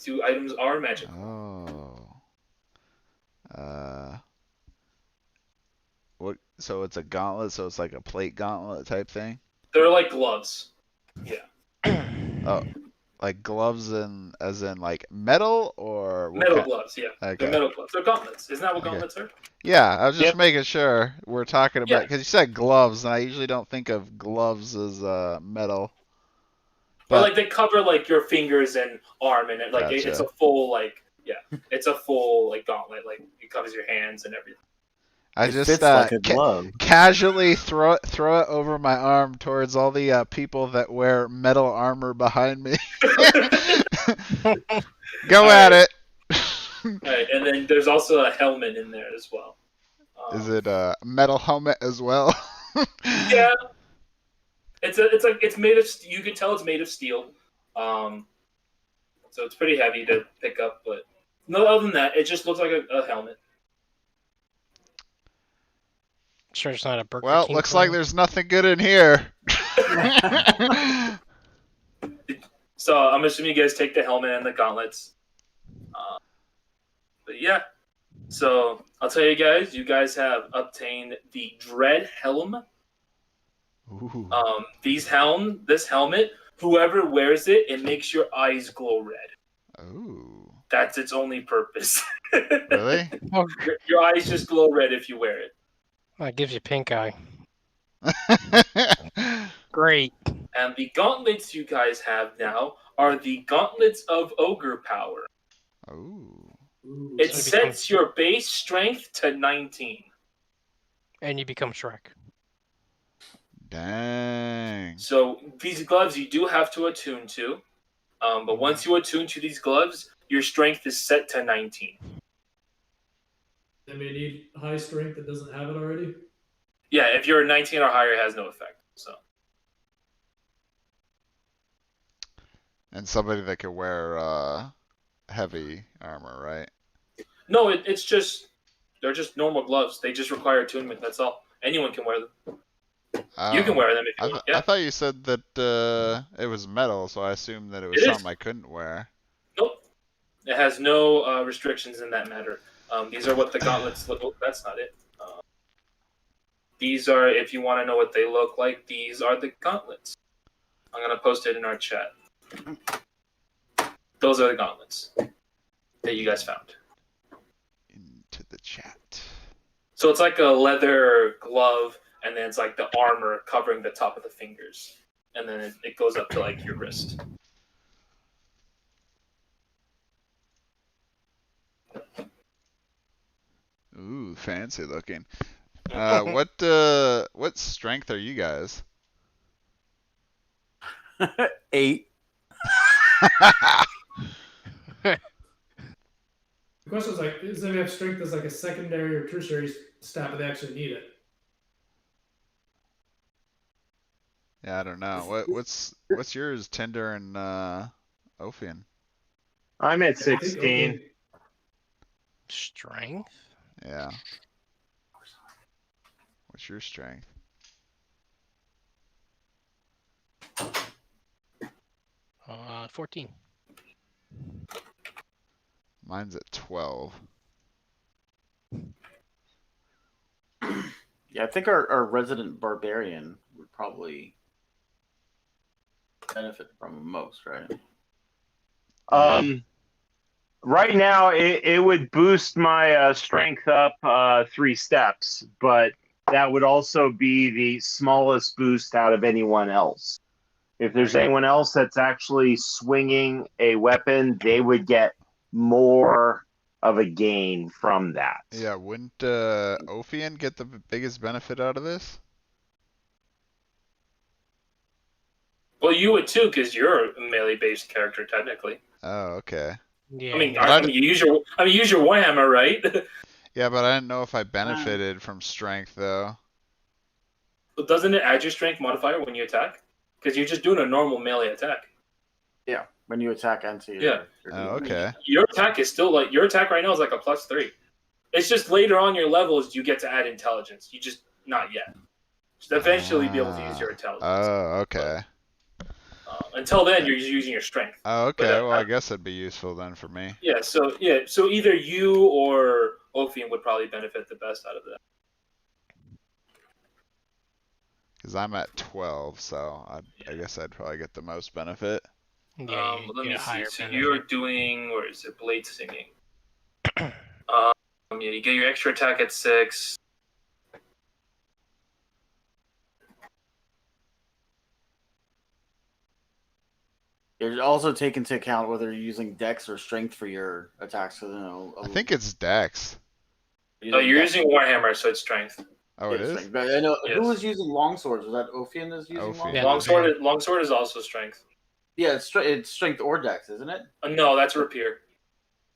Two items are magical. What? So it's a gauntlet, so it's like a plate gauntlet type thing? They're like gloves. Yeah. Oh. Like gloves as in like metal or what metal gloves, yeah. Okay. They're metal gloves. They're gauntlets. Isn't that what gauntlets are? Yeah, I was just making sure we're talking about because you said gloves, and I usually don't think of gloves as metal. But or like they cover like your fingers and arm, and like gotcha. It's a full it's a full like gauntlet. Like it covers your hands and everything. I just like casually throw it over my arm towards all the people that wear metal armor behind me. Go at it. Alright, and then there's also a helmet in there as well. Is it a metal helmet as well? Yeah. It's made of. You can tell it's made of steel. So it's pretty heavy to pick up, but no. Other than that, it just looks like a helmet. Sure, it's not a Burger Well, King. looks like there's nothing good in here. So I'm assuming you guys take the helmet and the gauntlets. But yeah. So I'll tell you guys have obtained the Dread Helm. Ooh. This helmet, whoever wears it, it makes your eyes glow red. Ooh. That's its only purpose. Really? Oh, Your eyes just glow red if you wear it. that gives you pink eye. Great. And the gauntlets you guys have now are the Gauntlets of Ogre power. Ooh. Ooh, It So it sets your base strength to 19. And you become Shrek. Dang. So these gloves you do have to attune to. But once you attune to these gloves, your strength is set to 19. They may need high strength that doesn't have it already. Yeah, if you're a 19 or higher, it has no effect. So And somebody that could wear heavy armor, right? no, they're just normal gloves. They just require attunement. That's all. Anyone can wear them. You can Oh. wear them if you want. I Yeah. thought you said that it was metal, so I assumed that it was It is. something I couldn't wear. Nope. It has no restrictions in that matter. These are what the gauntlets look. Oh, that's not it. These are, if you want to know what they look like, these are the gauntlets. I'm gonna post it in our chat. Those are the gauntlets that you guys found. Into the chat. So it's like a leather glove, and then it's like the armor covering the top of the fingers, and then it goes up to like your wrist. Ooh, fancy looking. What strength are you guys? 8. The question is like, does anybody have strength as like a secondary or tertiary stat, but they actually need it? Yeah, I don't know. What's yours, Tinder and Ophian? I'm at I think 16. Opium- Strength? Yeah. What's your strength? 14. Mine's at 12. Yeah, I think our resident barbarian would probably benefit from most, right? Right now it would boost my strength up 3 steps, but that would also be the smallest boost out of anyone else. If there's anyone else that's actually swinging a weapon, they would get more of a gain from that. Yeah, wouldn't Ophian get the biggest benefit out of this? Well, you would too, because you're a melee-based character technically. Oh, okay. Yeah. I mean, yeah. I mean, you use your Warhammer, right? Yeah, but I didn't know if I benefited from strength though. But doesn't it add your strength modifier when you attack? Because you're just doing a normal melee attack. Yeah, when you attack into your, Yeah. your Oh, okay. Your attack is still like your attack right now is like a +3. It's just later on your levels you get to add intelligence. You just not yet. Just eventually be able to use your intelligence. Oh, okay. Until then, you're just using your strength. Oh, okay. But, Well, I guess it'd be useful then for me. Yeah. So either you or Ophian would probably benefit the best out of that. Because I'm at 12, so I guess I'd probably get the most benefit. Yeah, you Let get me a see. higher So benefit. you're doing, where is it? Blade singing. Yeah, you get your extra attack at 6. You're also take into account whether you're using dex or strength for your attacks. So, you know, I think it's Dex. You're using Warhammer, so it's strength. Oh, it is? strength. But I know Yes. who was using longswords. Was that Ophian that's using Ophian. Yeah. longswords? Longsword is also strength. Yeah, it's strength or dex, isn't it? No, that's rapier.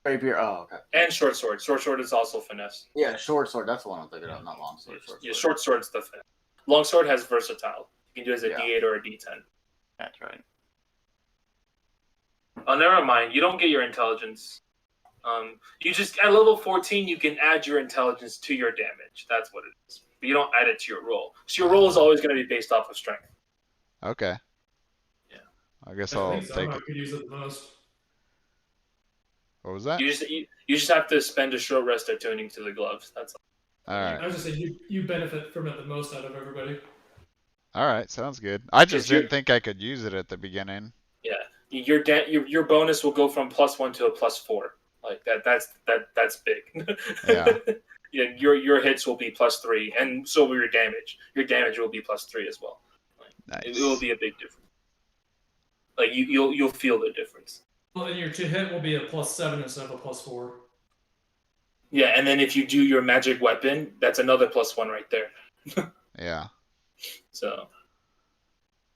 Rapier. Oh, okay. And short sword. Short sword is also finesse. Yeah, short sword. That's the one I'm thinking of, not longsword. Yeah, short sword's the finesse. Long sword has versatile. You can do it as a Yeah. D8 or a D10. That's right. Oh, never mind. You don't get your intelligence. You just at level 14 you can add your intelligence to your damage. That's what it is. but you don't add it to your roll. So your roll is always going to be based off of strength. Okay. Yeah. I guess I I'll think take somehow it. we could use it the most. What was that? You just have to spend a short rest attuning to the gloves. That's all. All right. I was just saying you benefit from it the most out of everybody. All right. Sounds good. I just 'Cause you're- didn't think I could use it at the beginning. Yeah, your bonus will go from +1 to a +4. Like that's big. Yeah. Yeah, your hits will be +3, and so will your damage. Your damage will be +3 as well. Like, Nice. it will be a big difference. Like you'll feel the difference. Well, and your to hit will be a +7 instead of a +4. Yeah, and then if you do your magic weapon, that's another +1 right there. Yeah. So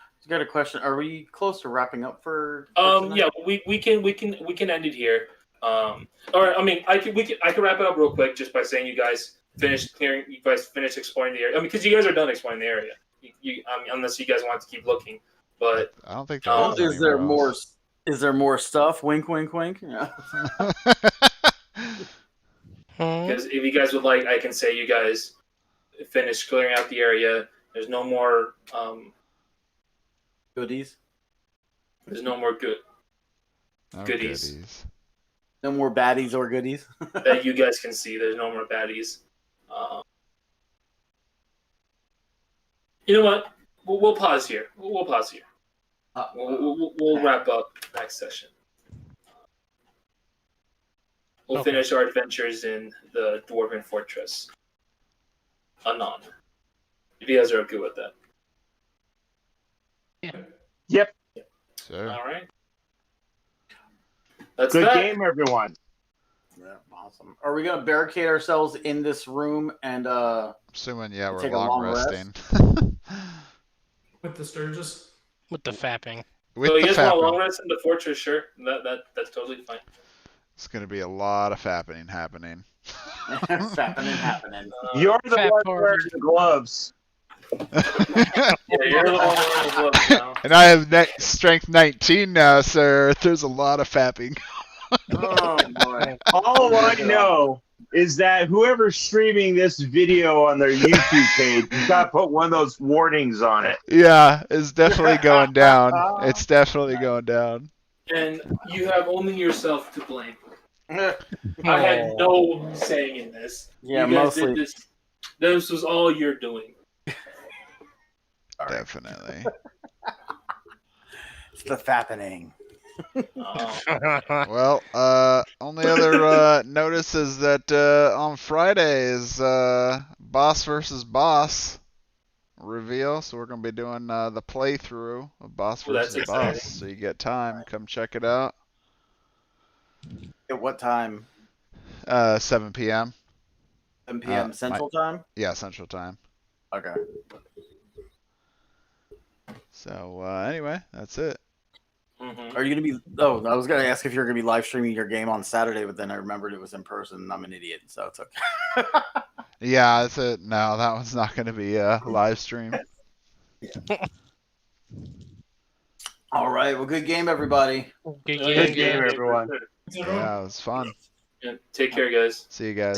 I got a question. Are we close to wrapping up for? yeah, we can end it here. Or I mean, I can wrap it up real quick just by saying you guys finish exploring the area. I mean, because you guys are done exploring the area. I mean, unless you guys want to keep looking, but I don't think there Oh, is Is there anywhere more? else. Is there more stuff? Wink, wink, wink. Yeah. because if you guys would like, I can say you guys finish clearing out the area. There's no more Goodies. There's no more good Oh, goodies. No more baddies or goodies. that you guys can see. There's no more baddies. You know what? We'll pause here. We'll pause here. We'll wrap up next session. We'll Okay. finish our adventures in the Dwarven Fortress. Anon. If you guys are good with that. Yep. Sure. All right. That's Good that. game, everyone. Yeah, awesome. Are we gonna barricade ourselves in this room and Assuming, yeah, we're Take a long long rest? resting. With the Sturgis. With the fapping. With So you the guys want a fapping. long rest in the fortress? Sure. That's totally fine. It's going to be a lot of fapping happening. happening? You're the Fat one party. wearing the gloves. Yeah, you're the one wearing the gloves now. And I have strength 19 now, sir. There's a lot of fapping. Oh boy. All I know is that whoever's streaming this video on their YouTube page has got to put one of those warnings on it. Yeah, it's definitely going down. It's definitely going down. And you have only yourself to blame. I had no saying in this. Yeah, you guys mostly. did this. This was all you're doing. Definitely. It's the fappening. Well, only other notice is that on Friday is boss versus boss reveal, so we're going to be doing the playthrough of boss Well, that's versus exciting. boss. So you get time, come check it out. At what time? 7 p.m. 7 p.m. Central Time? Yeah, Central Time. Okay. So anyway, that's it. Mm-hmm. Are you going to be... Oh, I was going to ask if you're going to be live streaming your game on Saturday, but then I remembered it was in person, and I'm an idiot, so it's okay. Yeah, that's it. No, that one's not going to be a live stream. All right. Well, good game, everybody. Good Good game. game, everyone. Thanks, everyone. Yeah, it was fun. Yeah, take care, guys. See you guys.